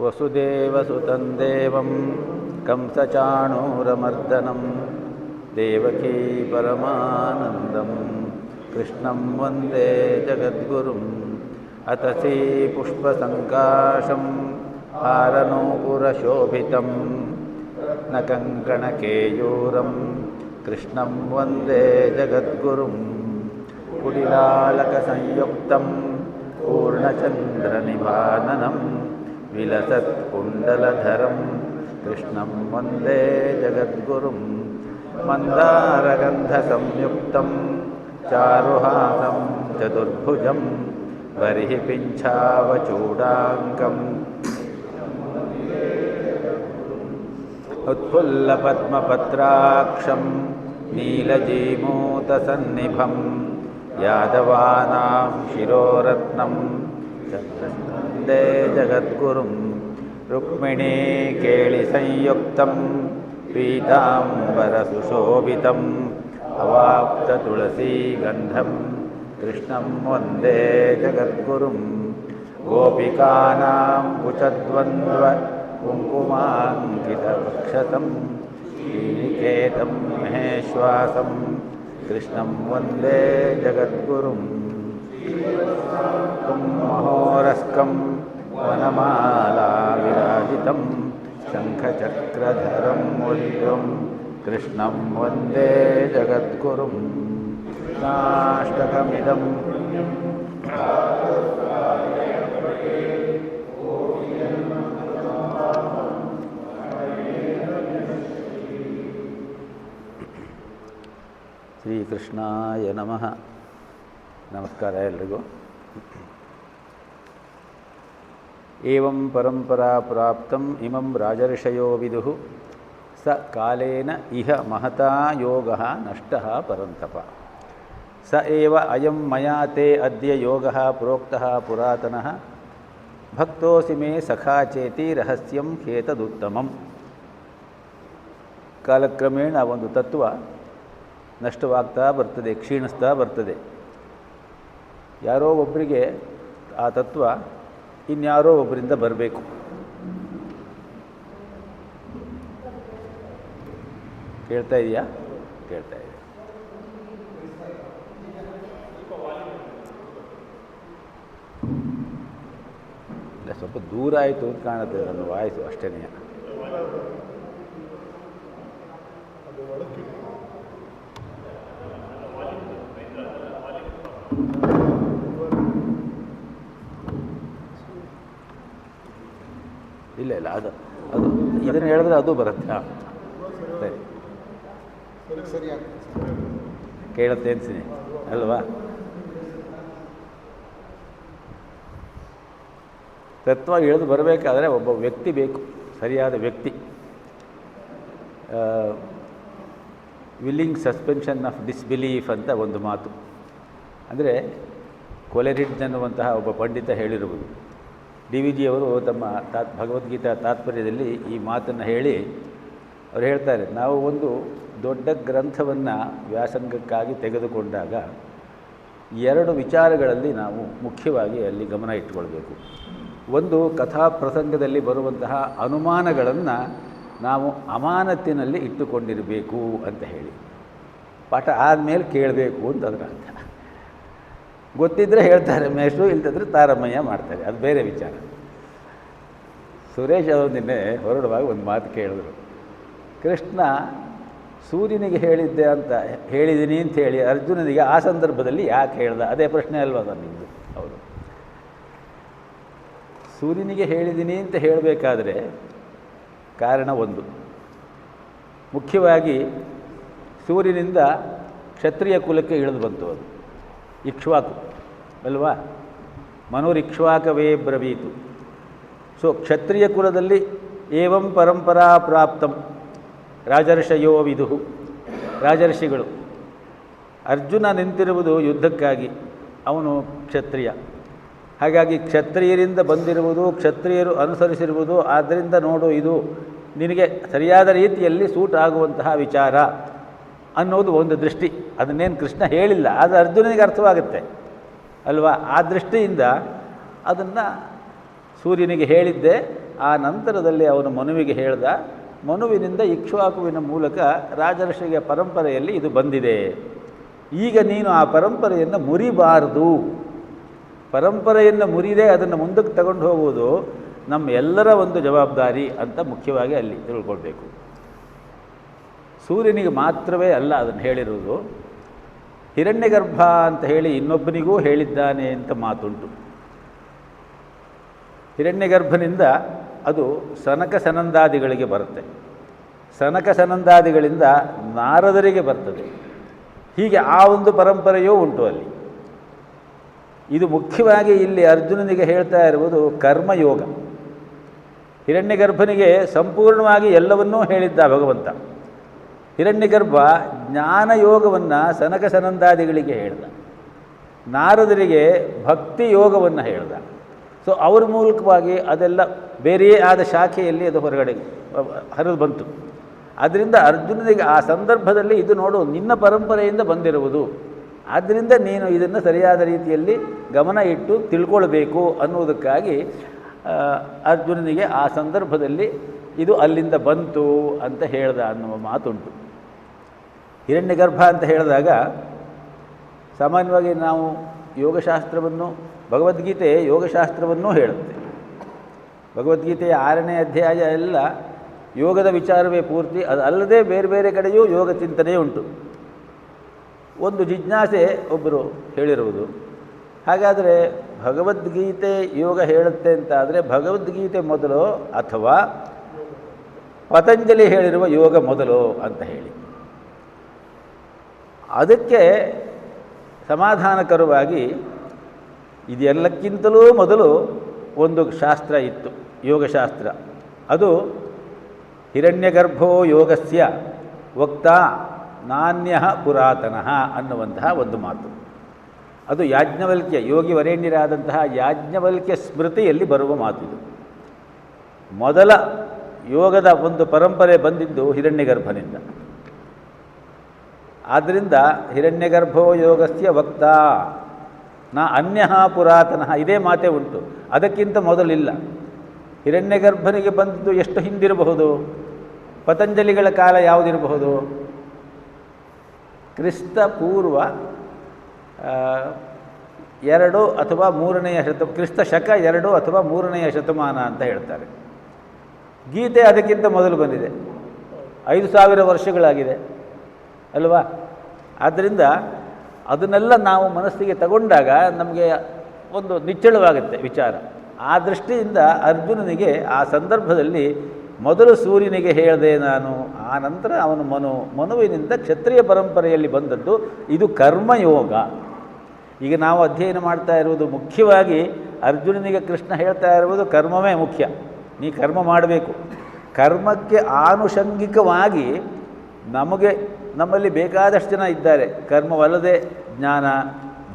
ವಸುದೇವಸುತಂ ದೇವಂ ಕಂಸಚಾಣೂರಮರ್ದನಂ ದೇವಕೀ ಪರಮಾನಂದಂ ಕೃಷ್ಣಂ ವಂದೇ ಜಗದ್ಗುರುಂ ಅತಸೀ ಪುಷ್ಪಸಂಕಾಶಂ ಹಾರನೂಪುರಶೋಭಿತಂ ನ ಕಂಕಣಕೇಯೂರಂ ಕೃಷ್ಣಂ ವಂದೇ ಜಗದ್ಗುರುಂ ಕುಟಿಲಾಲಕಸಂಯುಕ್ತಂ ಪೂರ್ಣಚಂದ್ರನಿಭಾನನಂ ವಿಲಸತ್ಕುಂಡಲಧರಂ ಕೃಷ್ಣಂ ವಂದೇ ಜಗದ್ಗುರುಂ ಮಂದಾರಗಂಧಸಂಯುಕ್ತಂ ಚಾರುಹಾಸಂ ಚತುರ್ಭುಜಂ ಬರ್ಹಿಪಿಂಛಾವಚೂಡಾಂಕಂ ಉತ್ಫುಲ್ಲಪದ್ಮಪತ್ರಾಕ್ಷಂ ನೀಲಜೀಮೂತಸನ್ನಿಭಂ ಯಾದವಾನಾಂ ಶಿರೋರತ್ನಂ ವಂದೇ ಜಗದ್ಗುರುಂ ರುಕ್ಮಿಣೀ ಕೇಳಿಸಂಯುಕ್ತಂ ಪೀತಾಂಬರಸುಶೋಭಿತಂ ಅವಾಪ್ತತುಳಸೀಗಂಧಂ ಕೃಷ್ಣಂ ವಂದೇ ಜಗದ್ಗುರುಂ ಗೋಪಿಕಾನಾಂ ಕುಚದ್ವಂದ್ವ ಕುಂಕುಮಾಂಕಿತವಕ್ಷಸಂ ಶ್ರೀನಿಕೇತಂ ಮಹೇಶ್ವಾಸಂ ಕೃಷ್ಣಂ ವಂದೇ ಜಗದ್ಗುರುಂ ಮಹೋರಸ್ಕಂ ವನಮಾಲಾ ವಿರಾಜಿತಂ ಶಂಖಚಕ್ರಧರಂ ಮುಲ್ಯಂ ಕೃಷ್ಣಂ ವಂದೇ ಜಗದ್ಗುರುಂ ನಾಷ್ಟಕಮಿದಂ ಶ್ರೀಕೃಷ್ಣಾಯ ನಮಃ. ನಮಸ್ಕಾರ ಎಲ್ರಿಗೂ. ಏವಂ ಪರಂಪರಾ ಪ್ರಾಪ್ತಂ ಇಮಂ ರಾಜರ್ಷಯೋ ವಿದುಃ ಸ ಕಾಲೇನ ಇಹ ಮಹತಾ ಯೋಗಃ ನಷ್ಟಃ ಪರಂತಪ. ಸ ಏವ ಅಯಂ ಮಯಾ ತೇ ಅದ್ಯ ಯೋಗಃ ಪ್ರೋಕ್ತಃ ಪುರಾತನಃ ಭಕ್ತೋಸಿ ಮೇ ಸಖಾ ಚೇತಿ ರಹಸ್ಯಂ ಹೇತದುತ್ತಮಂ. ಕಾಲಕ್ರಮೇಣ ಒಂದು ತತ್ವ ನಷ್ಟವಾಗ್ತಾ ಬರ್ತದೆ, ಕ್ಷೀಣಿಸ್ತಾ ಬರ್ತದೆ. ಯಾರೋ ಒಬ್ಬರಿಗೆ ಆ ತತ್ವ ಇನ್ಯಾರೋ ಒಬ್ಬರಿಂದ ಬರಬೇಕು. ಕೇಳ್ತಾ ಇದೆಯಾ? ಕೇಳ್ತಾ ಇದೆ. ಇಲ್ಲ, ಸ್ವಲ್ಪ ದೂರ ಆಯಿತು ಅಂತ ಕಾಣುತ್ತೆ ನನ್ನ ವಾಯ್ಸು, ಅಷ್ಟೇ. ಇಲ್ಲ ಇಲ್ಲ, ಅದು ಇದನ್ನು ಹೇಳಿದ್ರೆ ಅದು ಬರುತ್ತೆ. ಹಾಂ, ಸರಿ, ಕೇಳುತ್ತೆ ಅನ್ಸಿನಿ ಅಲ್ವಾ? ತತ್ವ ಇಳಿದು ಬರಬೇಕಾದ್ರೆ ಒಬ್ಬ ವ್ಯಕ್ತಿ ಬೇಕು, ಸರಿಯಾದ ವ್ಯಕ್ತಿ. ವಿಲ್ಲಿಂಗ್ ಸಸ್ಪೆನ್ಷನ್ ಆಫ್ ಡಿಸ್ಬಿಲೀಫ್ ಅಂತ ಒಂದು ಮಾತು. ಅಂದರೆ ಕೊಲೆರಿಡ್ಜ್ ಅನ್ನುವಂತಹ ಒಬ್ಬ ಪಂಡಿತ ಹೇಳಿರುವುದು. ಡಿ ವಿ ಜಿಯವರು ತಮ್ಮ ಭಗವದ್ಗೀತಾ ತಾತ್ಪರ್ಯದಲ್ಲಿ ಈ ಮಾತನ್ನು ಹೇಳಿ ಅವರು ಹೇಳ್ತಾರೆ, ನಾವು ಒಂದು ದೊಡ್ಡ ಗ್ರಂಥವನ್ನು ವ್ಯಾಸಂಗಕ್ಕಾಗಿ ತೆಗೆದುಕೊಂಡಾಗ ಎರಡು ವಿಚಾರಗಳಲ್ಲಿ ನಾವು ಮುಖ್ಯವಾಗಿ ಅಲ್ಲಿ ಗಮನ ಇಟ್ಟುಕೊಳ್ಬೇಕು. ಒಂದು, ಕಥಾ ಪ್ರಸಂಗದಲ್ಲಿ ಬರುವಂತಹ ಅನುಮಾನಗಳನ್ನು ನಾವು ಅಮಾನತಿನಲ್ಲಿ ಇಟ್ಟುಕೊಂಡಿರಬೇಕು ಅಂತ ಹೇಳಿ, ಪಾಠ ಆದಮೇಲೆ ಕೇಳಬೇಕು ಅಂತ ಅದರ ಅರ್ಥ. ಗೊತ್ತಿದ್ದರೆ ಹೇಳ್ತಾರೆ ಮೇಷ್ಟ್ರು, ಇಲ್ದಿದ್ರೆ ತಾರಮಯ್ಯ ಮಾಡ್ತಾರೆ, ಅದು ಬೇರೆ ವಿಚಾರ. ಸುರೇಶ್ ಅವರು ನಿನ್ನೆ ಹೊರಡುವಾಗ ಒಂದು ಮಾತು ಕೇಳಿದ್ರು. ಕೃಷ್ಣ ಸೂರ್ಯನಿಗೆ ಹೇಳಿದ್ದೀನಿ ಅಂತ ಹೇಳಿ ಅರ್ಜುನನಿಗೆ ಆ ಸಂದರ್ಭದಲ್ಲಿ ಯಾಕೆ ಹೇಳ್ದ? ಅದೇ ಪ್ರಶ್ನೆ ಅಲ್ವಾ ನಿಮ್ಮದು? ಹೌದು, ಸೂರ್ಯನಿಗೆ ಹೇಳಿದ್ದೀನಿ ಅಂತ ಹೇಳಬೇಕಾದ್ರೆ ಕಾರಣ ಒಂದು. ಮುಖ್ಯವಾಗಿ ಸೂರ್ಯನಿಂದ ಕ್ಷತ್ರಿಯ ಕುಲಕ್ಕೆ ಇಳಿದು ಬಂತು. ಅದು ಇಕ್ಷ್ವಾಕು ಅಲ್ವಾ? ಮನುರಿಕ್ಷ್ವಾಕವೇ ಬ್ರವೀತು. ಸೊ ಕ್ಷತ್ರಿಯ ಕುಲದಲ್ಲಿ ಏವಂ ಪರಂಪರಾ ಪ್ರಾಪ್ತಂ ರಾಜರ್ಷಯೋ ವಿದುಃ, ರಾಜರ್ಷಿಗಳು. ಅರ್ಜುನ ನಿಂತಿರುವುದು ಯುದ್ಧಕ್ಕಾಗಿ, ಅವನು ಕ್ಷತ್ರಿಯ. ಹಾಗಾಗಿ ಕ್ಷತ್ರಿಯರಿಂದ ಬಂದಿರುವುದು, ಕ್ಷತ್ರಿಯರು ಅನುಸರಿಸಿರುವುದು. ಆದ್ದರಿಂದ ನೋಡು, ಇದು ನಿನಗೆ ಸರಿಯಾದ ರೀತಿಯಲ್ಲಿ ಸೂಟ್ ಆಗುವಂತಹ ವಿಚಾರ ಅನ್ನೋದು ಒಂದು ದೃಷ್ಟಿ. ಅದನ್ನೇನು ಕೃಷ್ಣ ಹೇಳಿಲ್ಲ, ಆದರೆ ಅರ್ಜುನನಿಗೆ ಅರ್ಥವಾಗುತ್ತೆ ಅಲ್ವಾ? ಆ ದೃಷ್ಟಿಯಿಂದ ಅದನ್ನು ಸೂರ್ಯನಿಗೆ ಹೇಳಿದ್ದೆ, ಆ ನಂತರದಲ್ಲಿ ಅವನು ಮನುವಿಗೆ ಹೇಳ್ದ. ಮನುವಿನಿಂದ ಇಕ್ಷ್ವಾಕುವಿನ ಮೂಲಕ ರಾಜರ್ಷಿಯ ಪರಂಪರೆಯಲ್ಲಿ ಇದು ಬಂದಿದೆ. ಈಗ ನೀನು ಆ ಪರಂಪರೆಯನ್ನು ಮುರಿಬಾರದು. ಪರಂಪರೆಯನ್ನು ಮುರಿದೇ ಅದನ್ನು ಮುಂದಕ್ಕೆ ತಗೊಂಡು ಹೋಗುವುದು ನಮ್ಮ ಎಲ್ಲರ ಒಂದು ಜವಾಬ್ದಾರಿ ಅಂತ ಮುಖ್ಯವಾಗಿ ಅಲ್ಲಿ ತಿಳ್ಕೊಳ್ಬೇಕು. ಸೂರ್ಯನಿಗೆ ಮಾತ್ರವೇ ಅಲ್ಲ ಅದನ್ನು ಹೇಳಿರುವುದು, ಹಿರಣ್ಯಗರ್ಭ ಅಂತ ಹೇಳಿ ಇನ್ನೊಬ್ಬನಿಗೂ ಹೇಳಿದ್ದಾನೆ ಅಂತ ಮಾತುಂಟು. ಹಿರಣ್ಯಗರ್ಭನಿಂದ ಅದು ಸನಕ ಸನಂದಾದಿಗಳಿಗೆ ಬರುತ್ತೆ, ಸನಕ ಸನಂದಾದಿಗಳಿಂದ ನಾರದರಿಗೆ ಬರ್ತದೆ. ಹೀಗೆ ಆ ಒಂದು ಪರಂಪರೆಯೂ ಉಂಟು ಅಲ್ಲಿ. ಇದು ಮುಖ್ಯವಾಗಿ ಇಲ್ಲಿ ಅರ್ಜುನನಿಗೆ ಹೇಳ್ತಾ ಇರುವುದು ಕರ್ಮಯೋಗ. ಹಿರಣ್ಯಗರ್ಭನಿಗೆ ಸಂಪೂರ್ಣವಾಗಿ ಎಲ್ಲವನ್ನೂ ಹೇಳಿದ್ದ ಭಗವಂತ. ಹಿರಣ್ಯಗರ್ಭ ಜ್ಞಾನಯೋಗವನ್ನು ಸನಕ ಸನಂದಾದಿಗಳಿಗೆ ಹೇಳ್ದ, ನಾರದರಿಗೆ ಭಕ್ತಿ ಯೋಗವನ್ನು ಹೇಳ್ದ. ಸೊ ಅವ್ರ ಮೂಲಕವಾಗಿ ಅದೆಲ್ಲ ಬೇರೆಯೇ ಆದ ಶಾಖೆಯಲ್ಲಿ ಅದು ಹೊರಗಡೆ ಹರಿದು ಬಂತು. ಆದ್ದರಿಂದ ಅರ್ಜುನನಿಗೆ ಆ ಸಂದರ್ಭದಲ್ಲಿ ಇದು ನೋಡು ನಿನ್ನ ಪರಂಪರೆಯಿಂದ ಬಂದಿರುವುದು, ಆದ್ದರಿಂದ ನೀನು ಇದನ್ನು ಸರಿಯಾದ ರೀತಿಯಲ್ಲಿ ಗಮನ ಇಟ್ಟು ತಿಳ್ಕೊಳ್ಬೇಕು ಅನ್ನುವುದಕ್ಕಾಗಿ ಅರ್ಜುನನಿಗೆ ಆ ಸಂದರ್ಭದಲ್ಲಿ ಇದು ಅಲ್ಲಿಂದ ಬಂತು ಅಂತ ಹೇಳ್ದ ಅನ್ನುವ ಮಾತುಂಟು. ಹಿರಣ್ಯಗರ್ಭ ಅಂತ ಹೇಳಿದಾಗ ಸಾಮಾನ್ಯವಾಗಿ ನಾವು ಯೋಗಶಾಸ್ತ್ರವನ್ನು, ಭಗವದ್ಗೀತೆ ಯೋಗಶಾಸ್ತ್ರವನ್ನೂ ಹೇಳುತ್ತೆ. ಭಗವದ್ಗೀತೆಯ 6ನೇ ಅಧ್ಯಾಯ ಎಲ್ಲ ಯೋಗದ ವಿಚಾರವೇ ಪೂರ್ತಿ. ಅದು ಅಲ್ಲದೆ ಬೇರೆ ಬೇರೆ ಕಡೆಯೂ ಯೋಗ ಚಿಂತನೆ ಉಂಟು. ಒಂದು ಜಿಜ್ಞಾಸೆ ಒಬ್ಬರು ಹೇಳಿರುವುದು, ಹಾಗಾದರೆ ಭಗವದ್ಗೀತೆ ಯೋಗ ಹೇಳುತ್ತೆ ಅಂತ ಆದರೆ ಭಗವದ್ಗೀತೆ ಮೊದಲು ಅಥವಾ ಪತಂಜಲಿ ಹೇಳಿರುವ ಯೋಗ ಮೊದಲು ಅಂತ ಹೇಳಿ. ಅದಕ್ಕೆ ಸಮಾಧಾನಕರವಾಗಿ ಇದೆಲ್ಲಕ್ಕಿಂತಲೂ ಮೊದಲು ಒಂದು ಶಾಸ್ತ್ರ ಇತ್ತು, ಯೋಗಶಾಸ್ತ್ರ. ಅದು ಹಿರಣ್ಯಗರ್ಭೋ ಯೋಗಸ್ಯ ವಕ್ತಾ ನಾಣ್ಯ ಪುರಾತನಃ ಅನ್ನುವಂತಹ ಒಂದು ಮಾತು. ಅದು ಯಾಜ್ಞವಲ್ಕ್ಯ, ಯೋಗಿ ವರೇಣ್ಯರಾದಂತಹ ಯಾಜ್ಞವಲ್ಕ್ಯ ಸ್ಮೃತಿಯಲ್ಲಿ ಬರುವ ಮಾತಿದು. ಮೊದಲ ಯೋಗದ ಒಂದು ಪರಂಪರೆ ಬಂದಿದ್ದು ಹಿರಣ್ಯಗರ್ಭನಿಂದ. ಆದ್ದರಿಂದ ಹಿರಣ್ಯಗರ್ಭೋ ಯೋಗಸ್ಯ ವಕ್ತಾ ನ ಅನ್ಯ ಪುರಾತನಃ, ಇದೇ ಮಾತೇ ಉಂಟು. ಅದಕ್ಕಿಂತ ಮೊದಲಿಲ್ಲ. ಹಿರಣ್ಯಗರ್ಭನಿಗೆ ಬಂದಿದ್ದು ಎಷ್ಟು ಹಿಂದಿರಬಹುದು? ಪತಂಜಲಿಗಳ ಕಾಲ ಯಾವುದಿರಬಹುದು? ಕ್ರಿಸ್ತ ಪೂರ್ವ 2 ಅಥವಾ 3ನೇ ಕ್ರಿಸ್ತ ಶಕ 2 ಅಥವಾ 3ನೇ ಶತಮಾನ ಅಂತ ಹೇಳ್ತಾರೆ. ಗೀತೆ ಅದಕ್ಕಿಂತ ಮೊದಲು ಬಂದಿದೆ, 5000 ವರ್ಷಗಳಾಗಿದೆ ಅಲ್ವಾ? ಆದ್ದರಿಂದ ಅದನ್ನೆಲ್ಲ ನಾವು ಮನಸ್ಸಿಗೆ ತಗೊಂಡಾಗ ನಮಗೆ ಒಂದು ನಿಚ್ಚಳವಾಗುತ್ತೆ ವಿಚಾರ. ಆ ದೃಷ್ಟಿಯಿಂದ ಅರ್ಜುನನಿಗೆ ಆ ಸಂದರ್ಭದಲ್ಲಿ ಮೊದಲು ಸೂರ್ಯನಿಗೆ ಹೇಳಿದೆ ನಾನು, ಆ ನಂತರ ಅವನು ಮನುವಿನಿಂದ ಕ್ಷತ್ರಿಯ ಪರಂಪರೆಯಲ್ಲಿ ಬಂದದ್ದು. ಇದು ಕರ್ಮಯೋಗ. ಈಗ ನಾವು ಅಧ್ಯಯನ ಮಾಡ್ತಾ ಇರುವುದು ಮುಖ್ಯವಾಗಿ ಅರ್ಜುನನಿಗೆ ಕೃಷ್ಣ ಹೇಳ್ತಾ ಇರುವುದು ಕರ್ಮವೇ ಮುಖ್ಯ. ನೀ ಕರ್ಮ ಮಾಡಬೇಕು. ಕರ್ಮಕ್ಕೆ ಆನುಷಂಗಿಕವಾಗಿ ನಮ್ಮಲ್ಲಿ ಬೇಕಾದಷ್ಟು ಜನ ಇದ್ದಾರೆ, ಕರ್ಮವಲ್ಲದೆ ಜ್ಞಾನ,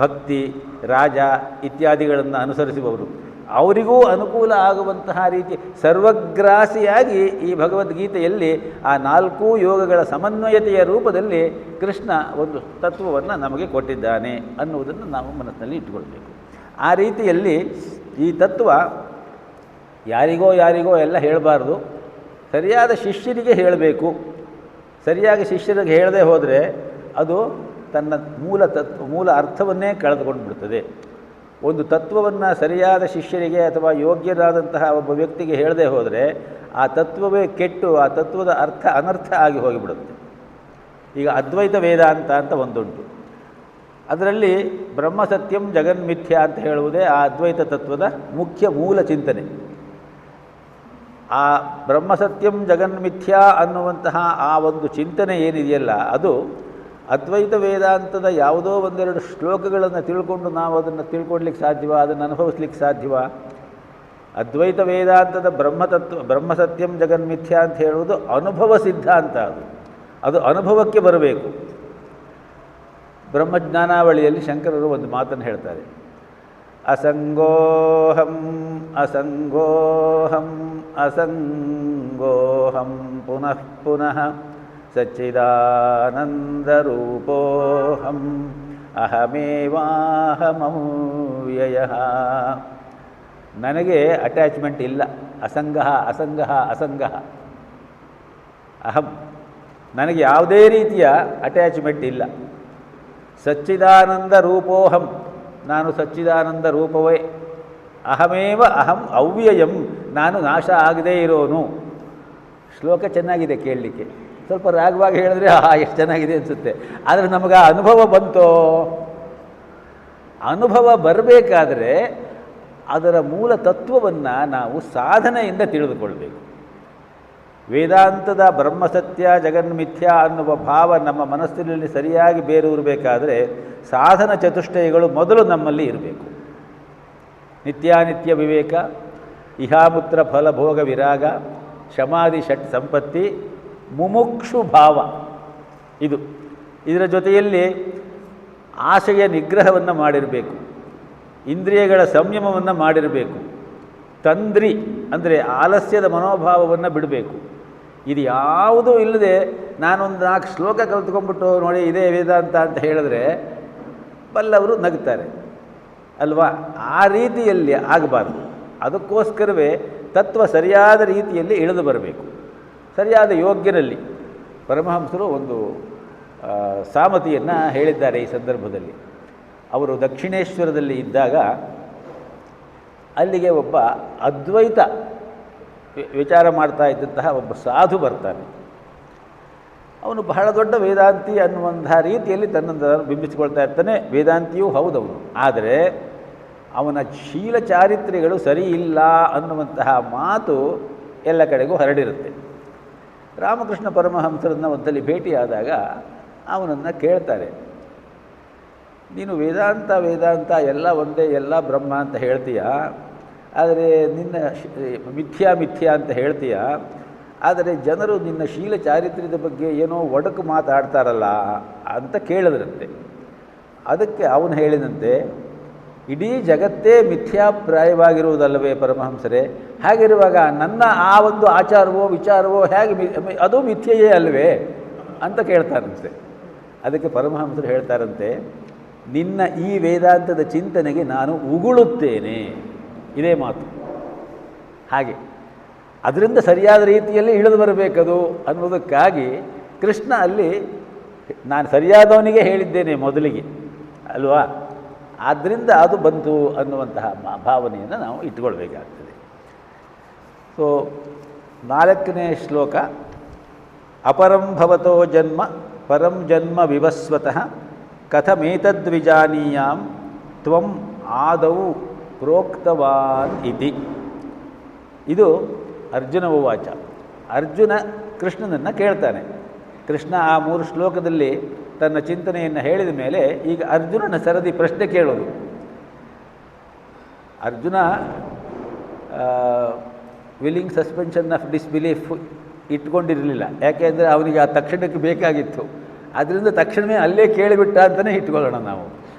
ಭಕ್ತಿ, ರಾಜ ಇತ್ಯಾದಿಗಳನ್ನು ಅನುಸರಿಸುವವರು. ಅವರಿಗೂ ಅನುಕೂಲ ಆಗುವಂತಹ ರೀತಿ ಸರ್ವಗ್ರಾಸಿಯಾಗಿ ಈ ಭಗವದ್ಗೀತೆಯಲ್ಲಿ ಆ 4 ಯೋಗಗಳ ಸಮನ್ವಯತೆಯ ರೂಪದಲ್ಲಿ ಕೃಷ್ಣ ಒಂದು ತತ್ವವನ್ನು ನಮಗೆ ಕೊಟ್ಟಿದ್ದಾನೆ ಅನ್ನುವುದನ್ನು ನಾವು ಮನಸ್ಸಿನಲ್ಲಿ ಇಟ್ಟುಕೊಳ್ಬೇಕು. ಆ ರೀತಿಯಲ್ಲಿ ಈ ತತ್ವ ಯಾರಿಗೋ ಎಲ್ಲ ಹೇಳಬಾರ್ದು, ಸರಿಯಾದ ಶಿಷ್ಯರಿಗೆ ಹೇಳಬೇಕು. ಸರಿಯಾಗಿ ಶಿಷ್ಯರಿಗೆ ಹೇಳದೆ ಹೋದರೆ ಅದು ತನ್ನ ಮೂಲ ಅರ್ಥವನ್ನೇ ಕಳೆದುಕೊಂಡು ಬಿಡ್ತದೆ. ಒಂದು ತತ್ವವನ್ನು ಸರಿಯಾದ ಶಿಷ್ಯರಿಗೆ ಅಥವಾ ಯೋಗ್ಯರಾದಂತಹ ಒಬ್ಬ ವ್ಯಕ್ತಿಗೆ ಹೇಳದೆ ಹೋದರೆ ಆ ತತ್ವವೇ ಕೆಟ್ಟು ಆ ತತ್ವದ ಅನರ್ಥ ಆಗಿ ಹೋಗಿಬಿಡುತ್ತೆ. ಈಗ ಅದ್ವೈತ ವೇದಾಂತ ಅಂತ ಒಂದುಂಟು. ಅದರಲ್ಲಿ ಬ್ರಹ್ಮಸತ್ಯಂ ಜಗನ್ಮಿಥ್ಯ ಅಂತ ಹೇಳುವುದೇ ಆ ಅದ್ವೈತ ತತ್ವದ ಮೂಲ ಚಿಂತನೆ. ಆ ಬ್ರಹ್ಮಸತ್ಯಂ ಜಗನ್ಮಿಥ್ಯ ಅನ್ನುವಂತಹ ಆ ಒಂದು ಚಿಂತನೆ ಏನಿದೆಯಲ್ಲ, ಅದು ಅದ್ವೈತ ವೇದಾಂತದ ಯಾವುದೋ ಒಂದೆರಡು ಶ್ಲೋಕಗಳನ್ನು ತಿಳ್ಕೊಂಡು ನಾವು ಅದನ್ನು ತಿಳ್ಕೊಳ್ಲಿಕ್ಕೆ ಸಾಧ್ಯವ, ಅದನ್ನು ಅನುಭವಿಸ್ಲಿಕ್ಕೆ ಸಾಧ್ಯವ? ಅದ್ವೈತ ವೇದಾಂತದ ಬ್ರಹ್ಮಸತ್ಯಂ ಜಗನ್ಮಿಥ್ಯ ಅಂತ ಹೇಳುವುದು ಅನುಭವ ಸಿದ್ಧಾಂತ. ಅದು ಅನುಭವಕ್ಕೆ ಬರಬೇಕು. ಬ್ರಹ್ಮಜ್ಞಾನಾವಳಿಯಲ್ಲಿ ಶಂಕರರು ಒಂದು ಮಾತನ್ನು ಹೇಳ್ತಾರೆ, ಅಸಂಗೋಹಂ ಅಸಂಗೋಹಂ ಅಸಂಗೋಹಂ ಪುನಃ ಪುನಃ ಸಚ್ಚಿದಾನಂದರೂಪೋಹಂ ಅಹಮೇವಾಹಮವ್ಯಯಃ. ನನಗೆ ಅಟ್ಯಾಚ್ಮೆಂಟ್ ಇಲ್ಲ, ಅಸಂಗಃ ಅಸಂಗಃ ಅಸಂಗಃ. ಅಹಂ, ನನಗೆ ಯಾವುದೇ ರೀತಿಯ ಅಟ್ಯಾಚ್ಮೆಂಟ್ ಇಲ್ಲ. ಸಚ್ಚಿದಾನಂದ ರೂಪೋಹಂ, ನಾನು ಸಚ್ಚಿದಾನಂದ ರೂಪವೇ. ಅಹಮೇವ ಅಹಂ ಅವ್ಯಯಂ, ನಾನು ನಾಶ ಆಗದೇ ಇರೋನು. ಶ್ಲೋಕ ಚೆನ್ನಾಗಿದೆ ಕೇಳಲಿಕ್ಕೆ, ಸ್ವಲ್ಪ ರಾಗವಾಗಿ ಹೇಳಿದ್ರೆ ಎಷ್ಟು ಚೆನ್ನಾಗಿದೆ ಅನಿಸುತ್ತೆ. ಆದರೆ ನಮಗೆ ಆ ಅನುಭವ ಬಂತೋ? ಅನುಭವ ಬರಬೇಕಾದ್ರೆ ಅದರ ಮೂಲ ತತ್ವವನ್ನು ನಾವು ಸಾಧನೆಯಿಂದ ತಿಳಿದುಕೊಳ್ಬೇಕು. ವೇದಾಂತದ ಬ್ರಹ್ಮಸತ್ಯ ಜಗನ್ಮಿಥ್ಯ ಅನ್ನುವ ಭಾವ ನಮ್ಮ ಮನಸ್ಸಿನಲ್ಲಿ ಸರಿಯಾಗಿ ಬೇರೂರಬೇಕಾದ್ರೆ ಸಾಧನ ಚತುಷ್ಟಯಗಳು ಮೊದಲು ನಮ್ಮಲ್ಲಿ ಇರಬೇಕು. ನಿತ್ಯಾನಿತ್ಯ ವಿವೇಕ, ಇಹಾಮುತ್ರ ಫಲಭೋಗ ವಿರಾಗ, ಶಮಾಧಿ ಷಟ್ ಸಂಪತ್ತಿ, ಮುಮುಕ್ಷು ಭಾವ. ಇದರ ಜೊತೆಯಲ್ಲಿ ಆಶೆಯ ನಿಗ್ರಹವನ್ನು ಮಾಡಿರಬೇಕು, ಇಂದ್ರಿಯಗಳ ಸಂಯಮವನ್ನು ಮಾಡಿರಬೇಕು, ತಂದ್ರಿ ಅಂದರೆ ಆಲಸ್ಯದ ಮನೋಭಾವವನ್ನು ಬಿಡಬೇಕು. ಇದು ಯಾವುದೂ ಇಲ್ಲದೆ ನಾನೊಂದು 4 ಶ್ಲೋಕ ಕಲ್ತ್ಕೊಂಡ್ಬಿಟ್ಟು ನೋಡಿ ಇದೇ ವೇದಾಂತ ಅಂತ ಹೇಳಿದ್ರೆ ಬಲ್ಲವರು ನಗ್ತಾರೆ ಅಲ್ವಾ? ಆ ರೀತಿಯಲ್ಲಿ ಆಗಬಾರ್ದು. ಅದಕ್ಕೋಸ್ಕರವೇ ತತ್ವ ಸರಿಯಾದ ರೀತಿಯಲ್ಲಿ ಇಳಿದು ಬರಬೇಕು, ಸರಿಯಾದ ಯೋಗ್ಯರಲ್ಲಿ. ಪರಮಹಂಸರು ಒಂದು ಸಾಮತಿಯನ್ನು ಹೇಳಿದ್ದಾರೆ ಈ ಸಂದರ್ಭದಲ್ಲಿ. ಅವರು ದಕ್ಷಿಣೇಶ್ವರದಲ್ಲಿ ಇದ್ದಾಗ ಅಲ್ಲಿಗೆ ಒಬ್ಬ ಅದ್ವೈತ ವಿಚಾರ ಮಾಡ್ತಾ ಇದ್ದಂತಹ ಒಬ್ಬ ಸಾಧು ಬರ್ತಾನೆ. ಅವನು ಬಹಳ ದೊಡ್ಡ ವೇದಾಂತಿ ಅನ್ನುವಂತಹ ರೀತಿಯಲ್ಲಿ ತನ್ನನ್ನು ಬಿಂಬಿಸಿಕೊಳ್ತಾ ಇರ್ತಾನೆ. ವೇದಾಂತಿಯೂ ಹೌದವನು, ಆದರೆ ಅವನ ಶೀಲ ಚಾರಿತ್ರ್ಯಗಳು ಸರಿ ಇಲ್ಲ ಅನ್ನುವಂತಹ ಮಾತು ಎಲ್ಲ ಕಡೆಗೂ ಹರಡಿರುತ್ತೆ. ರಾಮಕೃಷ್ಣ ಪರಮಹಂಸರನ್ನು ಒಂದಲ್ಲಿ ಭೇಟಿಯಾದಾಗ ಅವನನ್ನು ಕೇಳ್ತಾರೆ, ನೀನು ವೇದಾಂತ ವೇದಾಂತ ಎಲ್ಲ ಒಂದೇ, ಎಲ್ಲ ಬ್ರಹ್ಮ ಅಂತ ಹೇಳ್ತೀಯ, ಆದರೆ ನಿನ್ನ ಮಿಥ್ಯಾ ಮಿಥ್ಯಾ ಅಂತ ಹೇಳ್ತೀಯ, ಆದರೆ ಜನರು ನಿನ್ನ ಶೀಲ ಚಾರಿತ್ರ್ಯದ ಬಗ್ಗೆ ಏನೋ ಒಡಕು ಮಾತಾಡ್ತಾರಲ್ಲ ಅಂತ ಕೇಳಿದ್ರಂತೆ. ಅದಕ್ಕೆ ಅವನು ಹೇಳಿದಂತೆ, ಇಡೀ ಜಗತ್ತೇ ಮಿಥ್ಯಾಪ್ರಾಯವಾಗಿರುವುದಲ್ಲವೇ ಪರಮಹಂಸರೇ? ಹಾಗಿರುವಾಗ ನನ್ನ ಆ ಒಂದು ಆಚಾರವೋ ವಿಚಾರವೋ ಹೇಗೆ ಅದು ಮಿಥ್ಯೆಯೇ ಅಲ್ವೇ ಅಂತ ಕೇಳ್ತಾರಂತೆ. ಅದಕ್ಕೆ ಪರಮಹಂಸರು ಹೇಳ್ತಾರಂತೆ, ನಿನ್ನ ಈ ವೇದಾಂತದ ಚಿಂತನೆಗೆ ನಾನು ಉಗುಳುತ್ತೇನೆ. ಇದೇ ಮಾತು. ಹಾಗೆ ಅದರಿಂದ ಸರಿಯಾದ ರೀತಿಯಲ್ಲಿ ಇಳಿದು ಬರಬೇಕದು ಅನ್ನೋದಕ್ಕಾಗಿ ಕೃಷ್ಣ ಅಲ್ಲಿ ನಾನು ಸರಿಯಾದವನಿಗೆ ಹೇಳಿದ್ದೇನೆ ಮೊದಲಿಗೆ ಅಲ್ವಾ, ಆದ್ದರಿಂದ ಅದು ಬಂತು ಅನ್ನುವಂತಹ ಭಾವನೆಯನ್ನು ನಾವು ಇಟ್ಕೊಳ್ಬೇಕಾಗ್ತದೆ. ಸೊ 4ನೇ ಶ್ಲೋಕ, ಅಪರಂ ಭವತೋ ಜನ್ಮ ಪರಂ ಜನ್ಮ ವಿವಸ್ವತಃ ಕಥಮೇತದ್ವಿಜಾನೀಯಾಂ ತ್ವಂ ಆದೌ ಪ್ರೋಕ್ತವಾನ್ ಇತಿ. ಇದು ಅರ್ಜುನ ಉವಾಚ. ಅರ್ಜುನ ಕೃಷ್ಣನನ್ನು ಕೇಳ್ತಾನೆ. ಕೃಷ್ಣ ಆ 3 ಶ್ಲೋಕದಲ್ಲಿ ತನ್ನ ಚಿಂತನೆಯನ್ನು ಹೇಳಿದ ಮೇಲೆ ಈಗ ಅರ್ಜುನನ ಸರದಿ ಪ್ರಶ್ನೆ ಕೇಳೋದು. Arjuna willing suspension of disbelief ಇಟ್ಕೊಂಡಿರಲಿಲ್ಲ, ಯಾಕೆಂದರೆ ಅವನಿಗೆ ಆ ತಕ್ಷಣಕ್ಕೆ ಬೇಕಾಗಿತ್ತು. ಅದರಿಂದ ತಕ್ಷಣವೇ ಅಲ್ಲೇ ಕೇಳಿಬಿಟ್ಟ ಅಂತಲೇ ಇಟ್ಕೊಳ್ಳೋಣ ನಾವು.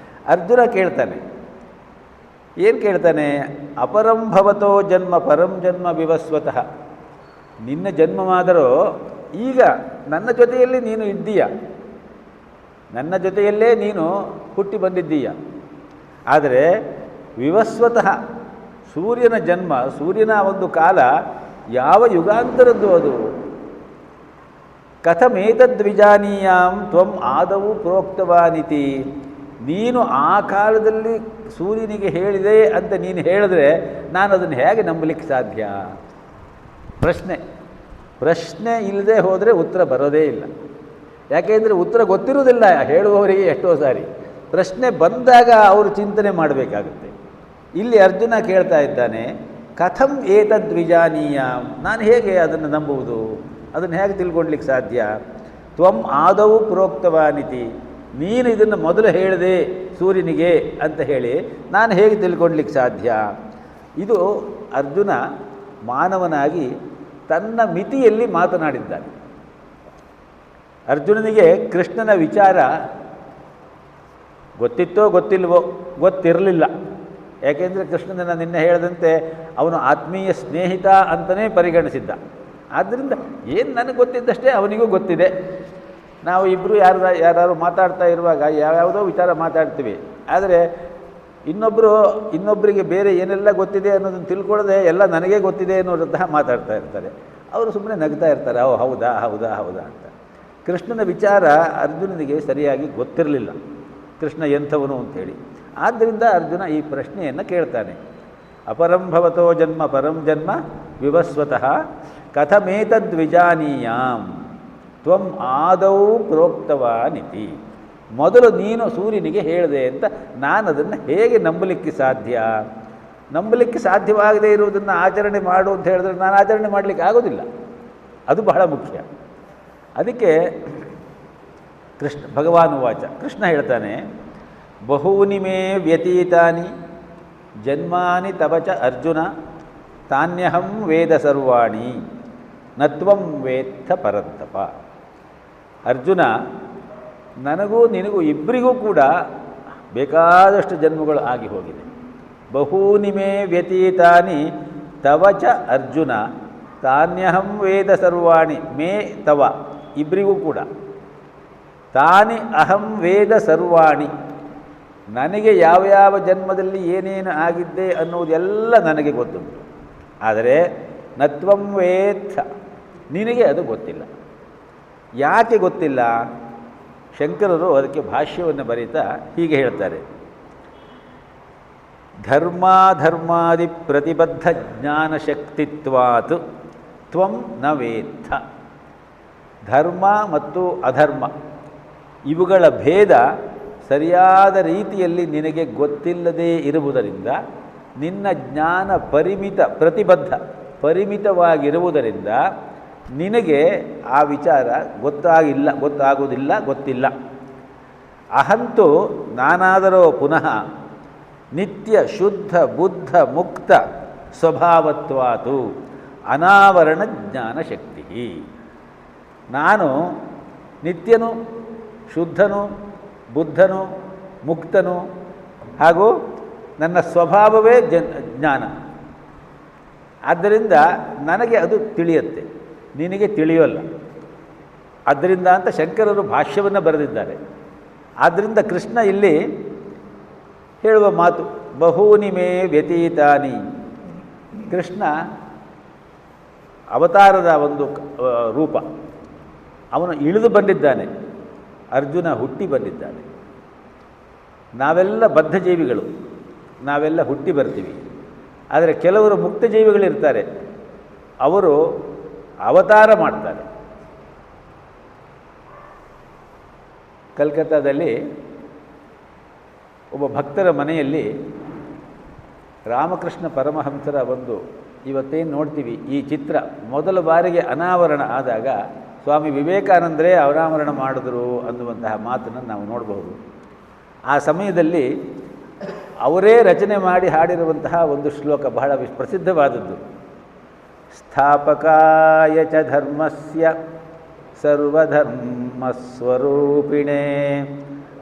ಅರ್ಜುನ ಕೇಳ್ತಾನೆ, ಏನು ಕೇಳ್ತಾನೆ? ಅಪರಂ ಭವತೋ ಜನ್ಮ ಪರಂ ಜನ್ಮ ವಿವಸ್ವತಃ. ನಿನ್ನ ಜನ್ಮವಾದರೂ ಈಗ ನನ್ನ ಜೊತೆಯಲ್ಲಿ ನೀನು ಇದ್ದೀಯ, ನನ್ನ ಜೊತೆಯಲ್ಲೇ ನೀನು ಹುಟ್ಟಿ ಬಂದಿದ್ದೀಯ. ಆದರೆ ವಿವಸ್ವತಃ ಸೂರ್ಯನ ಜನ್ಮ, ಸೂರ್ಯನ ಒಂದು ಕಾಲ ಯಾವ ಯುಗಾಂತರದ್ದು ಅದು? ಕಥಮೇತದ್ವಿಜಾನೀಯಾಂ ತ್ವಂ ಆದವು ಪ್ರೋಕ್ತವಾನಿತಿ. ನೀನು ಆ ಕಾಲದಲ್ಲಿ ಸೂರ್ಯನಿಗೆ ಹೇಳಿದೆ ಅಂತ ನೀನು ಹೇಳಿದ್ರೆ ನಾನು ಅದನ್ನು ಹೇಗೆ ನಂಬಲಿಕ್ಕೆ ಸಾಧ್ಯ? ಪ್ರಶ್ನೆ ಇಲ್ಲದೆ ಹೋದರೆ ಉತ್ತರ ಬರೋದೇ ಇಲ್ಲ. ಯಾಕೆಂದರೆ ಉತ್ತರ ಗೊತ್ತಿರುವುದಿಲ್ಲ ಹೇಳುವವರಿಗೆ ಎಷ್ಟೋ ಸಾರಿ. ಪ್ರಶ್ನೆ ಬಂದಾಗ ಅವರು ಚಿಂತನೆ ಮಾಡಬೇಕಾಗುತ್ತೆ. ಇಲ್ಲಿ ಅರ್ಜುನ ಕೇಳ್ತಾ ಇದ್ದಾನೆ, ಕಥಂ ಏತದ್ವಿಜಾನೀಯಾಂ, ನಾನು ಹೇಗೆ ಅದನ್ನು ನಂಬುವುದು, ಅದನ್ನು ಹೇಗೆ ತಿಳ್ಕೊಳ್ಲಿಕ್ಕೆ ಸಾಧ್ಯ? ತ್ವಂ ಆದವು ಪ್ರೋಕ್ತವಾನಿತಿ, ನೀನು ಇದನ್ನು ಮೊದಲು ಹೇಳಿದೆ ಸೂರ್ಯನಿಗೆ ಅಂತ ಹೇಳಿ ನಾನು ಹೇಗೆ ತಿಳ್ಕೊಳ್ಲಿಕ್ಕೆ ಸಾಧ್ಯ? ಇದು ಅರ್ಜುನ ಮಾನವನಾಗಿ ತನ್ನ ಮಿತಿಯಲ್ಲಿ ಮಾತನಾಡಿದ್ದಾನೆ. ಅರ್ಜುನನಿಗೆ ಕೃಷ್ಣನ ವಿಚಾರ ಗೊತ್ತಿತ್ತೋ ಗೊತ್ತಿಲ್ವೋ, ಗೊತ್ತಿರಲಿಲ್ಲ. ಯಾಕೆಂದರೆ ಕೃಷ್ಣನನ್ನು ನಿನ್ನೆ ಹೇಳಿದಂತೆ ಅವನು ಆತ್ಮೀಯ ಸ್ನೇಹಿತ ಅಂತಲೇ ಪರಿಗಣಿಸಿದ್ದ. ಆದ್ದರಿಂದ ಏನು ನನಗೆ ಗೊತ್ತಿದ್ದಷ್ಟೇ ಅವನಿಗೂ ಗೊತ್ತಿದೆ. ನಾವು ಇಬ್ಬರು ಯಾರು ಮಾತಾಡ್ತಾ ಇರುವಾಗ ಯಾವ್ಯಾವುದೋ ವಿಚಾರ ಮಾತಾಡ್ತೀವಿ, ಆದರೆ ಇನ್ನೊಬ್ಬರಿಗೆ ಬೇರೆ ಏನೆಲ್ಲ ಗೊತ್ತಿದೆ ಅನ್ನೋದನ್ನು ತಿಳ್ಕೊಳ್ಳದೆ ಎಲ್ಲ ನನಗೇ ಗೊತ್ತಿದೆ ಅನ್ನೋದಂತಹ ಮಾತಾಡ್ತಾ ಇರ್ತಾರೆ. ಅವರು ಸುಮ್ಮನೆ ನಗ್ತಾ ಇರ್ತಾರೆ, ಓ ಹೌದಾ ಹೌದಾ ಹೌದಾ ಅಂತ. ಕೃಷ್ಣನ ವಿಚಾರ ಅರ್ಜುನನಿಗೆ ಸರಿಯಾಗಿ ಗೊತ್ತಿರಲಿಲ್ಲ, ಕೃಷ್ಣ ಎಂಥವನು ಅಂಥೇಳಿ. ಆದ್ದರಿಂದ ಅರ್ಜುನ ಈ ಪ್ರಶ್ನೆಯನ್ನು ಕೇಳ್ತಾನೆ. ಅಪರಂ ಭವತೋ ಜನ್ಮ ಪರಂ ಜನ್ಮ ವಿವಸ್ವತಃ ಕಥಮೇತದ್ವಿಜಾನೀಯಾಂ ತ್ವಂ ಆದೌ ಪ್ರೋಕ್ತವಾನಿತಿ. ಮೊದಲು ನೀನು ಸೂರ್ಯನಿಗೆ ಹೇಳಿದೆ ಅಂತ ನಾನು ಅದನ್ನು ಹೇಗೆ ನಂಬಲಿಕ್ಕೆ ಸಾಧ್ಯ? ನಂಬಲಿಕ್ಕೆ ಸಾಧ್ಯವಾಗದೇ ಇರುವುದನ್ನು ಆಚರಣೆ ಮಾಡು ಅಂತ ಹೇಳಿದ್ರೆ ನಾನು ಆಚರಣೆ ಮಾಡಲಿಕ್ಕೆ ಆಗೋದಿಲ್ಲ. ಅದು ಬಹಳ ಮುಖ್ಯ. ಅದಕ್ಕೆ ಭಗವಾನ್ ವಾಚ, ಕೃಷ್ಣ ಹೇಳ್ತಾನೆ, ಬಹೂನಿ ಮೇ ವ್ಯತೀತಾನಿ ಜನ್ಮಾನಿ ತವಚ ಅರ್ಜುನ ತಾನ್ಯಹಂ ವೇದ ಸರ್ವಾಣಿ ನತ್ವಂ ವೇತ್ಥ ಪರಂತಪ. ಅರ್ಜುನ, ನನಗೂ ನಿನಗೂ ಇಬ್ಬರಿಗೂ ಕೂಡ ಬೇಕಾದಷ್ಟು ಜನ್ಮಗಳು ಆಗಿ ಹೋಗಿದೆ. ಬಹೂನಿ ಮೇ ವ್ಯತೀತಾನಿ ತವಚ ಅರ್ಜುನ ತಾನ್ಯಹಂ ವೇದ ಸರ್ವಾಣಿ. ಮೇ ತವ ಇಬ್ಬರಿಗೂ ಕೂಡ. ತಾನಿ ಅಹಂ ವೇದ ಸರ್ವಾಣಿ, ನನಗೆ ಯಾವ್ಯಾವ ಜನ್ಮದಲ್ಲಿ ಏನೇನು ಆಗಿದ್ದೆ ಅನ್ನೋದೆಲ್ಲ ನನಗೆ ಗೊತ್ತುಂಟು. ಆದರೆ ನತ್ವಂ ವೇತ್ಥ, ನಿನಗೆ ಅದು ಗೊತ್ತಿಲ್ಲ. ಯಾಕೆ ಗೊತ್ತಿಲ್ಲ? ಶಂಕರರು ಅದಕ್ಕೆ ಭಾಷ್ಯವನ್ನು ಬರೀತಾ ಹೀಗೆ ಹೇಳ್ತಾರೆ, ಧರ್ಮಾಧರ್ಮಾದಿ ಪ್ರತಿಬದ್ಧ ಜ್ಞಾನಶಕ್ತಿತ್ವಾತ್ ತ್ವಂ ನ ವೇತ್ಥ. ಧರ್ಮ ಮತ್ತು ಅಧರ್ಮ ಇವುಗಳ ಭೇದ ಸರಿಯಾದ ರೀತಿಯಲ್ಲಿ ನಿನಗೆ ಗೊತ್ತಿಲ್ಲದೇ ಇರುವುದರಿಂದ, ನಿನ್ನ ಜ್ಞಾನ ಪರಿಮಿತವಾಗಿರುವುದರಿಂದ ನಿನಗೆ ಆ ವಿಚಾರ ಗೊತ್ತಿಲ್ಲ. ಅಹಂತು ನಾನಾದರೋ ಪುನಃ ನಿತ್ಯ ಶುದ್ಧ ಬುದ್ಧ ಮುಕ್ತ ಸ್ವಭಾವತ್ವಾತು ಅನಾವರಣ ಜ್ಞಾನ ಶಕ್ತಿ. ನಾನು ನಿತ್ಯನು, ಶುದ್ಧನು, ಬುದ್ಧನು, ಮುಕ್ತನು, ಹಾಗೂ ನನ್ನ ಸ್ವಭಾವವೇ ಜ್ಞಾನ. ಆದ್ದರಿಂದ ನನಗೆ ಅದು ತಿಳಿಯುತ್ತೆ, ನಿನಗೆ ತಿಳಿಯೋಲ್ಲ. ಆದ್ದರಿಂದ ಅಂತ ಶಂಕರರು ಭಾಷ್ಯವನ್ನು ಬರೆದಿದ್ದಾರೆ. ಆದ್ದರಿಂದ ಕೃಷ್ಣ ಇಲ್ಲಿ ಹೇಳುವ ಮಾತು ಬಹೂನಿ ಮೇ ವ್ಯತೀತಾನಿ. ಕೃಷ್ಣ ಅವತಾರದ ಒಂದು ರೂಪ. ಅವನು ಇಳಿದು ಬಂದಿದ್ದಾನೆ, ಅರ್ಜುನ ಹುಟ್ಟಿ ಬಂದಿದ್ದಾನೆ. ನಾವೆಲ್ಲ ಬದ್ಧ ಜೀವಿಗಳು, ನಾವೆಲ್ಲ ಹುಟ್ಟಿ ಬರ್ತೀವಿ. ಆದರೆ ಕೆಲವರು ಮುಕ್ತ ಜೀವಿಗಳಿರ್ತಾರೆ, ಅವರು ಅವತಾರ ಮಾಡ್ತಾರೆ. ಕಲ್ಕತ್ತಾದಲ್ಲಿ ಒಬ್ಬ ಭಕ್ತರ ಮನೆಯಲ್ಲಿ ರಾಮಕೃಷ್ಣ ಪರಮಹಂಸರ ಒಂದು, ಇವತ್ತೇನು ನೋಡ್ತೀವಿ ಈ ಚಿತ್ರ, ಮೊದಲ ಬಾರಿಗೆ ಅನಾವರಣ ಆದಾಗ ಸ್ವಾಮಿ ವಿವೇಕಾನಂದರೇ ಅನಾವರಣ ಮಾಡಿದ್ರು ಅನ್ನುವಂತಹ ಮಾತನ್ನು ನಾವು ನೋಡಬಹುದು. ಆ ಸಮಯದಲ್ಲಿ ಅವರೇ ರಚನೆ ಮಾಡಿ ಹಾಡಿರುವಂತಹ ಒಂದು ಶ್ಲೋಕ ಬಹಳ ಪ್ರಸಿದ್ಧವಾದದ್ದು. ಸ್ಥಾಪಕಾಯ ಚ ಧರ್ಮಸ್ಯ ಸರ್ವಧರ್ಮಸ್ವರೂಪಿಣೇ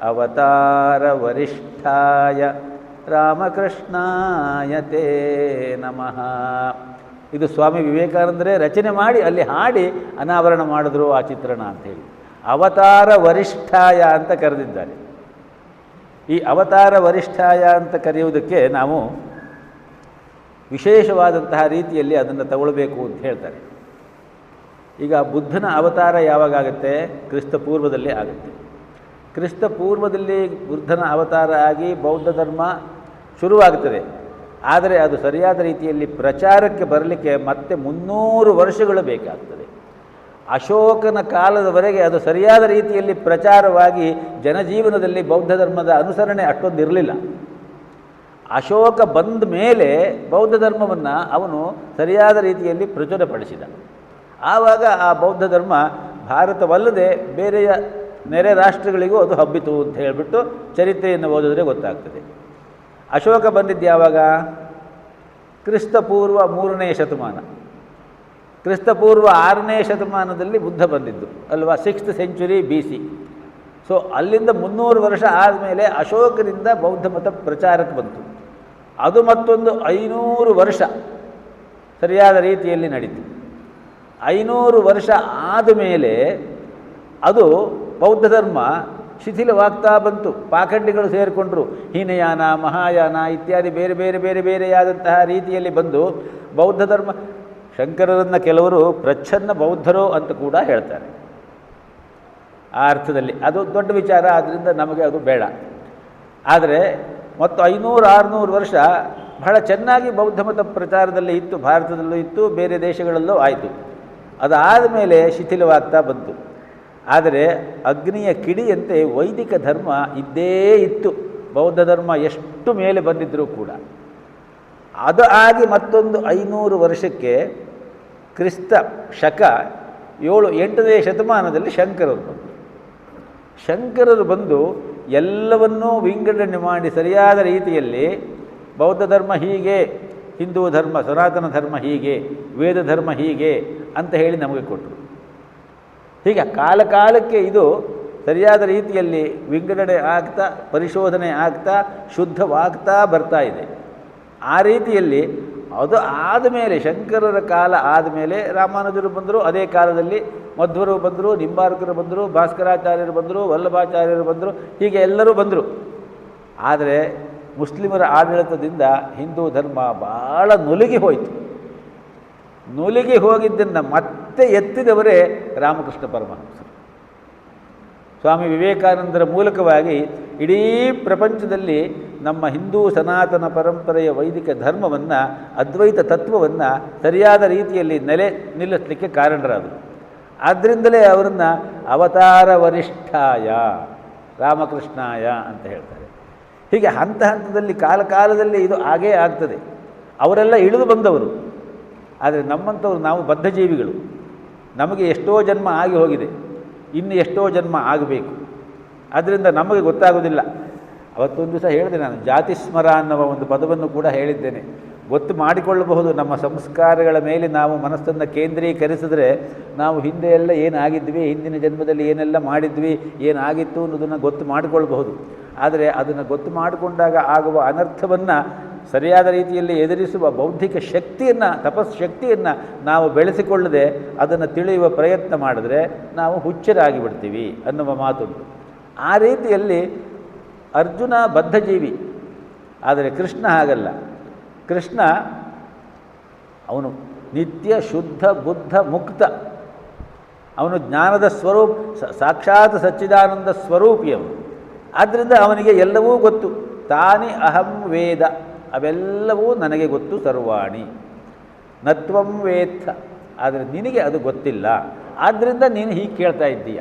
ಅವತಾರ ವರಿಷ್ಠಾಯ ರಾಮಕೃಷ್ಣಾಯ ತೇ ನಮಃ. ಇದು ಸ್ವಾಮಿ ವಿವೇಕಾನಂದರೇ ರಚನೆ ಮಾಡಿ ಅಲ್ಲಿ ಹಾಡಿ ಅನಾವರಣ ಮಾಡಿದ್ರು ಆ ಚಿತ್ರಣ ಅಂಥೇಳಿ. ಅವತಾರ ವರಿಷ್ಠಾಯ ಅಂತ ಕರೆದಿದ್ದಾರೆ. ಈ ಅವತಾರ ವರಿಷ್ಠಾಯ ಅಂತ ಕರೆಯುವುದಕ್ಕೆ ನಾವು ವಿಶೇಷವಾದಂತಹ ರೀತಿಯಲ್ಲಿ ಅದನ್ನು ತಗೊಳ್ಬೇಕು ಅಂತ ಹೇಳ್ತಾರೆ. ಈಗ ಬುದ್ಧನ ಅವತಾರ ಯಾವಾಗ ಆಗುತ್ತೆ? ಕ್ರಿಸ್ತ ಪೂರ್ವದಲ್ಲೇ ಆಗುತ್ತೆ. ಕ್ರಿಸ್ತ ಪೂರ್ವದಲ್ಲಿ ಬುದ್ಧನ ಅವತಾರ ಆಗಿ ಬೌದ್ಧ ಧರ್ಮ ಶುರುವಾಗುತ್ತದೆ. ಆದರೆ ಅದು ಸರಿಯಾದ ರೀತಿಯಲ್ಲಿ ಪ್ರಚಾರಕ್ಕೆ ಬರಲಿಕ್ಕೆ ಮತ್ತೆ 300 ವರ್ಷಗಳು ಬೇಕಾಗ್ತದೆ. ಅಶೋಕನ ಕಾಲದವರೆಗೆ ಅದು ಸರಿಯಾದ ರೀತಿಯಲ್ಲಿ ಪ್ರಚಾರವಾಗಿ ಜನಜೀವನದಲ್ಲಿ ಬೌದ್ಧ ಧರ್ಮದ ಅನುಸರಣೆ ಅಷ್ಟೊಂದಿರಲಿಲ್ಲ. ಅಶೋಕ ಬಂದ ಮೇಲೆ ಬೌದ್ಧ ಧರ್ಮವನ್ನು ಅವನು ಸರಿಯಾದ ರೀತಿಯಲ್ಲಿ ಪ್ರಚುರಪಡಿಸಿದ. ಆವಾಗ ಆ ಬೌದ್ಧ ಧರ್ಮ ಭಾರತವಲ್ಲದೆ ಬೇರೆಯ ನೆರೆ ರಾಷ್ಟ್ರಗಳಿಗೂ ಅದು ಹಬ್ಬಿತು ಅಂತ ಹೇಳಿಬಿಟ್ಟು ಚರಿತ್ರೆಯನ್ನು ಓದಿದ್ರೆ ಗೊತ್ತಾಗ್ತದೆ. ಅಶೋಕ ಬಂದಿದ್ದು ಯಾವಾಗ? ಕ್ರಿಸ್ತಪೂರ್ವ 3ನೇ ಶತಮಾನ. ಕ್ರಿಸ್ತಪೂರ್ವ 6ನೇ ಶತಮಾನದಲ್ಲಿ ಬುದ್ಧ ಬಂದಿದ್ದು ಅಲ್ವಾ, 6th century BC. ಸೊ ಅಲ್ಲಿಂದ 300 ವರ್ಷ ಆದಮೇಲೆ ಅಶೋಕರಿಂದ ಬೌದ್ಧ ಮತ ಪ್ರಚಾರಕ್ಕೆ ಬಂತು. ಅದು ಮತ್ತೊಂದು 500 ವರ್ಷ ಸರಿಯಾದ ರೀತಿಯಲ್ಲಿ ನಡೀತು. 500 ವರ್ಷ ಆದಮೇಲೆ ಅದು ಬೌದ್ಧ ಧರ್ಮ ಶಿಥಿಲವಾಗ್ತಾ ಬಂತು. ಪಾಖಂಡಿಗಳು ಸೇರಿಕೊಂಡ್ರು. ಹೀನಯಾನ, ಮಹಾಯಾನ ಇತ್ಯಾದಿ ಬೇರೆ ಬೇರೆ ಬೇರೆ ಬೇರೆಯಾದಂತಹ ರೀತಿಯಲ್ಲಿ ಬಂದು ಬೌದ್ಧ ಧರ್ಮ, ಶಂಕರರನ್ನು ಕೆಲವರು ಪ್ರಚ್ಛನ್ನ ಬೌದ್ಧರು ಅಂತ ಕೂಡ ಹೇಳ್ತಾರೆ. ಆ ಅರ್ಥದಲ್ಲಿ ಅದು ದೊಡ್ಡ ವಿಚಾರ, ಆದ್ದರಿಂದ ನಮಗೆ ಅದು ಬೇಡ. ಆದರೆ ಮತ್ತು 500-600 ವರ್ಷ ಬಹಳ ಚೆನ್ನಾಗಿ ಬೌದ್ಧ ಮತ ಪ್ರಚಾರದಲ್ಲಿ ಇತ್ತು, ಭಾರತದಲ್ಲೂ ಇತ್ತು, ಬೇರೆ ದೇಶಗಳಲ್ಲೂ ಆಯಿತು. ಅದಾದ ಮೇಲೆ ಶಿಥಿಲವಾಗ್ತಾ ಬಂತು. ಆದರೆ ಅಗ್ನಿಯ ಕಿಡಿಯಂತೆ ವೈದಿಕ ಧರ್ಮ ಇದ್ದೇ ಇತ್ತು. ಬೌದ್ಧ ಧರ್ಮ ಎಷ್ಟು ಮೇಲೆ ಬಂದಿದ್ದರೂ ಕೂಡ ಅದು ಆಗಿ ಮತ್ತೊಂದು 500 ವರ್ಷಕ್ಕೆ ಕ್ರಿಸ್ತ ಶಕ 7-8ನೇ ಶತಮಾನದಲ್ಲಿ ಶಂಕರರು ಬಂದು ಎಲ್ಲವನ್ನೂ ವಿಂಗಡಣೆ ಮಾಡಿ ಸರಿಯಾದ ರೀತಿಯಲ್ಲಿ ಬೌದ್ಧ ಧರ್ಮ ಹೀಗೆ, ಹಿಂದೂ ಧರ್ಮ, ಸನಾತನ ಧರ್ಮ ಹೀಗೆ, ವೇದ ಧರ್ಮ ಹೀಗೆ ಅಂತ ಹೇಳಿ ನಮಗೆ ಕೊಟ್ಟರು. ಹೀಗೆ ಕಾಲಕ್ಕೆ ಇದು ಸರಿಯಾದ ರೀತಿಯಲ್ಲಿ ವಿಂಗಡಣೆ ಆಗ್ತಾ, ಪರಿಶೋಧನೆ ಆಗ್ತಾ, ಶುದ್ಧವಾಗ್ತಾ ಬರ್ತಾ ಇದೆ. ಆ ರೀತಿಯಲ್ಲಿ ಅದು ಆದಮೇಲೆ, ಶಂಕರರ ಕಾಲ ಆದಮೇಲೆ ರಾಮಾನುಜರು ಬಂದರು, ಅದೇ ಕಾಲದಲ್ಲಿ ಮಧ್ವರು ಬಂದರು, ನಿಂಬಾರ್ಕರು ಬಂದರು, ಭಾಸ್ಕರಾಚಾರ್ಯರು ಬಂದರು, ವಲ್ಲಭಾಚಾರ್ಯರು ಬಂದರು, ಹೀಗೆ ಎಲ್ಲರೂ ಬಂದರು. ಆದರೆ ಮುಸ್ಲಿಮರ ಆಡಳಿತದಿಂದ ಹಿಂದೂ ಧರ್ಮ ಭಾಳ ನುಲುಗಿ ಹೋಯಿತು. ನುಲುಗಿ ಹೋಗಿದ್ದನ್ನು ಮತ್ತೆ ಎತ್ತಿದವರೇ ರಾಮಕೃಷ್ಣ ಪರಮಹಂಸರು. ಸ್ವಾಮಿ ವಿವೇಕಾನಂದರ ಮೂಲಕವಾಗಿ ಇಡೀ ಪ್ರಪಂಚದಲ್ಲಿ ನಮ್ಮ ಹಿಂದೂ ಸನಾತನ ಪರಂಪರೆಯ ವೈದಿಕ ಧರ್ಮವನ್ನು, ಅದ್ವೈತ ತತ್ವವನ್ನು ಸರಿಯಾದ ರೀತಿಯಲ್ಲಿ ನಿಲ್ಲಿಸಲಿಕ್ಕೆ ಕಾರಣರಾದರು. ಆದ್ದರಿಂದಲೇ ಅವರನ್ನು ಅವತಾರ ವರಿಷ್ಠಾಯ ರಾಮಕೃಷ್ಣಾಯ ಅಂತ ಹೇಳ್ತಾರೆ. ಹೀಗೆ ಹಂತ ಹಂತದಲ್ಲಿ ಕಾಲದಲ್ಲಿ ಇದು ಆಗೇ ಆಗ್ತದೆ. ಅವರೆಲ್ಲ ಇಳಿದು ಬಂದವರು. ಆದರೆ ನಮ್ಮಂಥವ್ರು ನಾವು ಬದ್ಧಜೀವಿಗಳು. ನಮಗೆ ಎಷ್ಟೋ ಜನ್ಮ ಆಗಿ ಹೋಗಿದೆ, ಇನ್ನು ಎಷ್ಟೋ ಜನ್ಮ ಆಗಬೇಕು. ಆದ್ದರಿಂದ ನಮಗೆ ಗೊತ್ತಾಗೋದಿಲ್ಲ. ಅವತ್ತೊಂದು ದಿವಸ ಹೇಳಿದೆ ನಾನು, ಜಾತಿಸ್ಮರ ಅನ್ನುವ ಒಂದು ಪದವನ್ನು ಕೂಡ ಹೇಳಿದ್ದೇನೆ. ಗೊತ್ತು ಮಾಡಿಕೊಳ್ಳಬಹುದು. ನಮ್ಮ ಸಂಸ್ಕಾರಗಳ ಮೇಲೆ ನಾವು ಮನಸ್ಸನ್ನು ಕೇಂದ್ರೀಕರಿಸಿದ್ರೆ ನಾವು ಹಿಂದೆ ಎಲ್ಲ ಏನಾಗಿದ್ವಿ, ಹಿಂದಿನ ಜನ್ಮದಲ್ಲಿ ಏನೆಲ್ಲ ಮಾಡಿದ್ವಿ, ಏನಾಗಿತ್ತು ಅನ್ನೋದನ್ನು ಗೊತ್ತು ಮಾಡಿಕೊಳ್ಳಬಹುದು. ಆದರೆ ಅದನ್ನು ಗೊತ್ತು ಮಾಡಿಕೊಂಡಾಗ ಆಗುವ ಅನರ್ಥವನ್ನು ಸರಿಯಾದ ರೀತಿಯಲ್ಲಿ ಎದುರಿಸುವ ಬೌದ್ಧಿಕ ಶಕ್ತಿಯನ್ನು, ತಪಸ್ಶಕ್ತಿಯನ್ನು ನಾವು ಬೆಳೆಸಿಕೊಳ್ಳದೆ ಅದನ್ನು ತಿಳಿಯುವ ಪ್ರಯತ್ನ ಮಾಡಿದ್ರೆ ನಾವು ಹುಚ್ಚರಾಗಿ ಬಿಡ್ತೀವಿ ಅನ್ನುವ ಮಾತುಂಟು. ಆ ರೀತಿಯಲ್ಲಿ ಅರ್ಜುನ ಬದ್ಧಜೀವಿ. ಆದರೆ ಕೃಷ್ಣ ಹಾಗಲ್ಲ. ಕೃಷ್ಣ ಅವನು ನಿತ್ಯ ಶುದ್ಧ ಬುದ್ಧ ಮುಕ್ತ. ಅವನು ಜ್ಞಾನದ ಸ್ವರೂಪ, ಸಾಕ್ಷಾತ್ ಸಚ್ಚಿದಾನಂದ ಸ್ವರೂಪಿ ಅವನು. ಆದ್ದರಿಂದ ಅವನಿಗೆ ಎಲ್ಲವೂ ಗೊತ್ತು. ತಾನಿ ಅಹಂ ವೇದ, ಅವೆಲ್ಲವೂ ನನಗೆ ಗೊತ್ತು ಸರ್ವಾಣಿ. ನತ್ವಂ ವೇತ್ತ, ಆದರೆ ನಿನಗೆ ಅದು ಗೊತ್ತಿಲ್ಲ. ಆದ್ದರಿಂದ ನೀನು ಹೀಗೆ ಕೇಳ್ತಾ ಇದ್ದೀಯ.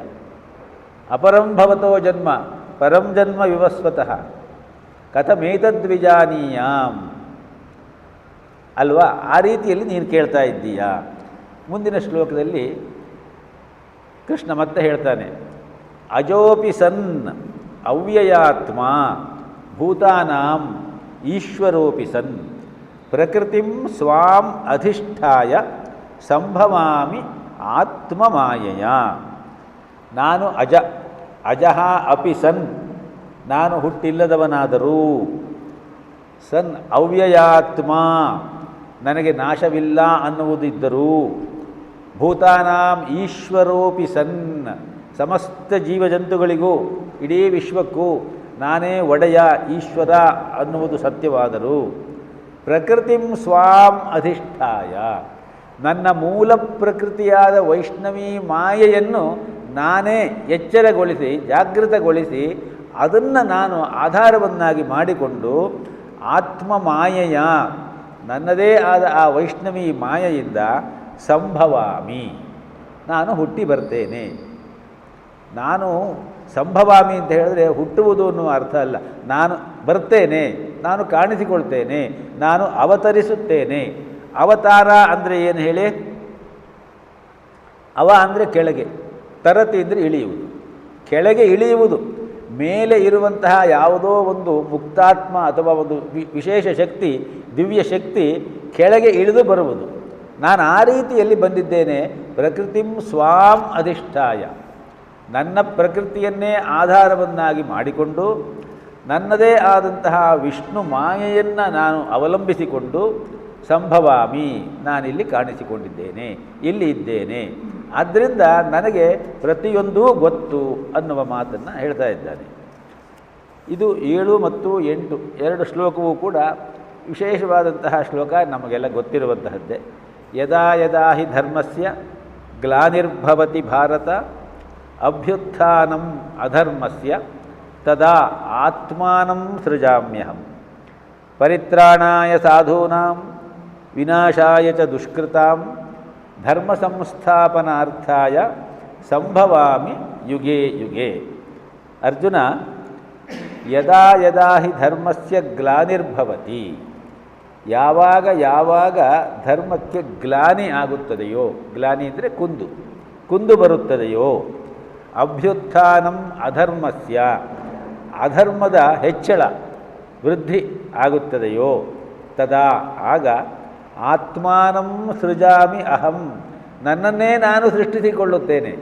ಅಪರಂ ಭವತೋ ಜನ್ಮ ಪರಂ ಜನ್ಮ ವಿವಸ್ವತಃ ಕಥಮೇತದ್ವಿಜಾನೀಯಾಂ ಅಲ್ವಾ? ಆ ರೀತಿಯಲ್ಲಿ ನೀನು ಕೇಳ್ತಾ ಇದ್ದೀಯಾ. ಮುಂದಿನ ಶ್ಲೋಕದಲ್ಲಿ ಕೃಷ್ಣ ಮತ್ತೆ ಹೇಳ್ತಾನೆ, ಅಜೋಪಿ ಸನ್ ಅವ್ಯಯಾತ್ಮ ಭೂತಾನಾಂ ಈಶ್ವರೋಪಿ ಸನ್ ಪ್ರಕೃತಿಂ ಸ್ವಾಂ ಅಧಿಷ್ಠಾಯ ಸಂಭವಾಮಿ ಆತ್ಮಮಾಯೆಯ. ನಾನು ಅಜಃ ಅಪಿ ಸನ್, ನಾನು ಹುಟ್ಟಿಲ್ಲದವನಾದರೂ, ಸನ್ ಅವ್ಯಯಾತ್ಮ, ನನಗೆ ನಾಶವಿಲ್ಲ ಅನ್ನುವುದಿದ್ದರೂ, ಭೂತಾನಾಂ ಈಶ್ವರೋಪಿ ಸನ್, ಸಮಸ್ತ ಜೀವಜಂತುಗಳಿಗೂ ಇಡೀ ವಿಶ್ವಕ್ಕೂ ನಾನೇ ಒಡೆಯ ಈಶ್ವರ ಅನ್ನುವುದು ಸತ್ಯವಾದರೂ, ಪ್ರಕೃತಿಂ ಸ್ವಾಂ ಅಧಿಷ್ಠಾಯ, ನನ್ನ ಮೂಲ ಪ್ರಕೃತಿಯಾದ ವೈಷ್ಣವೀ ಮಾಯೆಯನ್ನು ನಾನೇ ಎಚ್ಚರಗೊಳಿಸಿ ಜಾಗೃತಗೊಳಿಸಿ ಅದನ್ನು ನಾನು ಆಧಾರವನ್ನಾಗಿ ಮಾಡಿಕೊಂಡು ಆತ್ಮ ಮಾಯೆಯ, ನನ್ನದೇ ಆದ ಆ ವೈಷ್ಣವೀ ಮಾಯೆಯಿಂದ ಸಂಭವಾಮಿ, ನಾನು ಹುಟ್ಟಿ ಬರ್ತೇನೆ. ನಾನು ಸಂಭವಾಮಿ ಅಂತ ಹೇಳಿದ್ರೆ ಹುಟ್ಟುವುದು ಅನ್ನುವ ಅರ್ಥ ಅಲ್ಲ. ನಾನು ಬರ್ತೇನೆ, ನಾನು ಕಾಣಿಸಿಕೊಳ್ತೇನೆ, ನಾನು ಅವತರಿಸುತ್ತೇನೆ. ಅವತಾರ ಅಂದರೆ ಏನು ಹೇಳಿ? ಅವ ಅಂದರೆ ಕೆಳಗೆ, ತರತಿ ಅಂದರೆ ಇಳಿಯುವುದು, ಕೆಳಗೆ ಇಳಿಯುವುದು. ಮೇಲೆ ಇರುವಂತಹ ಯಾವುದೋ ಒಂದು ಮುಕ್ತಾತ್ಮ ಅಥವಾ ಒಂದು ವಿಶೇಷ ಶಕ್ತಿ, ದಿವ್ಯ ಶಕ್ತಿ ಕೆಳಗೆ ಇಳಿದು ಬರುವುದು. ನಾನು ಆ ರೀತಿಯಲ್ಲಿ ಬಂದಿದ್ದೇನೆ. ಪ್ರಕೃತಿಂ ಸ್ವಾಂ ಅಧಿಷ್ಠಾಯ, ನನ್ನ ಪ್ರಕೃತಿಯನ್ನೇ ಆಧಾರವನ್ನಾಗಿ ಮಾಡಿಕೊಂಡು ನನ್ನದೇ ಆದಂತಹ ವಿಷ್ಣು ಮಾಯೆಯನ್ನು ನಾನು ಅವಲಂಬಿಸಿಕೊಂಡು ಸಂಭವಾಮಿ, ನಾನಿಲ್ಲಿ ಕಾಣಿಸಿಕೊಂಡಿದ್ದೇನೆ, ಇಲ್ಲಿ ಇದ್ದೇನೆ. ಆದ್ದರಿಂದ ನನಗೆ ಪ್ರತಿಯೊಂದೂ ಗೊತ್ತು ಅನ್ನುವ ಮಾತನ್ನು ಹೇಳ್ತಾ ಇದ್ದಾನೆ. ಇದು 7 ಮತ್ತು 8 ಎರಡು ಶ್ಲೋಕವೂ ಕೂಡ ವಿಶೇಷವಾದಂತಹ ಶ್ಲೋಕ, ನಮಗೆಲ್ಲ ಗೊತ್ತಿರುವಂತಹದ್ದೇ. ಯದಾ ಯದಾ ಹಿ ಧರ್ಮಸ್ಯ ಗ್ಲಾನಿರ್ಭವತಿ ಭಾರತ ಅಭ್ಯುತ್ಥಾನಂ ಅಧರ್ಮಸ್ಯ ತದಾ ಆತ್ಮಾನಂ ಸೃಜಾಮ್ಯಹಂ ಪರಿತ್ರಾಣಾಯ ಸಾಧೂನಾಂ ವಿನಾಶಾಯ ಚ ದುಷ್ಕೃತಾಂ ಧರ್ಮ ಸಂಸ್ಥಾಪನಾರ್ಥಾಯ ಸಂಭವಾಮಿ ಯುಗೇ ಯುಗೇ. ಅರ್ಜುನ, ಯದಾ ಯದಾ ಹಿ ಧರ್ಮಸ್ಯ ಗ್ಲಾನಿರ್ಭವತಿ, ಯಾವಾಗ ಯಾವಾಗ ಧರ್ಮಕ್ಕೆ ಗ್ಲಾನಿ ಆಗುತ್ತದೆಯೋ, ಗ್ಲಾನಿ ಅಂದರೆ ಕುಂದು ಬರುತ್ತದೆಯೋ, ಅಭ್ಯುತ್ಥಾನಂ ಅಧರ್ಮಸ್ಯ, ಅಧರ್ಮದ ಹೆಚ್ಚಳ ವೃದ್ಧಿ ಆಗುತ್ತದೆಯೋ, ತದಾ ಆಗ ಆತ್ಮಾನಂ ಸೃಜಾಮಿ ಅಹಂ, ನನ್ನನ್ನೇ ನಾನು ಸೃಷ್ಟಿಸಿಕೊಳ್ಳುತ್ತೇನೆ.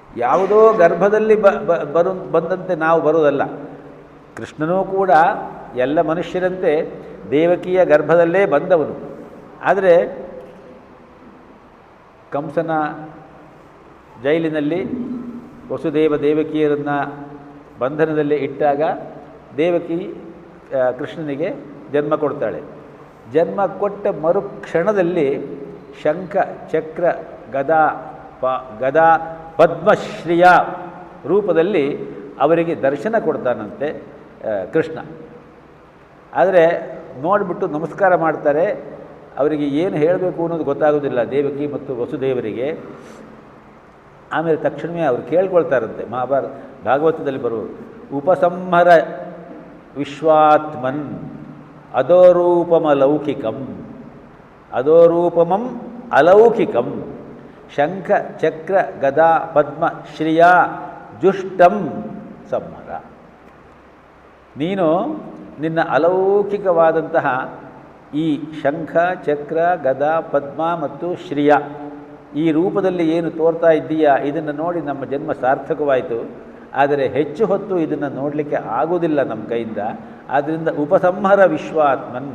ಯಾವುದೋ ಗರ್ಭದಲ್ಲಿ ಬಂದಂತೆ ನಾವು ಬರುವುದಲ್ಲ. ಕೃಷ್ಣನೂ ಕೂಡ ಎಲ್ಲ ಮನುಷ್ಯರಂತೆ ದೇವಕಿಯ ಗರ್ಭದಲ್ಲೇ ಬಂದವನು. ಆದರೆ ಕಂಸನ ಜೈಲಿನಲ್ಲಿ ವಸುದೇವ ದೇವಕಿಯರನ್ನು ಬಂಧನದಲ್ಲಿ ಇಟ್ಟಾಗ ದೇವಕಿ ಕೃಷ್ಣನಿಗೆ ಜನ್ಮ ಕೊಡ್ತಾಳೆ. ಜನ್ಮ ಕೊಟ್ಟ ಮರುಕ್ಷಣದಲ್ಲಿ ಶಂಖ ಚಕ್ರ ಗದಾ ಪದ್ಮಶ್ರೀಯ ರೂಪದಲ್ಲಿ ಅವರಿಗೆ ದರ್ಶನ ಕೊಡ್ತಾನಂತೆ ಕೃಷ್ಣ. ಆದರೆ ನೋಡಿಬಿಟ್ಟು ನಮಸ್ಕಾರ ಮಾಡ್ತಾರೆ. ಅವರಿಗೆ ಏನು ಹೇಳಬೇಕು ಅನ್ನೋದು ಗೊತ್ತಾಗೋದಿಲ್ಲ ದೇವಕಿ ಮತ್ತು ವಸುದೇವರಿಗೆ. ಆಮೇಲೆ ತಕ್ಷಣವೇ ಅವರು ಕೇಳ್ಕೊಳ್ತಾರಂತೆ. ಭಾಗವತದಲ್ಲಿ ಬರುವ ಉಪಸಂಹರ ವಿಶ್ವಾತ್ಮನ್ ಅಧೋರೂಪಮಲೌಕಿಕಂ ಅಧೋರೂಪಮಂ ಅಲೌಕಿಕಂ ಶಂಖ ಚಕ್ರ ಗದಾ ಪದ್ಮ ಶ್ರಿಯ ಜುಷ್ಟಂ ಸಂಹರ. ನೀನು ನಿನ್ನ ಅಲೌಕಿಕವಾದಂತಹ ಈ ಶಂಖ ಚಕ್ರ ಗದಾ ಪದ್ಮ ಮತ್ತು ಶ್ರಿಯ ಈ ರೂಪದಲ್ಲಿ ಏನು ತೋರ್ತಾ ಇದ್ದೀಯಾ, ಇದನ್ನು ನೋಡಿ ನಮ್ಮ ಜನ್ಮ ಸಾರ್ಥಕವಾಯಿತು. ಆದರೆ ಹೆಚ್ಚು ಹೊತ್ತು ಇದನ್ನು ನೋಡಲಿಕ್ಕೆ ಆಗೋದಿಲ್ಲ ನಮ್ಮ ಕೈಯಿಂದ. ಆದ್ದರಿಂದ ಉಪಸಂಹರ ವಿಶ್ವಾತ್ಮನ್,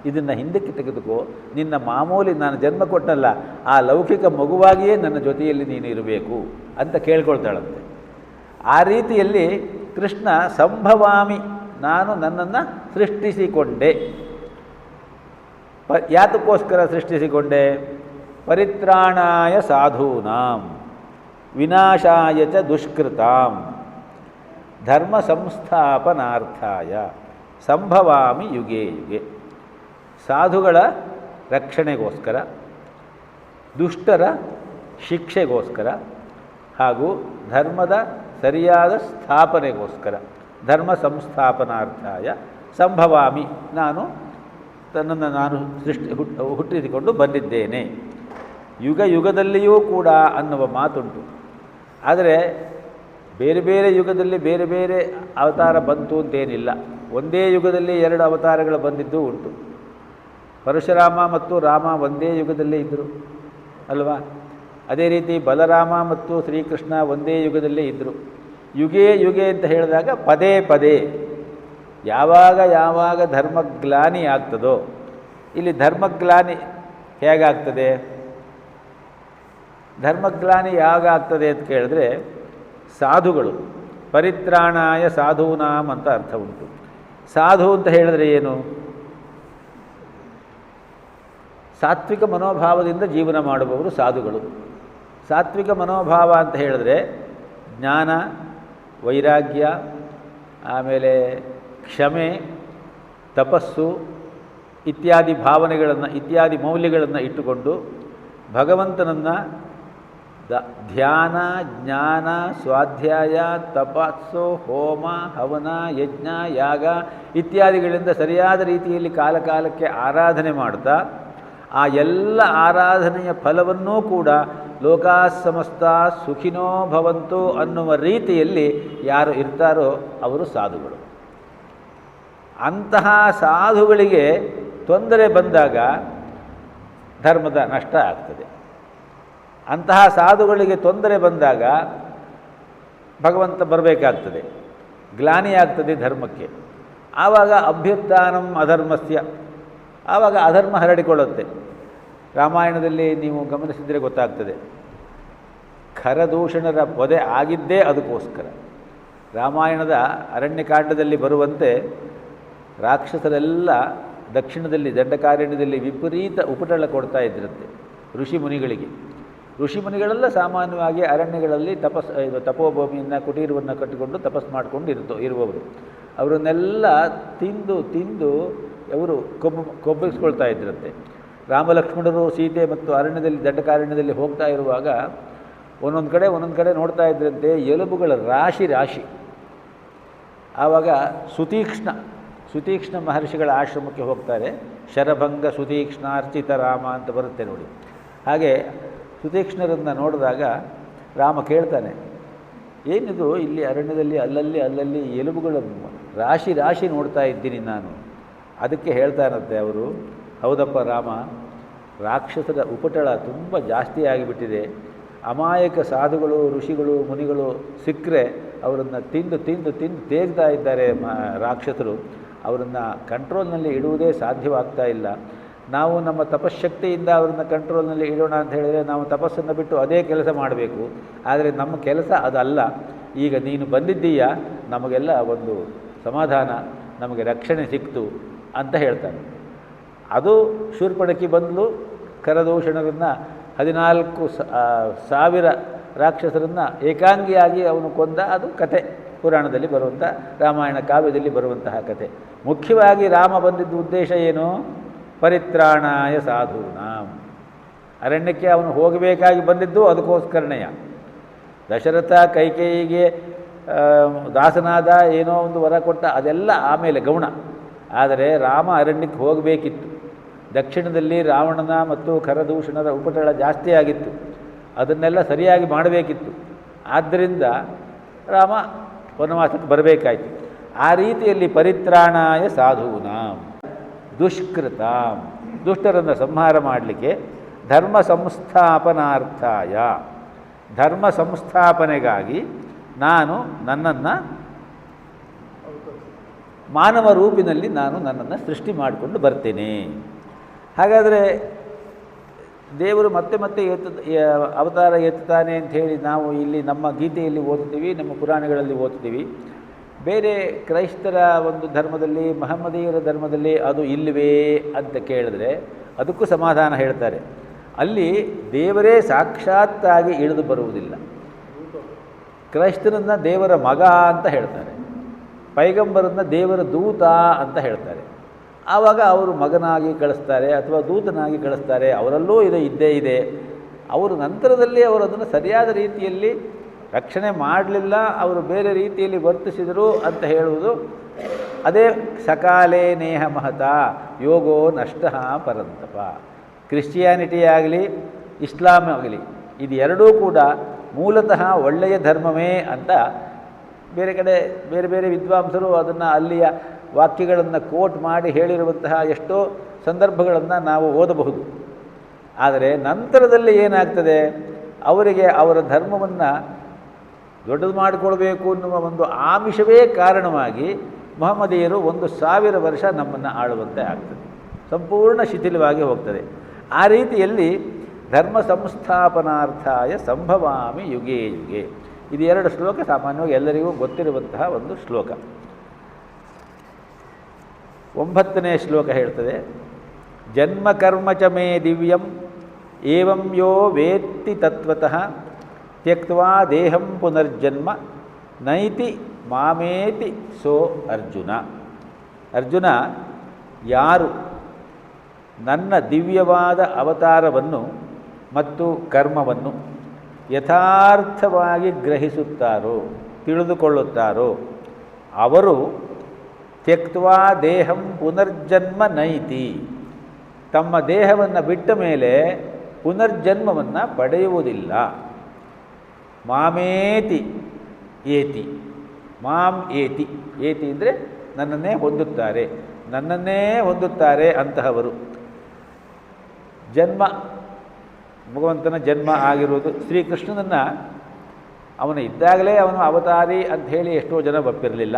ಇದನ್ನು ಹಿಂದಕ್ಕೆ ತೆಗೆದುಕೋ. ನಿನ್ನ ಮಾಮೂಲಿ ನಾನು ಜನ್ಮ ಕೊಟ್ಟಲ್ಲ, ಆ ಲೌಕಿಕ ಮಗುವಾಗಿಯೇ ನನ್ನ ಜೊತೆಯಲ್ಲಿ ನೀನು ಇರಬೇಕು ಅಂತ ಕೇಳ್ಕೊಳ್ತಾಳಂತೆ. ಆ ರೀತಿಯಲ್ಲಿ ಕೃಷ್ಣ ಸಂಭವಾಮಿ, ನಾನು ನನ್ನನ್ನು ಸೃಷ್ಟಿಸಿಕೊಂಡೆ. ಯಾತಕ್ಕೋಸ್ಕರ ಸೃಷ್ಟಿಸಿಕೊಂಡೆ? ಪರಿತ್ರಾಣಾಯ ಸಾಧೂನಾಂ ವಿನಾಶಾಯ ಚ ದುಷ್ಕೃತಾಂ ಧರ್ಮ ಸಂಸ್ಥಾಪನಾರ್ಥಾಯ ಸಂಭವಾಮಿ ಯುಗೇ ಯುಗೆ. ಸಾಧುಗಳ ರಕ್ಷಣೆಗೋಸ್ಕರ, ದುಷ್ಟರ ಶಿಕ್ಷೆಗೋಸ್ಕರ ಹಾಗೂ ಧರ್ಮದ ಸರಿಯಾದ ಸ್ಥಾಪನೆಗೋಸ್ಕರ, ಧರ್ಮ ಸಂಸ್ಥಾಪನಾರ್ಥಾಯ ಸಂಭವಾಮಿ, ನನ್ನನ್ನು ನಾನು ಹುಟ್ಟಿಸಿಕೊಂಡು ಬಂದಿದ್ದೇನೆ. ಯುಗ ಯುಗದಲ್ಲಿಯೂ ಕೂಡ ಅನ್ನುವ ಮಾತುಂಟು. ಆದರೆ ಬೇರೆ ಬೇರೆ ಯುಗದಲ್ಲಿ ಬೇರೆ ಬೇರೆ ಅವತಾರ ಬಂತು ಅಂತೇನಿಲ್ಲ. ಒಂದೇ ಯುಗದಲ್ಲಿ 2 ಅವತಾರಗಳು ಬಂದಿದ್ದು ಉಂಟು. ಪರಶುರಾಮ ಮತ್ತು ರಾಮ ಒಂದೇ ಯುಗದಲ್ಲೇ ಇದ್ದರು ಅಲ್ವಾ? ಅದೇ ರೀತಿ ಬಲರಾಮ ಮತ್ತು ಶ್ರೀಕೃಷ್ಣ ಒಂದೇ ಯುಗದಲ್ಲೇ ಇದ್ದರು. ಯುಗೇ ಯುಗೆ ಅಂತ ಹೇಳಿದಾಗ ಪದೇ ಪದೇ ಯಾವಾಗ ಯಾವಾಗ ಧರ್ಮಗ್ಲಾನಿ ಆಗ್ತದೋ, ಇಲ್ಲಿ ಧರ್ಮಗ್ಲಾನಿ ಹೇಗಾಗ್ತದೆ? ಧರ್ಮಗ್ಲಾನಿ ಯಾವಾಗ ಆಗ್ತದೆ ಅಂತ ಕೇಳಿದ್ರೆ, ಸಾಧುಗಳು ಪರಿತ್ರಾಣಾಯ ಸಾಧೂನಾಂ ಅಂತ ಅರ್ಥ ಉಂಟು. ಸಾಧು ಅಂತ ಹೇಳಿದ್ರೆ ಏನು? ಸಾತ್ವಿಕ ಮನೋಭಾವದಿಂದ ಜೀವನ ಮಾಡುವವರು ಸಾಧುಗಳು. ಸಾತ್ವಿಕ ಮನೋಭಾವ ಅಂತ ಹೇಳಿದ್ರೆ ಜ್ಞಾನ, ವೈರಾಗ್ಯ, ಆಮೇಲೆ ಕ್ಷಮೆ, ತಪಸ್ಸು ಇತ್ಯಾದಿ ಭಾವನೆಗಳನ್ನು, ಇತ್ಯಾದಿ ಮೌಲ್ಯಗಳನ್ನು ಇಟ್ಟುಕೊಂಡು ಭಗವಂತನನ್ನು ಧ್ಯಾನ, ಜ್ಞಾನ, ಸ್ವಾಧ್ಯಾಯ, ತಪಸ್ಸು, ಹೋಮ, ಹವನ, ಯಜ್ಞ, ಯಾಗ ಇತ್ಯಾದಿಗಳಿಂದ ಸರಿಯಾದ ರೀತಿಯಲ್ಲಿ ಕಾಲಕಾಲಕ್ಕೆ ಆರಾಧನೆ ಮಾಡ್ತಾ, ಆ ಎಲ್ಲ ಆರಾಧನೆಯ ಫಲವನ್ನೂ ಕೂಡ ಲೋಕಾ ಸಮಸ್ತ ಸುಖಿನೋ ಭವಂತು ಅನ್ನುವ ರೀತಿಯಲ್ಲಿ ಯಾರು ಇರ್ತಾರೋ ಅವರು ಸಾಧುಗಳು. ಅಂತಹ ಸಾಧುಗಳಿಗೆ ತೊಂದರೆ ಬಂದಾಗ ಧರ್ಮದ ನಷ್ಟ ಆಗ್ತದೆ. ಅಂತಹ ಸಾಧುಗಳಿಗೆ ತೊಂದರೆ ಬಂದಾಗ ಭಗವಂತ ಬರಬೇಕಾಗ್ತದೆ, ಗ್ಲಾನಿಯಾಗ್ತದೆ ಧರ್ಮಕ್ಕೆ. ಆವಾಗ ಅಭ್ಯುತ್ಥಾನಂ ಅಧರ್ಮಸ್ಯ, ಆವಾಗ ಅಧರ್ಮ ಹರಡಿಕೊಳ್ಳುತ್ತೆ. ರಾಮಾಯಣದಲ್ಲಿ ನೀವು ಗಮನಿಸಿದರೆ ಗೊತ್ತಾಗ್ತದೆ. ಖರದೂಷಣರ ವಧೆ ಆಗಿದ್ದೇ ಅದಕ್ಕೋಸ್ಕರ. ರಾಮಾಯಣದ ಅರಣ್ಯಕಾಂಡದಲ್ಲಿ ಬರುವಂತೆ ರಾಕ್ಷಸರೆಲ್ಲ ದಕ್ಷಿಣದಲ್ಲಿ ದಂಡಕಾರಣ್ಯದಲ್ಲಿ ವಿಪರೀತ ಉಪಟಳ ಕೊಡ್ತಾ ಇದ್ರಂತೆ ಋಷಿಮುನಿಗಳಿಗೆ. ಋಷಿಮುನಿಗಳೆಲ್ಲ ಸಾಮಾನ್ಯವಾಗಿ ಅರಣ್ಯಗಳಲ್ಲಿ ತಪೋಭೂಮಿಯನ್ನು ಕುಟೀರವನ್ನು ಕಟ್ಟಿಕೊಂಡು ತಪಸ್ಸು ಮಾಡಿಕೊಂಡು ಇರುವವರು. ಅವರನ್ನೆಲ್ಲ ತಿಂದು ಅವರು ಕೊಬ್ಬಿಸ್ಕೊಳ್ತಾ ಇದ್ರಂತೆ. ರಾಮಲಕ್ಷ್ಮಣರು ಸೀತೆ ಮತ್ತು ಅರಣ್ಯದಲ್ಲಿ ದಂಡಕಾರಣ್ಯದಲ್ಲಿ ಹೋಗ್ತಾ ಇರುವಾಗ ಒಂದೊಂದು ಕಡೆ ನೋಡ್ತಾ ಇದ್ರಂತೆ ಎಲುಬುಗಳ ರಾಶಿ. ಆವಾಗ ಸುತೀಕ್ಷ್ಣ ಮಹರ್ಷಿಗಳ ಆಶ್ರಮಕ್ಕೆ ಹೋಗ್ತಾರೆ. ಶರಭಂಗ ಸುತೀಕ್ಷ್ಣಾರ್ಚಿತ ರಾಮ ಅಂತ ಬರುತ್ತೆ ನೋಡಿ. ಹಾಗೆ ಸುತೀಕ್ಷ್ಣರನ್ನು ನೋಡಿದಾಗ ರಾಮ ಕೇಳ್ತಾನೆ, ಏನಿದು ಇಲ್ಲಿ ಅರಣ್ಯದಲ್ಲಿ ಅಲ್ಲಲ್ಲಿ ಎಲುಬುಗಳನ್ನು ರಾಶಿ ನೋಡ್ತಾ ಇದ್ದೀನಿ ನಾನು. ಅದಕ್ಕೆ ಹೇಳ್ತಾರಂತೆ ಅವರು, ಹೌದಪ್ಪ ರಾಮ, ರಾಕ್ಷಸರ ಉಪಟಳ ತುಂಬ ಜಾಸ್ತಿ ಆಗಿಬಿಟ್ಟಿದೆ. ಅಮಾಯಕ ಸಾಧುಗಳು ಋಷಿಗಳು ಮುನಿಗಳು ಸಿಕ್ಕರೆ ಅವರನ್ನು ತಿಂದು ತೇಗ್ತಾ ಇದ್ದಾರೆ ರಾಕ್ಷಸರು. ಅವರನ್ನು ಕಂಟ್ರೋಲ್ನಲ್ಲಿ ಇಡುವುದೇ ಸಾಧ್ಯವಾಗ್ತಾ ಇಲ್ಲ. ನಾವು ನಮ್ಮ ತಪಶ್ಶಕ್ತಿಯಿಂದ ಅವ್ರನ್ನ ಕಂಟ್ರೋಲ್ನಲ್ಲಿ ಇಡೋಣ ಅಂತ ಹೇಳಿದರೆ ನಾವು ತಪಸ್ಸನ್ನು ಬಿಟ್ಟು ಅದೇ ಕೆಲಸ ಮಾಡಬೇಕು. ಆದರೆ ನಮ್ಮ ಕೆಲಸ ಅದಲ್ಲ. ಈಗ ನೀನು ಬಂದಿದ್ದೀಯಾ, ನಮಗೆಲ್ಲ ಒಂದು ಸಮಾಧಾನ, ನಮಗೆ ರಕ್ಷಣೆ ಸಿಕ್ತು ಅಂತ ಹೇಳ್ತಾನೆ. ಅದು ಶೂರ್ಪಣಖಿ ಬಂದಲು ಖರದೂಷಣರನ್ನು 14,000 ರಾಕ್ಷಸರನ್ನು ಏಕಾಂಗಿಯಾಗಿ ಅವನು ಕೊಂದ. ಅದು ಕತೆ, ಪುರಾಣದಲ್ಲಿ ಬರುವಂಥ ರಾಮಾಯಣ ಕಾವ್ಯದಲ್ಲಿ ಬರುವಂತಹ ಕತೆ. ಮುಖ್ಯವಾಗಿ ರಾಮ ಬಂದಿದ್ದ ಉದ್ದೇಶ ಏನು? ಪರಿತ್ರಾಣಾಯ ಸಾಧೂನಾಂ. ಅರಣ್ಯಕ್ಕೆ ಅವನು ಹೋಗಬೇಕಾಗಿ ಬಂದಿದ್ದು ಅದಕ್ಕೋಸ್ಕರನೆಯ. ದಶರಥ ಕೈಕೇಯಿಗೆ ದಾಸನಾದ, ಏನೋ ಒಂದು ವರ ಕೊಟ್ಟ, ಅದೆಲ್ಲ ಆಮೇಲೆ ಗೌಣ. ಆದರೆ ರಾಮ ಅರಣ್ಯಕ್ಕೆ ಹೋಗಬೇಕಿತ್ತು. ದಕ್ಷಿಣದಲ್ಲಿ ರಾವಣನ ಮತ್ತು ಖರದೂಷಣರ ಉಪಟಳ ಜಾಸ್ತಿ ಆಗಿತ್ತು. ಅದನ್ನೆಲ್ಲ ಸರಿಯಾಗಿ ಮಾಡಬೇಕಿತ್ತು. ಆದ್ದರಿಂದ ರಾಮ ವನವಾಸಕ್ಕೆ ಬರಬೇಕಾಯಿತು. ಆ ರೀತಿಯಲ್ಲಿ ಪರಿತ್ರಾಣಾಯ ಸಾಧೂನಾಂ ದುಷ್ಕೃತಾಂ, ದುಷ್ಟರನ್ನು ಸಂಹಾರ ಮಾಡಲಿಕ್ಕೆ, ಧರ್ಮ ಸಂಸ್ಥಾಪನಾರ್ಥಾಯ, ಧರ್ಮ ಸಂಸ್ಥಾಪನೆಗಾಗಿ ನಾನು ನನ್ನನ್ನು ಮಾನವ ರೂಪಿನಲ್ಲಿ ನನ್ನನ್ನು ಸೃಷ್ಟಿ ಮಾಡಿಕೊಂಡು ಬರ್ತೇನೆ. ಹಾಗಾದರೆ ದೇವರು ಮತ್ತೆ ಅವತಾರ ಎತ್ತುತ್ತಾನೆ ಅಂಥೇಳಿ ನಾವು ಇಲ್ಲಿ ನಮ್ಮ ಗೀತೆಯಲ್ಲಿ ಓದ್ತೀವಿ, ನಮ್ಮ ಪುರಾಣಗಳಲ್ಲಿ ಓದ್ತೀವಿ. ಬೇರೆ ಕ್ರೈಸ್ತರ ಒಂದು ಧರ್ಮದಲ್ಲಿ, ಮಹಮ್ಮದೀಯರ ಧರ್ಮದಲ್ಲಿ ಅದು ಇಲ್ಲವೇ ಅಂತ ಕೇಳಿದ್ರೆ ಅದಕ್ಕೂ ಸಮಾಧಾನ ಹೇಳ್ತಾರೆ. ಅಲ್ಲಿ ದೇವರೇ ಸಾಕ್ಷಾತ್ತಾಗಿ ಇಳಿದು ಬರುವುದಿಲ್ಲ. ಕ್ರೈಸ್ತರನ್ನು ದೇವರ ಮಗ ಅಂತ ಹೇಳ್ತಾರೆ, ಪೈಗಂಬರನ್ನು ದೇವರ ದೂತ ಅಂತ ಹೇಳ್ತಾರೆ. ಆವಾಗ ಅವರು ಮಗನಾಗಿ ಕಳಿಸ್ತಾರೆ ಅಥವಾ ದೂತನಾಗಿ ಕಳಿಸ್ತಾರೆ. ಅವರಲ್ಲೂ ಇದ್ದೇ ಇದೆ. ಅವರು ನಂತರದಲ್ಲಿ ಅವರು ಅದನ್ನು ಸರಿಯಾದ ರೀತಿಯಲ್ಲಿ ರಕ್ಷಣೆ ಮಾಡಲಿಲ್ಲ, ಅವರು ಬೇರೆ ರೀತಿಯಲ್ಲಿ ವರ್ತಿಸಿದರು ಅಂತ ಹೇಳುವುದು. ಅದೇ ಸಕಾಲೇ ನೇಹ ಮಹತ ಯೋಗೋ ನಷ್ಟ ಪರಂತಪ. ಕ್ರಿಶ್ಚಿಯಾನಿಟಿ ಆಗಲಿ ಇಸ್ಲಾಂ ಆಗಲಿ ಇದು ಎರಡೂ ಕೂಡ ಮೂಲತಃ ಒಳ್ಳೆಯ ಧರ್ಮವೇ ಅಂತ ಬೇರೆ ವಿದ್ವಾಂಸರು ಅದನ್ನು ಅಲ್ಲಿಯ ವಾಕ್ಯಗಳನ್ನು ಕೋಟ್ ಮಾಡಿ ಹೇಳಿರುವಂತಹ ಎಷ್ಟೋ ಸಂದರ್ಭಗಳನ್ನು ನಾವು ಓದಬಹುದು. ಆದರೆ ನಂತರದಲ್ಲಿ ಏನಾಗ್ತದೆ, ಅವರಿಗೆ ಅವರ ಧರ್ಮವನ್ನು ದೊಡ್ಡದು ಮಾಡಿಕೊಳ್ಬೇಕು ಅನ್ನುವ ಒಂದು ಆಮಿಷವೇ ಕಾರಣವಾಗಿ ಮೊಹಮ್ಮದೀಯರು 1,000 ವರ್ಷ ನಮ್ಮನ್ನು ಆಳುವಂತೆ ಆಗ್ತದೆ, ಸಂಪೂರ್ಣ ಶಿಥಿಲವಾಗಿ ಹೋಗ್ತದೆ. ಆ ರೀತಿಯಲ್ಲಿ ಧರ್ಮ ಸಂಸ್ಥಾಪನಾರ್ಥಾಯ ಸಂಭವಾಮಿ ಯುಗೇ ಯುಗೆ. ಇದು 2 ಶ್ಲೋಕ ಸಾಮಾನ್ಯವಾಗಿ ಎಲ್ಲರಿಗೂ ಗೊತ್ತಿರುವಂತಹ ಒಂದು ಶ್ಲೋಕ. 9ನೇ ಶ್ಲೋಕ ಹೇಳ್ತದೆ, ಜನ್ಮ ಕರ್ಮ ಚ ಮೇ ದಿವ್ಯಂ ಏವಂ ಯೋ ವೇತ್ತಿ ತತ್ವತಃ ತ್ಯಕ್ತ್ವಾ ದೇಹಂ ಪುನರ್ಜನ್ಮ ನೈತಿ ಮಾಮೇತಿ ಸೋ ಅರ್ಜುನ. ಅರ್ಜುನ, ಯಾರು ನನ್ನ ದಿವ್ಯವಾದ ಅವತಾರವನ್ನು ಮತ್ತು ಕರ್ಮವನ್ನು ಯಥಾರ್ಥವಾಗಿ ಗ್ರಹಿಸುತ್ತಾರೋ, ತಿಳಿದುಕೊಳ್ಳುತ್ತಾರೋ, ಅವರು ತ್ಯಕ್ತ್ವಾ ದೇಹಂ ಪುನರ್ಜನ್ಮ ನೈತಿ, ತಮ್ಮ ದೇಹವನ್ನು ಬಿಟ್ಟ ಮೇಲೆ ಪುನರ್ಜನ್ಮವನ್ನು ಪಡೆಯುವುದಿಲ್ಲ. ಮಾಮೇತಿ ಏತಿ, ಮಾಂ ಏತಿ, ಏತಿ ಅಂದರೆ ನನ್ನನ್ನೇ ಹೊಂದುತ್ತಾರೆ ಅಂತಹವರು. ಜನ್ಮ, ಭಗವಂತನ ಜನ್ಮ ಆಗಿರುವುದು ಶ್ರೀಕೃಷ್ಣನನ್ನು ಅವನು ಇದ್ದಾಗಲೇ ಅವನು ಅವತಾರಿ ಅಂತ ಹೇಳಿ ಎಷ್ಟೋ ಜನ ಒಪ್ಪಿರಲಿಲ್ಲ.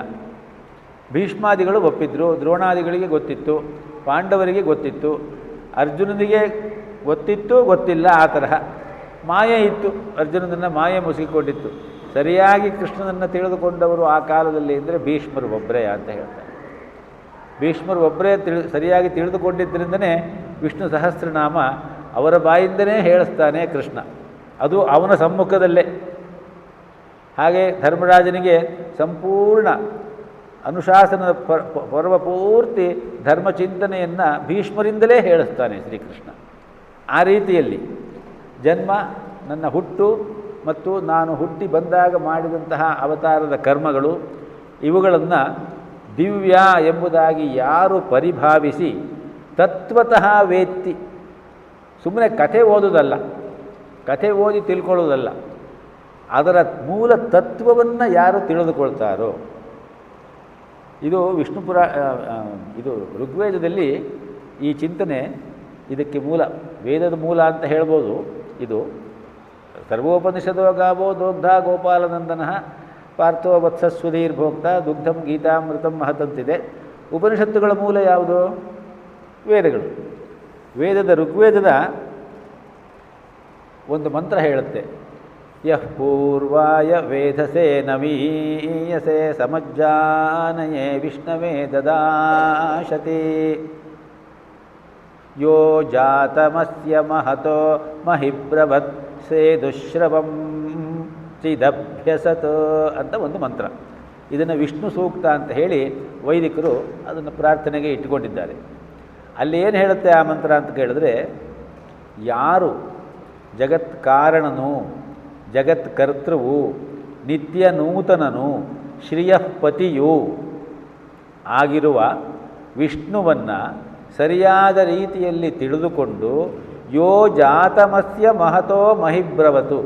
ಭೀಷ್ಮಾದಿಗಳು ಒಪ್ಪಿದ್ರು, ದ್ರೋಣಾದಿಗಳಿಗೆ ಗೊತ್ತಿತ್ತು, ಪಾಂಡವರಿಗೆ ಗೊತ್ತಿತ್ತು, ಅರ್ಜುನನಿಗೆ ಗೊತ್ತಿತ್ತು ಗೊತ್ತಿಲ್ಲ ಆ ತರಹ. ಮಾಯೆ ಇತ್ತು, ಅರ್ಜುನನನ್ನು ಮಾಯೆ ಮುಸುಕಿಕೊಂಡಿತ್ತು. ಸರಿಯಾಗಿ ಕೃಷ್ಣನನ್ನು ತಿಳಿದುಕೊಂಡವರು ಆ ಕಾಲದಲ್ಲಿ ಅಂದರೆ ಭೀಷ್ಮರು ಒಬ್ಬರೇ ಅಂತ ಹೇಳ್ತಾರೆ. ಭೀಷ್ಮರು ಒಬ್ಬರೇ ಸರಿಯಾಗಿ ತಿಳಿದುಕೊಂಡಿದ್ದರಿಂದನೇ ವಿಷ್ಣು ಸಹಸ್ರನಾಮ ಅವರ ಬಾಯಿಂದನೇ ಹೇಳಿಸ್ತಾನೆ ಕೃಷ್ಣ, ಅದು ಅವನ ಸಮ್ಮುಖದಲ್ಲೇ. ಹಾಗೆ ಧರ್ಮರಾಜನಿಗೆ ಸಂಪೂರ್ಣ ಅನುಶಾಸನದ ಪರ್ವ ಪೂರ್ತಿ ಧರ್ಮಚಿಂತನೆಯನ್ನು ಭೀಷ್ಮರಿಂದಲೇ ಹೇಳಿಸ್ತಾನೆ ಶ್ರೀಕೃಷ್ಣ. ಆ ರೀತಿಯಲ್ಲಿ ಜನ್ಮ, ನನ್ನ ಹುಟ್ಟು ಮತ್ತು ನಾನು ಹುಟ್ಟಿ ಬಂದಾಗ ಮಾಡಿದಂತಹ ಅವತಾರದ ಕರ್ಮಗಳು ಇವುಗಳನ್ನು ದಿವ್ಯ ಎಂಬುದಾಗಿ ಯಾರು ಪರಿಭಾವಿಸಿ ತತ್ವತಃ ವೇತ್ತಿ, ಸುಮ್ಮನೆ ಕಥೆ ಓದೋದಲ್ಲ, ಕಥೆ ಓದಿ ತಿಳ್ಕೊಳ್ಳೋದಲ್ಲ, ಅದರ ಮೂಲ ತತ್ವವನ್ನು ಯಾರು ತಿಳಿದುಕೊಳ್ತಾರೋ, ಇದು ಇದು ಋಗ್ವೇದದಲ್ಲಿ ಈ ಚಿಂತನೆ ಇದಕ್ಕೆ ಮೂಲ, ವೇದದ ಮೂಲ ಅಂತ ಹೇಳ್ಬೋದು. ಇದು ಸರ್ವೋಪನಿಷದೋ ಗಾವೋ ದೋಗ್ಧ ಗೋಪಾಲನಂದನ ಪಾರ್ಥೋ ವತ್ಸಸ್ವಧೀರ್ಭೋಕ್ತ ದುಗ್ಧಂ ಗೀತಾಮೃತಂ ಮಹತಂತಿದೆ. ಉಪನಿಷತ್ತುಗಳ ಮೂಲ ಯಾವುದು? ವೇದಗಳು. ಋಗ್ವೇದದ ಒಂದು ಮಂತ್ರ ಹೇಳುತ್ತೆ, ಯಃ ಪೂರ್ವಾಯ ವೇದಸೇ ನವೀಯಸೆ ಸಮಜ್ಜಾನಯೇ ವಿಷ್ಣವೇ ದದಾಶತಿ ಯೋ ಜಾತಮಸ್ಯ ಮಹತೋ ಮಹಿಬ್ರವತ್ ಸೇದುಶ್ರವಂ ಚಿದಭ್ಯಸತ್ ಅಂತ ಒಂದು ಮಂತ್ರ. ಇದನ್ನು ವಿಷ್ಣು ಸೂಕ್ತ ಅಂತ ಹೇಳಿ ವೈದಿಕರು ಅದನ್ನು ಪ್ರಾರ್ಥನೆಗೆ ಇಟ್ಟುಕೊಂಡಿದ್ದಾರೆ. ಅಲ್ಲಿ ಏನು ಹೇಳುತ್ತೆ ಆ ಮಂತ್ರ ಅಂತ ಕೇಳಿದ್ರೆ, ಯಾರು ಜಗತ್ ಕಾರಣನು, ಜಗತ್ ಕರ್ತೃವು, ನಿತ್ಯ ನೂತನನು, ಶ್ರಿಯಃಪತಿಯೂ ಆಗಿರುವ ವಿಷ್ಣುವನ್ನು ಸರಿಯಾದ ರೀತಿಯಲ್ಲಿ ತಿಳಿದುಕೊಂಡು ಯೋ ಜಾತಮಸ್ಯ ಮಹತೋ ಮಹಿಬ್ರವತು,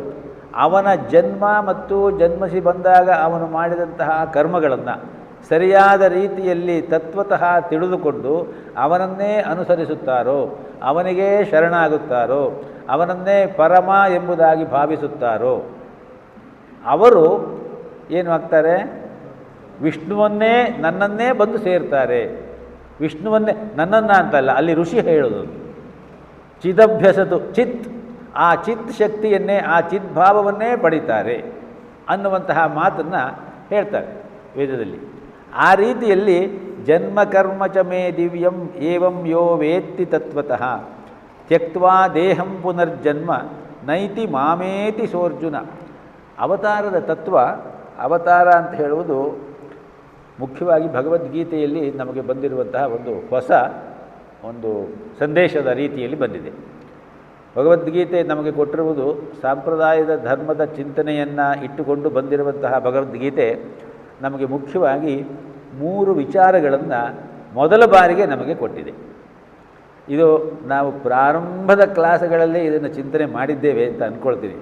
ಅವನ ಜನ್ಮ ಮತ್ತು ಜನ್ಮಸಿ ಬಂದಾಗ ಅವನು ಮಾಡಿದಂತಹ ಕರ್ಮಗಳನ್ನು ಸರಿಯಾದ ರೀತಿಯಲ್ಲಿ ತತ್ವತಃ ತಿಳಿದುಕೊಂಡು ಅವನನ್ನೇ ಅನುಸರಿಸುತ್ತಾರೋ, ಅವನಿಗೇ ಶರಣಾಗುತ್ತಾರೋ, ಅವನನ್ನೇ ಪರಮ ಎಂಬುದಾಗಿ ಭಾವಿಸುತ್ತಾರೋ ಅವರು ಏನು ಆಗ್ತಾರೆ? ವಿಷ್ಣುವನ್ನೇ, ನನ್ನನ್ನೇ ಬಂದು ಸೇರ್ತಾರೆ. ವಿಷ್ಣುವನ್ನೇ, ನನ್ನನ್ನು ಅಂತಲ್ಲ, ಅಲ್ಲಿ ಋಷಿ ಹೇಳೋದು ಚಿದಭ್ಯಸತು, ಚಿತ್, ಆ ಚಿತ್ ಶಕ್ತಿಯನ್ನೇ, ಆ ಚಿದ್ಭಾವವನ್ನೇ ಪಡಿತಾರೆ ಅನ್ನುವಂತಹ ಮಾತನ್ನು ಹೇಳ್ತಾರೆ ವೇದದಲ್ಲಿ. ಆ ರೀತಿಯಲ್ಲಿ ಜನ್ಮಕರ್ಮ ಚ ಮೇ ದಿವ್ಯಂ ಏವಂ ಯೋ ವೇತ್ತಿ ತತ್ವತಃ ತ್ಯಕ್ತ್ವಾ ದೇಹಂ ಪುನರ್ಜನ್ಮ ನೈತಿ ಮಾಮೇತಿ ಸೋರ್ಜುನ. ಅವತಾರದ ತತ್ವ, ಅವತಾರ ಅಂತ ಹೇಳುವುದು ಮುಖ್ಯವಾಗಿ ಭಗವದ್ಗೀತೆಯಲ್ಲಿ ನಮಗೆ ಬಂದಿರುವಂತಹ ಒಂದು ಹೊಸ ಒಂದು ಸಂದೇಶದ ರೀತಿಯಲ್ಲಿ ಬಂದಿದೆ. ಭಗವದ್ಗೀತೆ ನಮಗೆ ಕೊಟ್ಟಿರುವುದು ಸಾಂಪ್ರದಾಯದ ಧರ್ಮದ ಚಿಂತನೆಯನ್ನು ಇಟ್ಟುಕೊಂಡು ಬಂದಿರುವಂತಹ ಭಗವದ್ಗೀತೆ ನಮಗೆ ಮುಖ್ಯವಾಗಿ 3 ವಿಚಾರಗಳನ್ನು ಮೊದಲ ಬಾರಿಗೆ ನಮಗೆ ಕೊಟ್ಟಿದೆ. ಇದು ನಾವು ಪ್ರಾರಂಭದ ಕ್ಲಾಸ್ಗಳಲ್ಲೇ ಇದನ್ನು ಚಿಂತನೆ ಮಾಡಿದ್ದೇವೆ ಅಂತ ಅಂದ್ಕೊಳ್ತೀನಿ.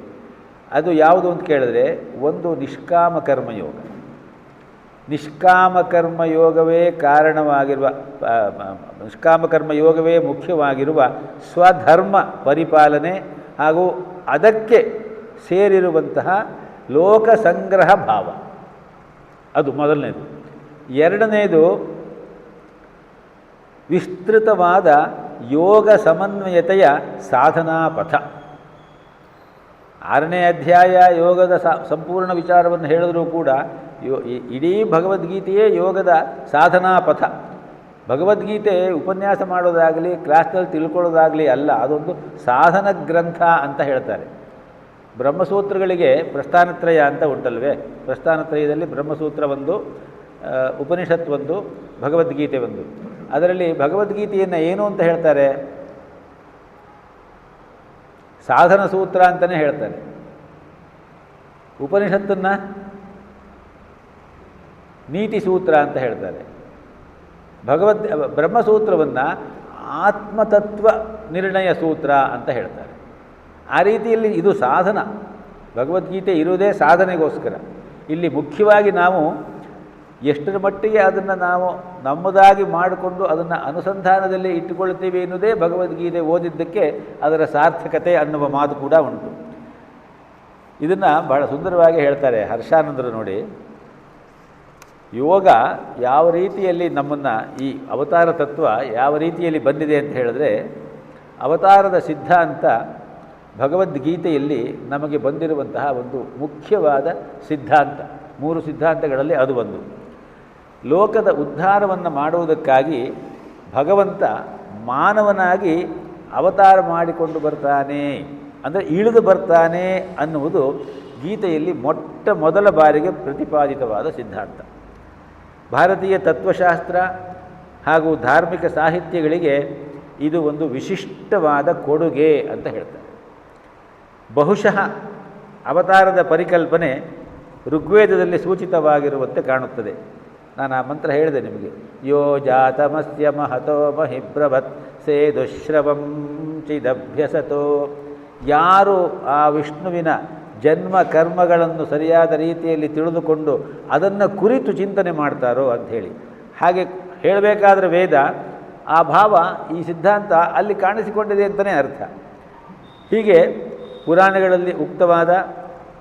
ಅದು ಯಾವುದು ಅಂತ ಕೇಳಿದ್ರೆ, ಒಂದು ನಿಷ್ಕಾಮ ಕರ್ಮಯೋಗ. ನಿಷ್ಕಾಮ ಕರ್ಮಯೋಗವೇ ಕಾರಣವಾಗಿರುವ, ನಿಷ್ಕಾಮ ಕರ್ಮಯೋಗವೇ ಮುಖ್ಯವಾಗಿರುವ ಸ್ವಧರ್ಮ ಪರಿಪಾಲನೆ ಹಾಗೂ ಅದಕ್ಕೆ ಸೇರಿರುವಂತಹ ಲೋಕ ಸಂಗ್ರಹ ಭಾವ, ಅದು ಮೊದಲನೇದು. ಎರಡನೇದು ವಿಸ್ತೃತವಾದ ಯೋಗ ಸಮನ್ವಯತೆಯ ಸಾಧನಾ ಪಥ. 6ನೇ ಅಧ್ಯಾಯ ಯೋಗದ ಸಂಪೂರ್ಣ ವಿಚಾರವನ್ನು ಹೇಳಿದರೂ ಕೂಡ ಇಡೀ ಭಗವದ್ಗೀತೆಯೇ ಯೋಗದ ಸಾಧನಾ ಪಥ. ಭಗವದ್ಗೀತೆ ಉಪನ್ಯಾಸ ಮಾಡೋದಾಗಲಿ ಕ್ಲಾಸ್ನಲ್ಲಿ ತಿಳ್ಕೊಳ್ಳೋದಾಗಲಿ ಅಲ್ಲ, ಅದೊಂದು ಸಾಧನ ಗ್ರಂಥ ಅಂತ ಹೇಳ್ತಾರೆ. ಬ್ರಹ್ಮಸೂತ್ರಗಳಿಗೆ ಪ್ರಸ್ಥಾನತ್ರಯ ಅಂತ ಉಂಟಲ್ವೇ, ಪ್ರಸ್ಥಾನತ್ರಯದಲ್ಲಿ ಬ್ರಹ್ಮಸೂತ್ರ ಒಂದು, ಉಪನಿಷತ್ ಒಂದು, ಭಗವದ್ಗೀತೆ ಒಂದು. ಅದರಲ್ಲಿ ಭಗವದ್ಗೀತೆಯನ್ನು ಏನು ಅಂತ ಹೇಳ್ತಾರೆ? ಸಾಧನ ಸೂತ್ರ ಅಂತಲೇ ಹೇಳ್ತಾರೆ. ಉಪನಿಷತ್ತನ್ನು ನೀತಿ ಸೂತ್ರ ಅಂತ ಹೇಳ್ತಾರೆ. ಬ್ರಹ್ಮಸೂತ್ರವನ್ನು ಆತ್ಮತತ್ವ ನಿರ್ಣಯ ಸೂತ್ರ ಅಂತ ಹೇಳ್ತಾರೆ. ಆ ರೀತಿಯಲ್ಲಿ ಇದು ಸಾಧನ. ಭಗವದ್ಗೀತೆ ಇರುವುದೇ ಸಾಧನೆಗೋಸ್ಕರ. ಇಲ್ಲಿ ಮುಖ್ಯವಾಗಿ ನಾವು ಎಷ್ಟರ ಮಟ್ಟಿಗೆ ಅದನ್ನು ನಾವು ನಮ್ಮದಾಗಿ ಮಾಡಿಕೊಂಡು ಅದನ್ನು ಅನುಸಂಧಾನದಲ್ಲಿ ಇಟ್ಟುಕೊಳ್ತೀವಿ ಎನ್ನುವುದೇ ಭಗವದ್ಗೀತೆ ಓದಿದ್ದಕ್ಕೆ ಅದರ ಸಾರ್ಥಕತೆ ಅನ್ನುವ ಮಾತು ಕೂಡ ಉಂಟು. ಇದನ್ನು ಬಹಳ ಸುಂದರವಾಗಿ ಹೇಳ್ತಾರೆ ಹರ್ಷಾನಂದರು. ನೋಡಿ, ಯೋಗ ಯಾವ ರೀತಿಯಲ್ಲಿ ನಮ್ಮನ್ನು, ಈ ಅವತಾರ ತತ್ವ ಯಾವ ರೀತಿಯಲ್ಲಿ ಬಂದಿದೆ ಅಂತ ಹೇಳಿದ್ರೆ, ಅವತಾರದ ಸಿದ್ಧಾಂತ ಭಗವದ್ಗೀತೆಯಲ್ಲಿ ನಮಗೆ ಬಂದಿರುವಂತಹ ಒಂದು ಮುಖ್ಯವಾದ ಸಿದ್ಧಾಂತ, 3 ಸಿದ್ಧಾಂತಗಳಲ್ಲಿ ಅದು ಒಂದು. ಲೋಕದ ಉದ್ಧಾರವನ್ನು ಮಾಡುವುದಕ್ಕಾಗಿ ಭಗವಂತ ಮಾನವನಾಗಿ ಅವತಾರ ಮಾಡಿಕೊಂಡು ಬರ್ತಾನೆ, ಅಂದರೆ ಇಳಿದು ಬರ್ತಾನೆ ಅನ್ನುವುದು ಗೀತೆಯಲ್ಲಿ ಮೊದಲ ಬಾರಿಗೆ ಪ್ರತಿಪಾದಿತವಾದ ಸಿದ್ಧಾಂತ. ಭಾರತೀಯ ತತ್ವಶಾಸ್ತ್ರ ಹಾಗೂ ಧಾರ್ಮಿಕ ಸಾಹಿತ್ಯಗಳಿಗೆ ಇದು ಒಂದು ವಿಶಿಷ್ಟವಾದ ಕೊಡುಗೆ ಅಂತ ಹೇಳ್ತಾರೆ. ಬಹುಶಃ ಅವತಾರದ ಪರಿಕಲ್ಪನೆ ಋಗ್ವೇದದಲ್ಲಿ ಸೂಚಿತವಾಗಿರುವಂತೆ ಕಾಣುತ್ತದೆ. ನಾನು ಆ ಮಂತ್ರ ಹೇಳಿದೆ ನಿಮಗೆ. ಯೋ ಜಾತಮಸ್ಯ ಮಹತೋ ಮಹಿಬ್ರವತ್ ಸೇದುಶ್ರವಂ ಚಿದಭ್ಯಸತೋ. ಯಾರು ಆ ವಿಷ್ಣುವಿನ ಜನ್ಮ ಕರ್ಮಗಳನ್ನು ಸರಿಯಾದ ರೀತಿಯಲ್ಲಿ ತಿಳಿದುಕೊಂಡು ಅದನ್ನು ಕುರಿತು ಚಿಂತನೆ ಮಾಡ್ತಾರೋ ಅಂಥೇಳಿ, ಹಾಗೆ ಹೇಳಬೇಕಾದ್ರೆ ವೇದ ಆ ಭಾವ, ಈ ಸಿದ್ಧಾಂತ ಅಲ್ಲಿ ಕಾಣಿಸಿಕೊಂಡಿದೆ ಅಂತಲೇ ಅರ್ಥ. ಹೀಗೆ ಪುರಾಣಗಳಲ್ಲಿ ಉಕ್ತವಾದ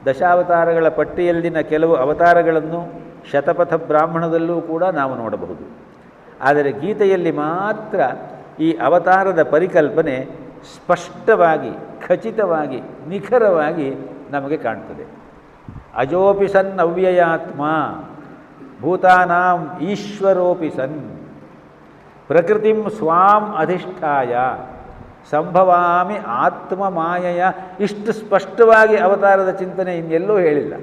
ದಶಾವತಾರಗಳ ಪಟ್ಟಿಯಲ್ಲಿನ ಕೆಲವು ಅವತಾರಗಳನ್ನು ಶತಪಥ ಬ್ರಾಹ್ಮಣದಲ್ಲೂ ಕೂಡ ನಾವು ನೋಡಬಹುದು. ಆದರೆ ಗೀತೆಯಲ್ಲಿ ಮಾತ್ರ ಈ ಅವತಾರದ ಪರಿಕಲ್ಪನೆ ಸ್ಪಷ್ಟವಾಗಿ, ಖಚಿತವಾಗಿ, ನಿಖರವಾಗಿ ನಮಗೆ ಕಾಣ್ತದೆ. ಅಜೋಪಿ ಸನ್ ಅವ್ಯಯಾತ್ಮ ಭೂತಾನಾಂ ಈಶ್ವರೋಪಿ ಸನ್ ಪ್ರಕೃತಿಂ ಸ್ವಾಂ ಅಧಿಷ್ಠಾಯ ಸಂಭವಾಮಿ ಆತ್ಮ ಮಾಯೆಯ. ಇಷ್ಟು ಸ್ಪಷ್ಟವಾಗಿ ಅವತಾರದ ಚಿಂತನೆ ಇನ್ನೆಲ್ಲೂ ಹೇಳಿಲ್ಲ.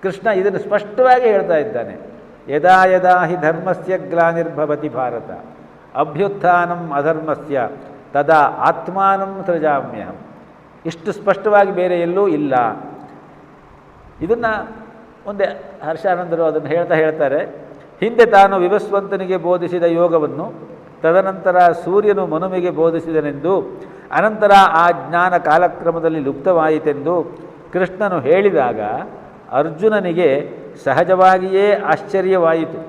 ಕೃಷ್ಣ ಇದನ್ನು ಸ್ಪಷ್ಟವಾಗಿ ಹೇಳ್ತಾ ಇದ್ದಾನೆ. ಯದಾ ಯದಾ ಹಿ ಧರ್ಮಸ್ಯ ಗ್ಲಾನಿರ್ಭವತಿ ಭಾರತ ಅಭ್ಯುತ್ಥಾನಂ ಅಧರ್ಮಸ್ಯ ತದಾ ಆತ್ಮಾನಂ ಸೃಜಾಮ್ಯಹಂ. ಇಷ್ಟು ಸ್ಪಷ್ಟವಾಗಿ ಬೇರೆ ಎಲ್ಲೂ ಇಲ್ಲ. ಇದನ್ನು ಮುಂದೆ ಹರ್ಷಾನಂದರು ಅದನ್ನು ಹೇಳ್ತಾರೆ. ಹಿಂದೆ ತಾನು ವಿವಸ್ವಂತನಿಗೆ ಬೋಧಿಸಿದ ಯೋಗವನ್ನು ತದನಂತರ ಸೂರ್ಯನು ಮನುವಿಗೆ ಬೋಧಿಸಿದನೆಂದು, ಅನಂತರ ಆ ಜ್ಞಾನ ಕಾಲಕ್ರಮದಲ್ಲಿ ಲುಪ್ತವಾಯಿತೆಂದು ಕೃಷ್ಣನು ಹೇಳಿದಾಗ ಅರ್ಜುನನಿಗೆ ಸಹಜವಾಗಿಯೇ ಆಶ್ಚರ್ಯವಾಯಿತು.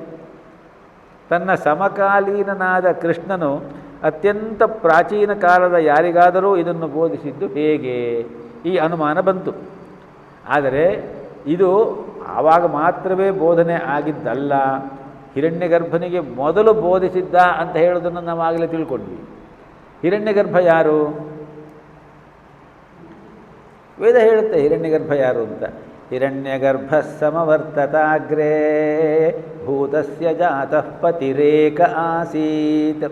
ತನ್ನ ಸಮಕಾಲೀನನಾದ ಕೃಷ್ಣನು ಅತ್ಯಂತ ಪ್ರಾಚೀನ ಕಾಲದ ಯಾರಿಗಾದರೂ ಇದನ್ನು ಬೋಧಿಸಿದ್ದು ಹೇಗೆ? ಈ ಅನುಮಾನ ಬಂತು. ಆದರೆ ಇದು ಆವಾಗ ಮಾತ್ರವೇ ಬೋಧನೆ ಆಗಿದ್ದಲ್ಲ, ಹಿರಣ್ಯಗರ್ಭನಿಗೆ ಮೊದಲು ಬೋಧಿಸಿದ್ದ ಅಂತ ಹೇಳೋದನ್ನು ನಾವು ಆಗಲೇ ತಿಳ್ಕೊಂಡ್ವಿ. ಹಿರಣ್ಯಗರ್ಭ ಯಾರು? ವೇದ ಹೇಳುತ್ತೆ ಹಿರಣ್ಯಗರ್ಭ ಯಾರು ಅಂತ. ಹಿರಣ್ಯಗರ್ಭ ಸಮವರ್ತತಾಗ್ರೇ ಭೂತಸ್ಯ ಜಾತಃ ಪತಿರೇಕ ಆಸೀತ್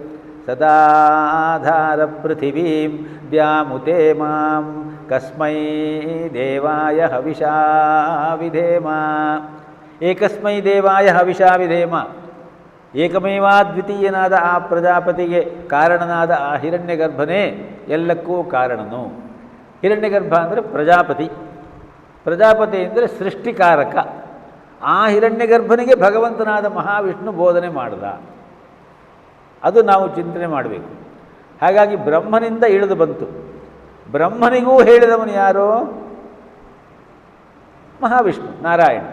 ಸದಾಧಾರ ಪೃಥಿವೀಂ ದ್ಯಾಮುತೆ ಮಾಂ ಕಸ್ಮೈ ದೇವಾಯ ಹವಿಷಾ ವಿಧೇಮ. ಏಕಸ್ಮೈ ದೇವಾಯ ಹವಿಷಾ ವಿಧೇಮ. ಏಕಮೇವಾದ್ವಿತೀಯನಾದ ಆ ಪ್ರಜಾಪತಿಗೆ ಕಾರಣನಾದ ಆ ಹಿರಣ್ಯಗರ್ಭನೇ ಎಲ್ಲಕ್ಕೂ ಕಾರಣನು. ಹಿರಣ್ಯಗರ್ಭ ಅಂದರೆ ಪ್ರಜಾಪತಿ, ಪ್ರಜಾಪತಿ ಅಂದರೆ ಸೃಷ್ಟಿಕಾರಕ. ಆ ಹಿರಣ್ಯಗರ್ಭನಿಗೆ ಭಗವಂತನಾದ ಮಹಾವಿಷ್ಣು ಬೋಧನೆ ಮಾಡಿದ. ಅದು ನಾವು ಚಿಂತನೆ ಮಾಡಬೇಕು. ಹಾಗಾಗಿ ಬ್ರಹ್ಮನಿಂದ ಇಳಿದು ಬಂತು. ಬ್ರಹ್ಮನಿಗೂ ಹೇಳಿದವನು ಯಾರು? ಮಹಾವಿಷ್ಣು, ನಾರಾಯಣ.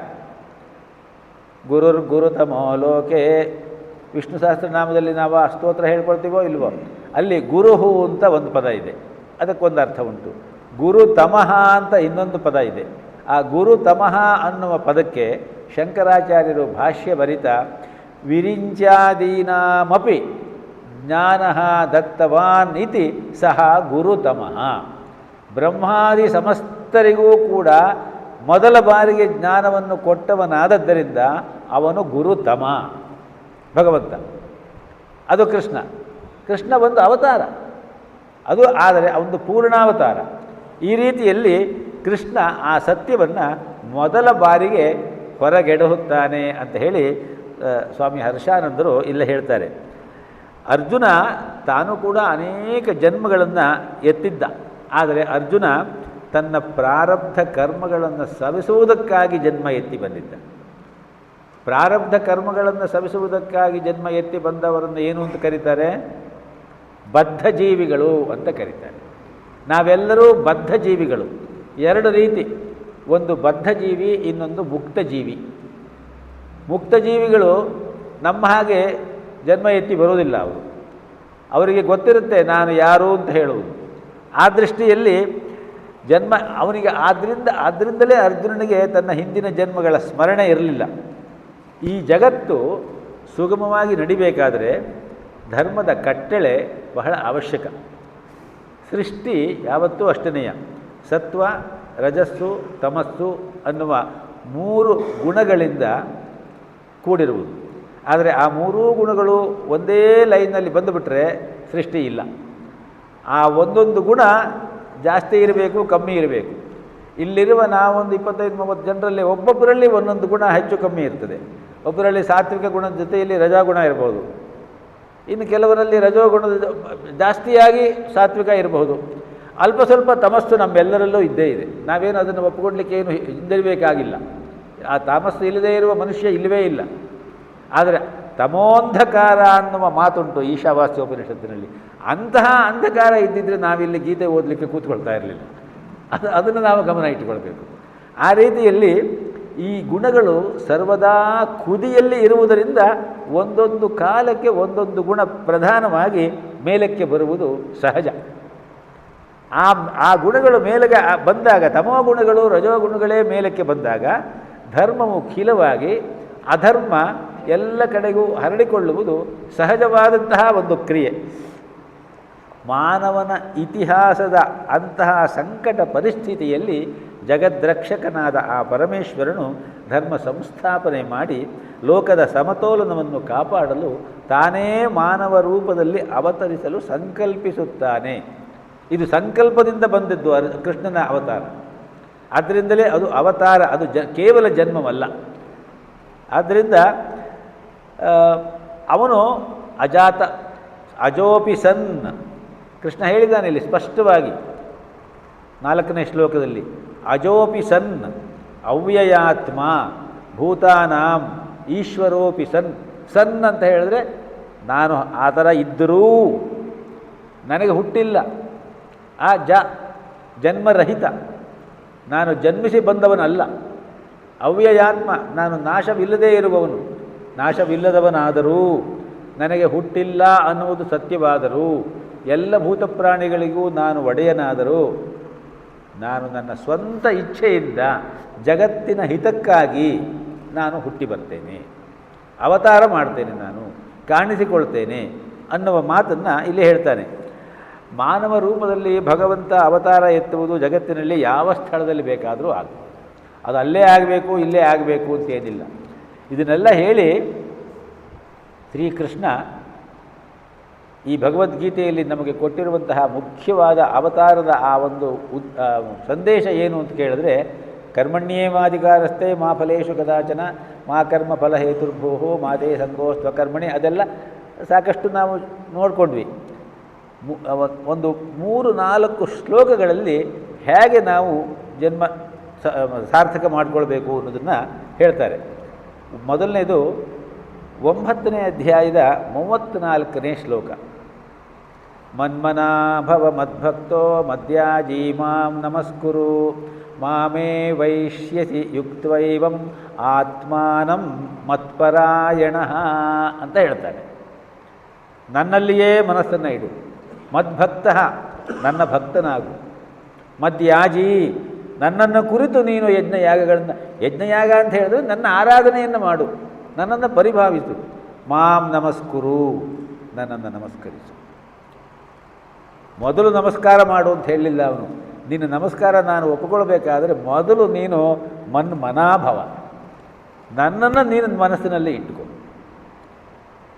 ಗುರುತಮೋ ಲೋಕೆ. ವಿಷ್ಣು ಸಹಸ್ರನಾಮದಲ್ಲಿ ನಾವು ಆ ಸ್ತೋತ್ರ ಹೇಳ್ಕೊಳ್ತೀವೋ ಇಲ್ವೋ, ಅಲ್ಲಿ ಗುರುಹು ಅಂತ ಒಂದು ಪದ ಇದೆ, ಅದಕ್ಕೊಂದು ಅರ್ಥ ಉಂಟು. ಗುರುತಮಃ ಅಂತ ಇನ್ನೊಂದು ಪದ ಇದೆ. ಆ ಗುರುತಮಃ ಅನ್ನುವ ಪದಕ್ಕೆ ಶಂಕರಾಚಾರ್ಯರು ಭಾಷ್ಯ ಬರಿತಾ ವಿರಿಂಚಾದೀನಾಮಪಿ ಜ್ಞಾನಃ ದತ್ತವಾನ್ ಇತಿ ಸಹ ಗುರುತಮಃ. ಬ್ರಹ್ಮಾದಿ ಸಮಸ್ತರಿಗೂ ಕೂಡ ಮೊದಲ ಬಾರಿಗೆ ಜ್ಞಾನವನ್ನು ಕೊಟ್ಟವನಾದದ್ದರಿಂದ ಅವನು ಗುರುತಮ, ಭಗವಂತ. ಅದು ಕೃಷ್ಣ. ಕೃಷ್ಣ ಒಂದು ಅವತಾರ ಅದು, ಆದರೆ ಒಂದು ಪೂರ್ಣಾವತಾರ. ಈ ರೀತಿಯಲ್ಲಿ ಕೃಷ್ಣ ಆ ಸತ್ಯವನ್ನು ಮೊದಲ ಬಾರಿಗೆ ಹೊರಗೆಡಹುತ್ತಾನೆ ಅಂತ ಹೇಳಿ ಸ್ವಾಮಿ ಹರ್ಷಾನಂದರು ಇಲ್ಲೇ ಹೇಳ್ತಾರೆ. ಅರ್ಜುನ ತಾನು ಕೂಡ ಅನೇಕ ಜನ್ಮಗಳನ್ನು ಎತ್ತಿದ್ದ. ಆದರೆ ಅರ್ಜುನ ತನ್ನ ಪ್ರಾರಬ್ಧ ಕರ್ಮಗಳನ್ನು ಸವಿಸುವುದಕ್ಕಾಗಿ ಜನ್ಮ ಎತ್ತಿ ಬಂದಿದ್ದ. ಪ್ರಾರಬ್ಧ ಕರ್ಮಗಳನ್ನು ಸವಿಸುವುದಕ್ಕಾಗಿ ಜನ್ಮ ಎತ್ತಿ ಬಂದವರನ್ನು ಏನು ಅಂತ ಕರೀತಾರೆ? ಬದ್ಧ ಜೀವಿಗಳು ಅಂತ ಕರೀತಾರೆ. ನಾವೆಲ್ಲರೂ ಬದ್ಧ ಜೀವಿಗಳು. ಎರಡು ರೀತಿ, ಒಂದು ಬದ್ಧ ಜೀವಿ, ಇನ್ನೊಂದು ಮುಕ್ತ ಜೀವಿ. ಮುಕ್ತ ಜೀವಿಗಳು ನಮ್ಮ ಹಾಗೆ ಜನ್ಮ ಎತ್ತಿ ಬರೋದಿಲ್ಲ. ಅವರಿಗೆ ಗೊತ್ತಿರುತ್ತೆ ನಾನು ಯಾರು ಅಂತ ಹೇಳುವುದು. ಆ ದೃಷ್ಟಿಯಲ್ಲಿ ಜನ್ಮ ಅವನಿಗೆ ಆದ್ದರಿಂದಲೇ ಅರ್ಜುನನಿಗೆ ತನ್ನ ಹಿಂದಿನ ಜನ್ಮಗಳ ಸ್ಮರಣೆ ಇರಲಿಲ್ಲ. ಈ ಜಗತ್ತು ಸುಗಮವಾಗಿ ನಡಿಬೇಕಾದರೆ ಧರ್ಮದ ಕಟ್ಟಳೆ ಬಹಳ ಅವಶ್ಯಕ. ಸೃಷ್ಟಿ ಯಾವತ್ತೂ ಅಷ್ಟನೆಯ ಸತ್ವ ರಜಸ್ಸು ತಮಸ್ಸು ಅನ್ನುವ 3 ಗುಣಗಳಿಂದ ಕೂಡಿರುವುದು. ಆದರೆ ಆ 3 ಗುಣಗಳು ಒಂದೇ ಲೈನ್ನಲ್ಲಿ ಬಂದುಬಿಟ್ರೆ ಸೃಷ್ಟಿ ಇಲ್ಲ. ಆ ಒಂದೊಂದು ಗುಣ ಜಾಸ್ತಿ ಇರಬೇಕು, ಕಮ್ಮಿ ಇರಬೇಕು. ಇಲ್ಲಿರುವ ನಾವೊಂದು 25-30 ಜನರಲ್ಲಿ ಒಬ್ಬೊಬ್ಬರಲ್ಲಿ ಒಂದೊಂದು ಗುಣ ಹೆಚ್ಚು ಕಮ್ಮಿ ಇರ್ತದೆ. ಒಬ್ಬರಲ್ಲಿ ಸಾತ್ವಿಕ ಗುಣದ ಜೊತೆಯಲ್ಲಿ ರಜಾಗುಣ ಇರ್ಬೋದು, ಇನ್ನು ಕೆಲವರಲ್ಲಿ ರಜೋಗುಣದ ಜಾಸ್ತಿಯಾಗಿ ಸಾತ್ವಿಕ ಇರಬಹುದು. ಅಲ್ಪ ಸ್ವಲ್ಪ ತಮಸ್ಸು ನಮ್ಮೆಲ್ಲರಲ್ಲೂ ಇದ್ದೇ ಇದೆ. ನಾವೇನು ಅದನ್ನು ಒಪ್ಪಿಕೊಡ್ಲಿಕ್ಕೆ ಏನು ಹಿಂದಿರಬೇಕಾಗಿಲ್ಲ. ಆ ತಮಸ್ಸು ಇಲ್ಲದೇ ಇರುವ ಮನುಷ್ಯ ಇಲ್ಲವೇ ಇಲ್ಲ. ಆದರೆ ತಮೋಂಧಕಾರ ಅನ್ನುವ ಮಾತುಂಟು ಈಶಾವಾಸ್ಯೋಪನಿಷತ್ತಿನಲ್ಲಿ. ಅಂತಹ ಅಂಧಕಾರ ಇದ್ದಿದ್ದರೆ ನಾವಿಲ್ಲಿ ಗೀತೆ ಓದಲಿಕ್ಕೆ ಕೂತ್ಕೊಳ್ತಾ ಇರಲಿಲ್ಲ. ಅದನ್ನು ನಾವು ಗಮನ ಇಟ್ಟುಕೊಳ್ಬೇಕು. ಆ ರೀತಿಯಲ್ಲಿ ಈ ಗುಣಗಳು ಸರ್ವದಾ ಕುದಿಯಲ್ಲಿ ಇರುವುದರಿಂದ ಒಂದೊಂದು ಕಾಲಕ್ಕೆ ಒಂದೊಂದು ಗುಣ ಪ್ರಧಾನವಾಗಿ ಮೇಲಕ್ಕೆ ಬರುವುದು ಸಹಜ. ಆ ಗುಣಗಳು ಮೇಲೆಗೆ ಬಂದಾಗ, ತಮೋ ಗುಣಗಳು ರಜೋಗುಣಗಳೇ ಮೇಲಕ್ಕೆ ಬಂದಾಗ ಧರ್ಮವು ಖಿಲವಾಗಿ ಅಧರ್ಮ ಎಲ್ಲ ಕಡೆಗೂ ಹರಡಿಕೊಳ್ಳುವುದು ಸಹಜವಾದಂತಹ ಒಂದು ಕ್ರಿಯೆ. ಮಾನವನ ಇತಿಹಾಸದ ಅಂತಹ ಸಂಕಟ ಪರಿಸ್ಥಿತಿಯಲ್ಲಿ ಜಗದ್ರಕ್ಷಕನಾದ ಆ ಪರಮೇಶ್ವರನು ಧರ್ಮ ಸಂಸ್ಥಾಪನೆ ಮಾಡಿ ಲೋಕದ ಸಮತೋಲನವನ್ನು ಕಾಪಾಡಲು ತಾನೇ ಮಾನವ ರೂಪದಲ್ಲಿ ಅವತರಿಸಲು ಸಂಕಲ್ಪಿಸುತ್ತಾನೆ. ಇದು ಸಂಕಲ್ಪದಿಂದ ಬಂದದ್ದು ಕೃಷ್ಣನ ಅವತಾರ. ಆದ್ದರಿಂದಲೇ ಅದು ಅವತಾರ, ಅದು ಕೇವಲ ಜನ್ಮವಲ್ಲ. ಆದ್ದರಿಂದ ಅವನು ಅಜೋಪಿ ಸನ್, ಕೃಷ್ಣ ಹೇಳಿದ್ದಾನೆ ಇಲ್ಲಿ ಸ್ಪಷ್ಟವಾಗಿ 4ನೇ ಶ್ಲೋಕದಲ್ಲಿ, ಅಜೋಪಿ ಸನ್ ಅವ್ಯಯಾತ್ಮ ಭೂತಾನಾಂ ಈಶ್ವರೋಪಿ ಸನ್. ಸನ್ ಅಂತ ಹೇಳಿದ್ರೆ ನಾನು ಆ ಥರ ಇದ್ದರೂ ನನಗೆ ಹುಟ್ಟಿಲ್ಲ, ಆ ಜನ್ಮರಹಿತ, ನಾನು ಜನ್ಮಿಸಿ ಬಂದವನಲ್ಲ. ಅವ್ಯಯಾತ್ಮ, ನಾನು ನಾಶವಿಲ್ಲದೇ ಇರುವವನು. ನಾಶವಿಲ್ಲದವನಾದರೂ ನನಗೆ ಹುಟ್ಟಿಲ್ಲ ಅನ್ನುವುದು ಸತ್ಯವಾದರೂ, ಎಲ್ಲ ಭೂತ ಪ್ರಾಣಿಗಳಿಗೂ ನಾನು ಒಡೆಯನಾದರೂ, ನಾನು ನನ್ನ ಸ್ವಂತ ಇಚ್ಛೆಯಿಂದ ಜಗತ್ತಿನ ಹಿತಕ್ಕಾಗಿ ನಾನು ಹುಟ್ಟಿ ಬರ್ತೇನೆ, ಅವತಾರ ಮಾಡ್ತೇನೆ, ನಾನು ಕಾಣಿಸಿಕೊಳ್ತೇನೆ ಅನ್ನುವ ಮಾತನ್ನು ಇಲ್ಲಿ ಹೇಳ್ತಾನೆ. ಮಾನವ ರೂಪದಲ್ಲಿ ಭಗವಂತ ಅವತಾರ ಎತ್ತುವುದು ಜಗತ್ತಿನಲ್ಲಿ ಯಾವ ಸ್ಥಳದಲ್ಲಿ ಬೇಕಾದರೂ ಆಗ್ಬೋದು. ಅದು ಅಲ್ಲೇ ಆಗಬೇಕು ಇಲ್ಲೇ ಆಗಬೇಕು ಅಂತೇನಿಲ್ಲ. ಇದನ್ನೆಲ್ಲ ಹೇಳಿ ಶ್ರೀಕೃಷ್ಣ ಈ ಭಗವದ್ಗೀತೆಯಲ್ಲಿ ನಮಗೆ ಕೊಟ್ಟಿರುವಂತಹ ಮುಖ್ಯವಾದ ಅವತಾರದ ಆ ಒಂದು ಸಂದೇಶ ಏನು ಅಂತ ಕೇಳಿದ್ರೆ, ಕರ್ಮಣ್ಯೇವಾಧಿಕಾರಸ್ಥೆ ಮಾ ಫಲೇಶು ಕದಾಚನ ಮಾ ಕರ್ಮ ಫಲ ಹೇತುರ್ಭೋ ಮಾತೇ ಸಂಗೋ ಸ್ವಕರ್ಮಣಿ. ಅದೆಲ್ಲ ಸಾಕಷ್ಟು ನಾವು ನೋಡಿಕೊಂಡ್ವಿ. ಒಂದು 3-4 ಶ್ಲೋಕಗಳಲ್ಲಿ ಹೇಗೆ ನಾವು ಜನ್ಮ ಸಾರ್ಥಕ ಮಾಡಿಕೊಳ್ಬೇಕು ಅನ್ನೋದನ್ನು ಹೇಳ್ತಾರೆ. ಮೊದಲನೇದು 9ನೇ ಅಧ್ಯಾಯದ 34ನೇ ಶ್ಲೋಕ. ಮನ್ಮನಾಭವ ಮದ್ಭಕ್ತೋ ಮದ್ಯಾಜೀ ಮಾಂ ನಮಸ್ಕುರು ಮಾಮೇ ವೈಶ್ಯಸಿ ಯುಕ್ತೈವಂ ಆತ್ಮಾನಂ ಮತ್ಪರಾಯಣ ಅಂತ ಹೇಳ್ತಾನೆ. ನನ್ನಲ್ಲಿಯೇ ಮನಸ್ಸನ್ನು ಇಡು, ಮದ್ಭಕ್ತ ನನ್ನ ಭಕ್ತನಾಗು, ಮದ್ಯಾಜಿ ನನ್ನನ್ನು ಕುರಿತು ನೀನು ಯಜ್ಞಯಾಗ ಅಂತ ಹೇಳಿದ್ರೆ ನನ್ನ ಆರಾಧನೆಯನ್ನು ಮಾಡು, ನನ್ನನ್ನು ಪರಿಭಾವಿಸು, ಮಾಂ ನಮಸ್ಕುರು ನನ್ನನ್ನು ನಮಸ್ಕರಿಸು. ಮೊದಲು ನಮಸ್ಕಾರ ಮಾಡು ಅಂತ ಹೇಳಲಿಲ್ಲ ಅವನು. ನಿನ್ನ ನಮಸ್ಕಾರ ನಾನು ಒಪ್ಪಿಕೊಳ್ಬೇಕಾದ್ರೆ ಮೊದಲು ನೀನು ಮನಾಭವ, ನನ್ನನ್ನು ನೀನು ಮನಸ್ಸಿನಲ್ಲಿ ಇಟ್ಟುಕೊ.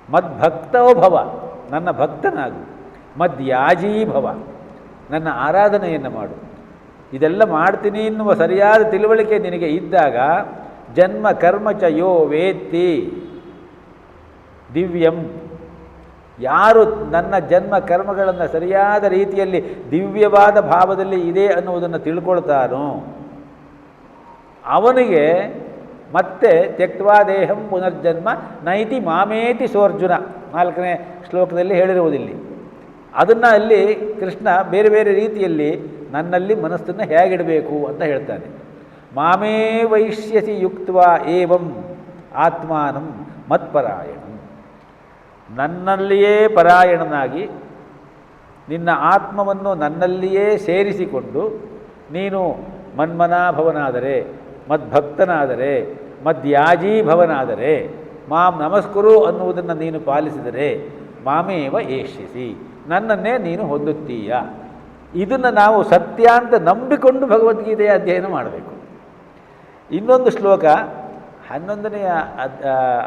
ಮದ್ಭಕ್ತೋ ಭವ, ನನ್ನ ಭಕ್ತನಾಗು. ಮದ್ಯಾಜೀ ಭವ, ನನ್ನ ಆರಾಧನೆಯನ್ನು ಮಾಡು. ಇದೆಲ್ಲ ಮಾಡ್ತೀನಿ ಎನ್ನುವ ಸರಿಯಾದ ತಿಳುವಳಿಕೆ ನಿನಗೆ ಇದ್ದಾಗ ಜನ್ಮ ಕರ್ಮ ಚ ಯೋ ವೇತ್ತಿ ದಿವ್ಯಂ, ಯಾರು ನನ್ನ ಜನ್ಮ ಕರ್ಮಗಳನ್ನು ಸರಿಯಾದ ರೀತಿಯಲ್ಲಿ ದಿವ್ಯವಾದ ಭಾವದಲ್ಲಿ ಇದೆ ಅನ್ನುವುದನ್ನು ತಿಳ್ಕೊಳ್ತಾನೋ ಅವನಿಗೆ ಮತ್ತೆ ತ್ಯಕ್ವಾ ದೇಹಂ ಪುನರ್ಜನ್ಮ ನೈತಿ ಮಾಮೇತಿ ಸೋರ್ಜುನ 4ನೇ ಶ್ಲೋಕದಲ್ಲಿ ಹೇಳಿರುವುದಿಲ್ಲಿ. ಅದನ್ನು ಅಲ್ಲಿ ಕೃಷ್ಣ ಬೇರೆ ಬೇರೆ ರೀತಿಯಲ್ಲಿ ನನ್ನಲ್ಲಿ ಮನಸ್ಸನ್ನು ಹೇಗಿಡಬೇಕು ಅಂತ ಹೇಳ್ತಾನೆ. ಮಾಮೇ ವೈಶ್ಯಸಿ ಯುಕ್ತ್ವಾ ಏವಂ ಆತ್ಮಾನಂ ಮತ್ಪರಾಯಣ, ನನ್ನಲ್ಲಿಯೇ ಪರಾಯಣನಾಗಿ ನಿನ್ನ ಆತ್ಮವನ್ನು ನನ್ನಲ್ಲಿಯೇ ಸೇರಿಸಿಕೊಂಡು ನೀನು ಮನ್ಮನಾಭವನಾದರೆ, ಮದ್ಭಕ್ತನಾದರೆ, ಮದ್ಯಾಜೀಭವನಾದರೆ, ಮಾಂ ನಮಸ್ಕುರು ಅನ್ನುವುದನ್ನು ನೀನು ಪಾಲಿಸಿದರೆ ಮಾಮೇವ ಏಷ್ಯಸಿ, ನನ್ನನ್ನೇ ನೀನು ಹೊಂದುತ್ತೀಯ. ಇದನ್ನು ನಾವು ಸತ್ಯ ಅಂತ ನಂಬಿಕೊಂಡು ಭಗವದ್ಗೀತೆಯ ಅಧ್ಯಯನ ಮಾಡಬೇಕು. ಇನ್ನೊಂದು ಶ್ಲೋಕ 11ನೆಯ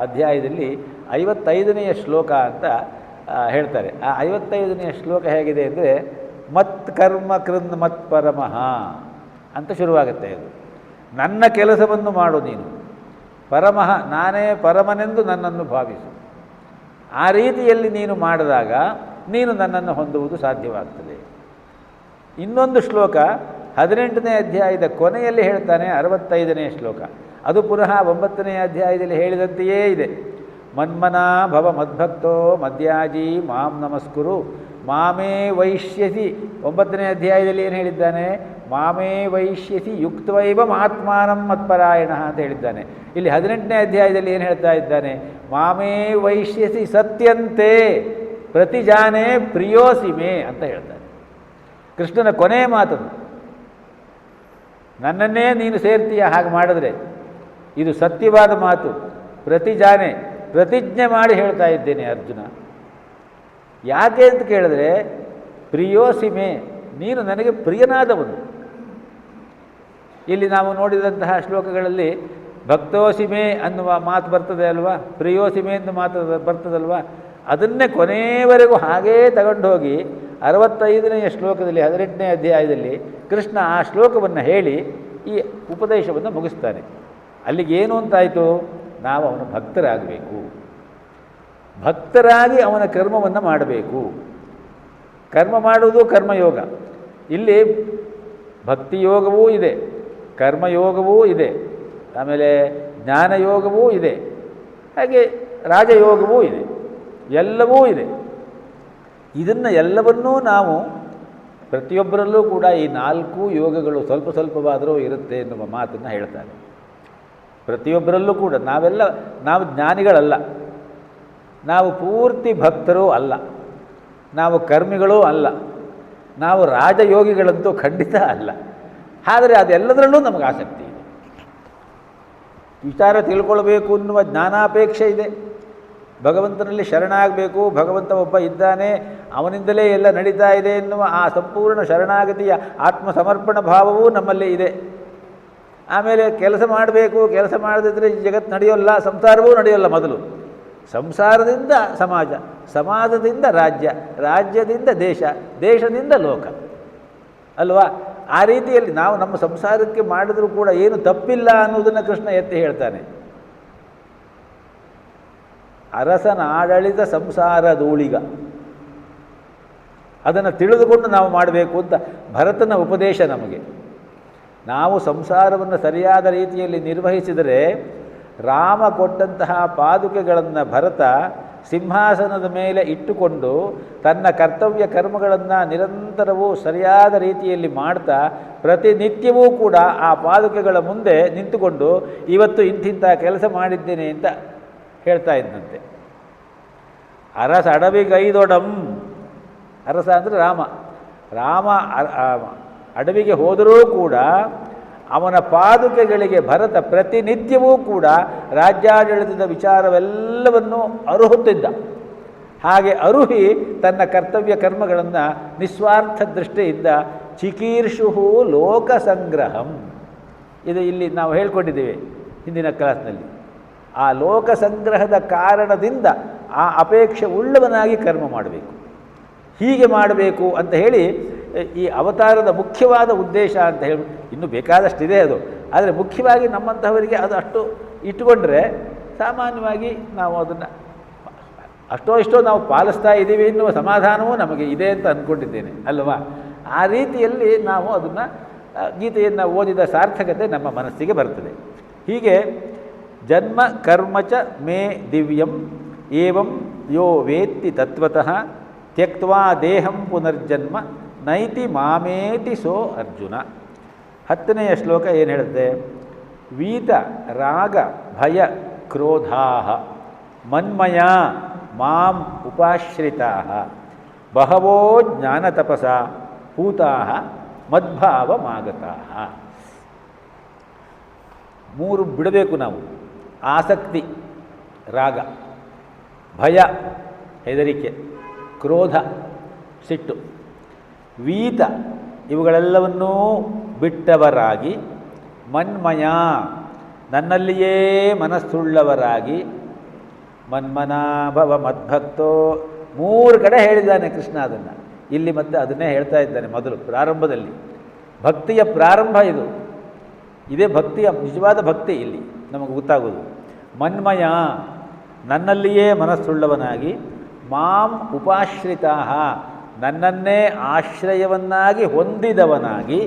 ಅಧ್ಯಾಯದಲ್ಲಿ 55ನೆಯ ಶ್ಲೋಕ ಅಂತ ಹೇಳ್ತಾರೆ. ಆ 55ನೆಯ ಶ್ಲೋಕ ಹೇಗಿದೆ ಅಂದರೆ ಮತ್ ಕರ್ಮ ಕೃನ್ ಮತ್ ಪರಮಃ ಅಂತ ಶುರುವಾಗುತ್ತೆ. ಅದು ನನ್ನ ಕೆಲಸವನ್ನು ಮಾಡು ನೀನು, ಪರಮಃ ನಾನೇ ಪರಮನೆಂದು ನನ್ನನ್ನು ಭಾವಿಸು. ಆ ರೀತಿಯಲ್ಲಿ ನೀನು ಮಾಡಿದಾಗ ನೀನು ನನ್ನನ್ನು ಹೊಂದುವುದು ಸಾಧ್ಯವಾಗ್ತದೆ. ಇನ್ನೊಂದು ಶ್ಲೋಕ 18ನೇ ಅಧ್ಯಾಯದ ಕೊನೆಯಲ್ಲಿ ಹೇಳ್ತಾನೆ, 65ನೆಯ ಶ್ಲೋಕ. ಅದು ಪುನಃ 9ನೇ ಅಧ್ಯಾಯದಲ್ಲಿ ಹೇಳಿದಂತೆಯೇ ಇದೆ. ಮನ್ಮನಾ ಭವ ಮದ್ಭಕ್ತೋ ಮದ್ಯಾಜಿ ಮಾಂ ನಮಸ್ಕುರು ಮಾಮೇ ವೈಶ್ಯಸಿ. 9ನೇ ಅಧ್ಯಾಯದಲ್ಲಿ ಏನು ಹೇಳಿದ್ದಾನೆ? ಮಾಮೇ ವೈಶ್ಯಸಿ ಯುಕ್ತವೈವ ಆತ್ಮಾನಂ ಮತ್ಪರಾಯಣ ಅಂತ ಹೇಳಿದ್ದಾನೆ. ಇಲ್ಲಿ 18ನೇ ಅಧ್ಯಾಯದಲ್ಲಿ ಏನು ಹೇಳ್ತಾ ಇದ್ದಾನೆ? ಮಾಮೇ ವೈಶ್ಯಸಿ ಸತ್ಯಂತೆ ಪ್ರತಿಜಾನೇ ಪ್ರಿಯೋಸಿಮೆ ಅಂತ ಹೇಳ್ತಾನೆ. ಕೃಷ್ಣನ ಕೊನೆಯ ಮಾತದು. ನನ್ನನ್ನೇ ನೀನು ಸೇರ್ತೀಯ ಹಾಗೆ ಮಾಡಿದ್ರೆ, ಇದು ಸತ್ಯವಾದ ಮಾತು. ಪ್ರತಿಜಾನೆ ಪ್ರತಿಜ್ಞೆ ಮಾಡಿ ಹೇಳ್ತಾ ಇದ್ದೇನೆ ಅರ್ಜುನ. ಯಾಕೆ ಅಂತ ಕೇಳಿದ್ರೆ, ಪ್ರಿಯೋಸಿಮೆ ನೀನು ನನಗೆ ಪ್ರಿಯನಾದವನು. ಇಲ್ಲಿ ನಾವು ನೋಡಿದಂತಹ ಶ್ಲೋಕಗಳಲ್ಲಿ ಭಕ್ತೋಸಿಮೆ ಅನ್ನುವ ಮಾತು ಬರ್ತದೆ ಅಲ್ವಾ, ಪ್ರಿಯೋಸಿಮೆ ಎಂದು ಮಾತು ಬರ್ತದಲ್ವಾ, ಅದನ್ನೇ ಕೊನೆಯವರೆಗೂ ಹಾಗೇ ತಗೊಂಡು ಹೋಗಿ 65ನೆಯ ಶ್ಲೋಕದಲ್ಲಿ 18ನೇ ಅಧ್ಯಾಯದಲ್ಲಿ ಕೃಷ್ಣ ಆ ಶ್ಲೋಕವನ್ನು ಹೇಳಿ ಈ ಉಪದೇಶವನ್ನು ಮುಗಿಸ್ತಾನೆ. ಅಲ್ಲಿಗೆ ಏನು ಅಂತಾಯಿತು? ನಾವು ಅವನ ಭಕ್ತರಾಗಬೇಕು, ಭಕ್ತರಾಗಿ ಅವನ ಕರ್ಮವನ್ನು ಮಾಡಬೇಕು. ಕರ್ಮ ಮಾಡುವುದು ಕರ್ಮಯೋಗ. ಇಲ್ಲಿ ಭಕ್ತಿಯೋಗವೂ ಇದೆ, ಕರ್ಮಯೋಗವೂ ಇದೆ, ಆಮೇಲೆ ಜ್ಞಾನಯೋಗವೂ ಇದೆ, ಹಾಗೆ ರಾಜಯೋಗವೂ ಇದೆ, ಎಲ್ಲವೂ ಇದೆ. ಇದನ್ನು ಎಲ್ಲವನ್ನೂ ನಾವು ಪ್ರತಿಯೊಬ್ಬರಲ್ಲೂ ಕೂಡ ಈ 4 ಯೋಗಗಳು ಸ್ವಲ್ಪ ಸ್ವಲ್ಪವಾದರೂ ಇರುತ್ತೆ ಎನ್ನುವ ಮಾತನ್ನು ಹೇಳ್ತಾರೆ. ಪ್ರತಿಯೊಬ್ಬರಲ್ಲೂ ಕೂಡ ನಾವು ಜ್ಞಾನಿಗಳಲ್ಲ, ನಾವು ಪೂರ್ತಿ ಭಕ್ತರೂ ಅಲ್ಲ, ನಾವು ಕರ್ಮಿಗಳೂ ಅಲ್ಲ, ನಾವು ರಾಜಯೋಗಿಗಳಂತೂ ಖಂಡಿತ ಅಲ್ಲ. ಆದರೆ ಅದೆಲ್ಲದರಲ್ಲೂ ನಮಗೆ ಆಸಕ್ತಿ ಇದೆ. ವಿಚಾರ ತಿಳ್ಕೊಳ್ಬೇಕು ಅನ್ನುವ ಜ್ಞಾನಾಪೇಕ್ಷೆ ಇದೆ. ಭಗವಂತನಲ್ಲಿ ಶರಣಾಗಬೇಕು, ಭಗವಂತ ಒಬ್ಬ ಇದ್ದಾನೆ, ಅವನಿಂದಲೇ ಎಲ್ಲ ನಡೀತಾ ಇದೆ ಎನ್ನುವ ಆ ಸಂಪೂರ್ಣ ಶರಣಾಗತಿಯ ಆತ್ಮಸಮರ್ಪಣ ಭಾವವೂ ನಮ್ಮಲ್ಲಿ ಇದೆ. ಆಮೇಲೆ ಕೆಲಸ ಮಾಡಬೇಕು, ಕೆಲಸ ಮಾಡದಿದ್ದರೆ ಈ ಜಗತ್ತು ನಡೆಯೋಲ್ಲ, ಸಂಸಾರವೂ ನಡೆಯೋಲ್ಲ. ಮೊದಲು ಸಂಸಾರದಿಂದ ಸಮಾಜ, ಸಮಾಜದಿಂದ ರಾಜ್ಯ, ರಾಜ್ಯದಿಂದ ದೇಶ, ದೇಶದಿಂದ ಲೋಕ ಅಲ್ವಾ? ಆ ರೀತಿಯಲ್ಲಿ ನಾವು ನಮ್ಮ ಸಂಸಾರಕ್ಕೆ ಮಾಡಿದರೂ ಕೂಡ ಏನು ತಪ್ಪಿಲ್ಲ ಅನ್ನೋದನ್ನು ಕೃಷ್ಣ ಎತ್ತಿ ಹೇಳ್ತಾನೆ. ಅರಸನ ಆಡಳಿತ ಸಂಸಾರದೂಳಿಗ, ಅದನ್ನು ತಿಳಿದುಕೊಂಡು ನಾವು ಮಾಡಬೇಕು ಅಂತ ಭರತನ ಉಪದೇಶ ನಮಗೆ. ನಾವು ಸಂಸಾರವನ್ನು ಸರಿಯಾದ ರೀತಿಯಲ್ಲಿ ನಿರ್ವಹಿಸಿದರೆ ರಾಮ ಕೊಟ್ಟಂತಹ ಪಾದುಕೆಗಳನ್ನು ಭರತ ಸಿಂಹಾಸನದ ಮೇಲೆ ಇಟ್ಟುಕೊಂಡು ತನ್ನ ಕರ್ತವ್ಯ ಕರ್ಮಗಳನ್ನು ನಿರಂತರವೂ ಸರಿಯಾದ ರೀತಿಯಲ್ಲಿ ಮಾಡ್ತಾ ಪ್ರತಿನಿತ್ಯವೂ ಕೂಡ ಆ ಪಾದುಕೆಗಳ ಮುಂದೆ ನಿಂತುಕೊಂಡು ಇವತ್ತು ಇಂತಿಂಥ ಕೆಲಸ ಮಾಡಿದ್ದೇನೆ ಅಂತ ಹೇಳ್ತಾ ಇದ್ದಂತೆ. ಅರಸ ಅಡವಿಗೈದೊಡಂ, ಅರಸ ಅಂದರೆ ರಾಮ ಅಡವಿಗೆ ಹೋದರೂ ಕೂಡ ಅವನ ಪಾದುಕೆಗಳಿಗೆ ಭರತ ಪ್ರತಿನಿತ್ಯವೂ ಕೂಡ ರಾಜ್ಯಾಡಳಿತದ ವಿಚಾರವೆಲ್ಲವನ್ನೂ ಅರುಹುತ್ತಿದ್ದ. ಹಾಗೆ ಅರುಹಿ ತನ್ನ ಕರ್ತವ್ಯ ಕರ್ಮಗಳನ್ನು ನಿಸ್ವಾರ್ಥ ದೃಷ್ಟಿಯಿಂದ ಚಿಕೀರ್ಷು ಲೋಕ ಸಂಗ್ರಹಂ, ಇದು ಇಲ್ಲಿ ನಾವು ಹೇಳ್ಕೊಂಡಿದ್ದೇವೆ ಹಿಂದಿನ ಕ್ಲಾಸ್ನಲ್ಲಿ. ಆ ಲೋಕ ಸಂಗ್ರಹದ ಕಾರಣದಿಂದ ಆ ಅಪೇಕ್ಷೆ ಉಳ್ಳವನಾಗಿ ಕರ್ಮ ಮಾಡಬೇಕು. ಹೀಗೆ ಮಾಡಬೇಕು ಅಂತ ಹೇಳಿ ಈ ಅವತಾರದ ಮುಖ್ಯವಾದ ಉದ್ದೇಶ ಅಂತ ಹೇಳಿ, ಇನ್ನೂ ಬೇಕಾದಷ್ಟಿದೆ ಅದು, ಆದರೆ ಮುಖ್ಯವಾಗಿ ನಮ್ಮಂಥವರಿಗೆ ಅದು ಅಷ್ಟು ಇಟ್ಟುಕೊಂಡ್ರೆ ಸಾಮಾನ್ಯವಾಗಿ ನಾವು ಅದನ್ನು ಅಷ್ಟೋ ನಾವು ಪಾಲಿಸ್ತಾ ಇದ್ದೀವಿ ಎನ್ನುವ ಸಮಾಧಾನವೂ ನಮಗೆ ಇದೆ ಅಂತ ಅಂದ್ಕೊಂಡಿದ್ದೇನೆ ಅಲ್ವಾ? ಆ ರೀತಿಯಲ್ಲಿ ನಾವು ಅದನ್ನು ಗೀತೆಯನ್ನು ಓದಿದ ಸಾರ್ಥಕತೆ ನಮ್ಮ ಮನಸ್ಸಿಗೆ ಬರ್ತದೆ. ಹೀಗೆ ಜನ್ಮ ಕರ್ಮಚ ಮೇ ದಿವ್ಯಂ ಏವಂ ಯೋ ವೇತ್ತಿ ತತ್ವತಃ ತ್ಯಕ್ತ್ವಾ ದೇಹಂ ಪುನರ್ಜನ್ಮ ನೈತಿ ಮಾಮೇತಿ ಸೋ ಅರ್ಜುನ. 10ನೆಯ ಶ್ಲೋಕ ಏನು ಹೇಳುತ್ತೆ? ವೀತ ರಾಗ ಭಯ ಕ್ರೋಧಾಃ ಮನ್ಮಯ ಮಾಂ ಉಪಾಶ್ರಿತಾಃ ಬಹವೋ ಜ್ಞಾನತಪಸ ಪೂತಾಃ ಮದ್ಭಾವಮಾಗತಾಃ. 3 ಬಿಡಬೇಕು ನಾವು. ಆಸಕ್ತಿ ರಾಗ, ಭಯ ಹೆದರಿಕೆ, ಕ್ರೋಧ ಸಿಟ್ಟು, ವೀತ ಇವುಗಳೆಲ್ಲವನ್ನೂ ಬಿಟ್ಟವರಾಗಿ, ಮನ್ಮಯ ನನ್ನಲ್ಲಿಯೇ ಮನಸ್ಸುಳ್ಳವರಾಗಿ, ಮನ್ಮನಾಭವ ಮದ್ಭಕ್ತೋ, 3 ಕಡೆ ಹೇಳಿದ್ದಾನೆ ಕೃಷ್ಣ ಅದನ್ನು. ಇಲ್ಲಿ ಮತ್ತೆ ಅದನ್ನೇ ಹೇಳ್ತಾ ಇದ್ದಾನೆ ಮೊದಲು ಪ್ರಾರಂಭದಲ್ಲಿ. ಭಕ್ತಿಯ ಪ್ರಾರಂಭ ಇದು. ಇದೇ ಭಕ್ತಿಯ ನಿಜವಾದ ಭಕ್ತಿ ಇಲ್ಲಿ ನಮಗೆ ಗೊತ್ತಾಗೋದು. ಮನ್ಮಯ ನನ್ನಲ್ಲಿಯೇ ಮನಸ್ಸುಳ್ಳವನಾಗಿ, ಮಾಂ ಉಪಾಶ್ರಿತಾ ನನ್ನನ್ನೇ ಆಶ್ರಯವನ್ನಾಗಿ ಹೊಂದಿದವನಾಗಿ.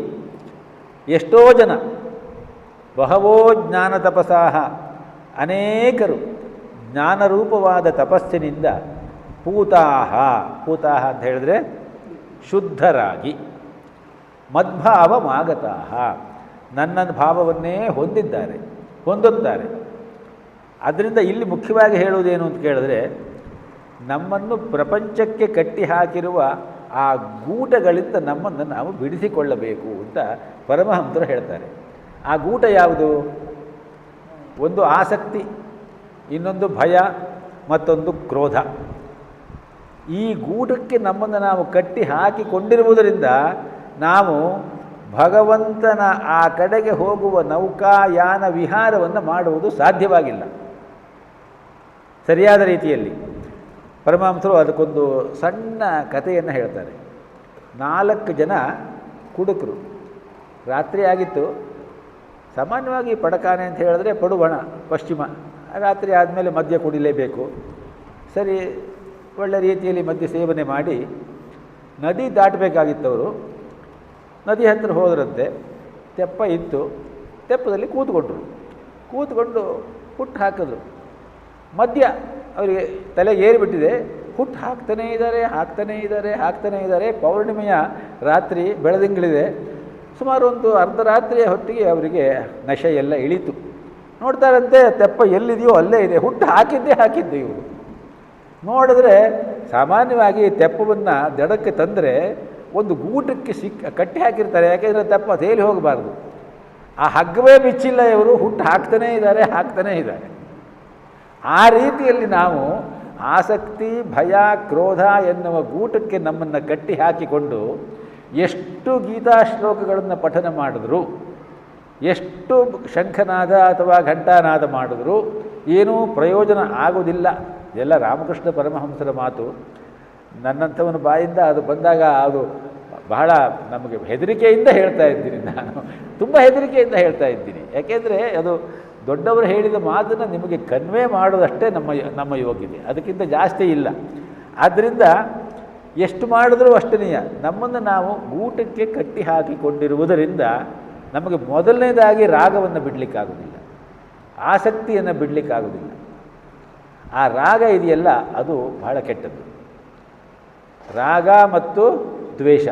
ಎಷ್ಟೋ ಜನ ಬಹವೋ ಜ್ಞಾನ ತಪಸಾಹ ಅನೇಕರು ಜ್ಞಾನರೂಪವಾದ ತಪಸ್ಸಿನಿಂದ ಪೂತಾಹ ಅಂತ ಹೇಳಿದ್ರೆ ಶುದ್ಧರಾಗಿ, ಮದ್ಭಾವಮಾಗತಾಹ ನನ್ನ ಭಾವವನ್ನೇ ಹೊಂದುತ್ತಾರೆ. ಅದರಿಂದ ಇಲ್ಲಿ ಮುಖ್ಯವಾಗಿ ಹೇಳುವುದೇನು ಅಂತ ಕೇಳಿದ್ರೆ, ನಮ್ಮನ್ನು ಪ್ರಪಂಚಕ್ಕೆ ಕಟ್ಟಿ ಹಾಕಿರುವ ಆ ಗೂಟಗಳಿಂದ ನಮ್ಮನ್ನು ನಾವು ಬಿಡಿಸಿಕೊಳ್ಳಬೇಕು ಅಂತ ಪರಮಹಂಸರು ಹೇಳ್ತಾರೆ. ಆ ಗೂಟ ಯಾವುದು? ಒಂದು ಆಸಕ್ತಿ, ಇನ್ನೊಂದು ಭಯ, ಮತ್ತೊಂದು ಕ್ರೋಧ. ಈ ಗೂಟಕ್ಕೆ ನಮ್ಮನ್ನು ನಾವು ಕಟ್ಟಿ ಹಾಕಿಕೊಂಡಿರುವುದರಿಂದ ನಾವು ಭಗವಂತನ ಆ ಕಡೆಗೆ ಹೋಗುವ ನೌಕಾಯಾನ ವಿಹಾರವನ್ನು ಮಾಡುವುದು ಸಾಧ್ಯವಾಗಿಲ್ಲ ಸರಿಯಾದ ರೀತಿಯಲ್ಲಿ. ಪರಮಹಂಸರು ಅದಕ್ಕೊಂದು ಸಣ್ಣ ಕಥೆಯನ್ನು ಹೇಳ್ತಾರೆ. 4 ಜನ ಕುಡುಕರು, ರಾತ್ರಿ ಆಗಿತ್ತು. ಸಾಮಾನ್ಯವಾಗಿ ಪಡಕಾನೆ ಅಂತ ಹೇಳಿದ್ರೆ ಪಡುವಣ, ಪಶ್ಚಿಮ. ರಾತ್ರಿ ಆದಮೇಲೆ ಮದ್ಯ ಕುಡಿಲೇಬೇಕು. ಸರಿ, ಒಳ್ಳೆ ರೀತಿಯಲ್ಲಿ ಮದ್ಯ ಸೇವನೆ ಮಾಡಿ ನದಿ ದಾಟಬೇಕಾಗಿತ್ತವರು. ನದಿ ಹತ್ತಿರ ಹೋದ್ರಂತೆ. ತೆಪ್ಪ ಇತ್ತು. ತೆಪ್ಪದಲ್ಲಿ ಕೂತ್ಕೊಂಡು ಹುಟ್ಟು ಹಾಕಿದ್ರು. ಮದ್ಯ ಅವರಿಗೆ ತಲೆಗೆ ಏರಿಬಿಟ್ಟಿದೆ. ಹುಟ್ಟು ಹಾಕ್ತಾನೇ ಇದ್ದಾರೆ. ಪೌರ್ಣಿಮೆಯ ರಾತ್ರಿ ಬೆಳದಿಂಗಳಿದೆ. ಸುಮಾರು ಒಂದು ಅರ್ಧರಾತ್ರಿಯ ಹೊತ್ತಿಗೆ ಅವರಿಗೆ ನಶೆ ಎಲ್ಲ ಇಳೀತು. ನೋಡ್ತಾರಂತೆ ತೆಪ್ಪ ಎಲ್ಲಿದೆಯೋ ಅಲ್ಲೇ ಇದೆ. ಹುಟ್ಟು ಹಾಕಿದ್ದು ಇವರು. ನೋಡಿದ್ರೆ ಸಾಮಾನ್ಯವಾಗಿ ತೆಪ್ಪವನ್ನು ದಡಕ್ಕೆ ತಂದರೆ ಒಂದು ಗೂಟಕ್ಕೆ ಕಟ್ಟಿ ಹಾಕಿರ್ತಾರೆ. ಯಾಕೆಂದರೆ ತೆಪ್ಪ ತೇಲಿ ಹೋಗಬಾರ್ದು. ಆ ಹಗ್ಗವೇ ಬಿಚ್ಚಿಲ್ಲ ಇವರು. ಹುಟ್ಟು ಹಾಕ್ತಾನೇ ಇದ್ದಾರೆ. ಆ ರೀತಿಯಲ್ಲಿ ನಾವು ಆಸಕ್ತಿ, ಭಯ, ಕ್ರೋಧ ಎನ್ನುವ ಗೂಟಕ್ಕೆ ನಮ್ಮನ್ನು ಕಟ್ಟಿ ಹಾಕಿಕೊಂಡು ಎಷ್ಟು ಗೀತಾಶ್ಲೋಕಗಳನ್ನು ಪಠನ ಮಾಡಿದ್ರು, ಎಷ್ಟು ಶಂಖನಾದ ಅಥವಾ ಘಂಟಾನಾದ ಮಾಡಿದ್ರು ಏನೂ ಪ್ರಯೋಜನ ಆಗೋದಿಲ್ಲ. ಎಲ್ಲ ರಾಮಕೃಷ್ಣ ಪರಮಹಂಸರ ಮಾತು. ನನ್ನಂಥವನ ಬಾಯಿಂದ ಅದು ಬಂದಾಗ ಅದು ಬಹಳ ನಮಗೆ ಹೆದರಿಕೆಯಿಂದ ಹೇಳ್ತಾ ಇದ್ದೀನಿ. ನಾನು ತುಂಬ ಹೆದರಿಕೆಯಿಂದ ಹೇಳ್ತಾ ಇದ್ದೀನಿ. ಯಾಕೆಂದರೆ ಅದು ದೊಡ್ಡವರು ಹೇಳಿದ ಮಾತನ್ನು ನಿಮಗೆ ಕನ್ವೆ ಮಾಡೋದಷ್ಟೇ ನಮ್ಮ ಯೋಗ್ಯತೆ, ಅದಕ್ಕಿಂತ ಜಾಸ್ತಿ ಇಲ್ಲ. ಆದ್ದರಿಂದ ಎಷ್ಟು ಮಾಡಿದ್ರೂ ಅಷ್ಟೇ ನಮ್ಮನ್ನು ನಾವು ಗೂಟಕ್ಕೆ ಕಟ್ಟಿ ಹಾಕಿಕೊಂಡಿರುವುದರಿಂದ ನಮಗೆ ಮೊದಲನೇದಾಗಿ ರಾಗವನ್ನು ಬಿಡಲಿಕ್ಕಾಗೋದಿಲ್ಲ, ಆಸಕ್ತಿಯನ್ನು ಬಿಡಲಿಕ್ಕಾಗೋದಿಲ್ಲ. ಆ ರಾಗ ಇದೆಯಲ್ಲ ಅದು ಬಹಳ ಕೆಟ್ಟದ್ದು. ರಾಗ ಮತ್ತು ದ್ವೇಷ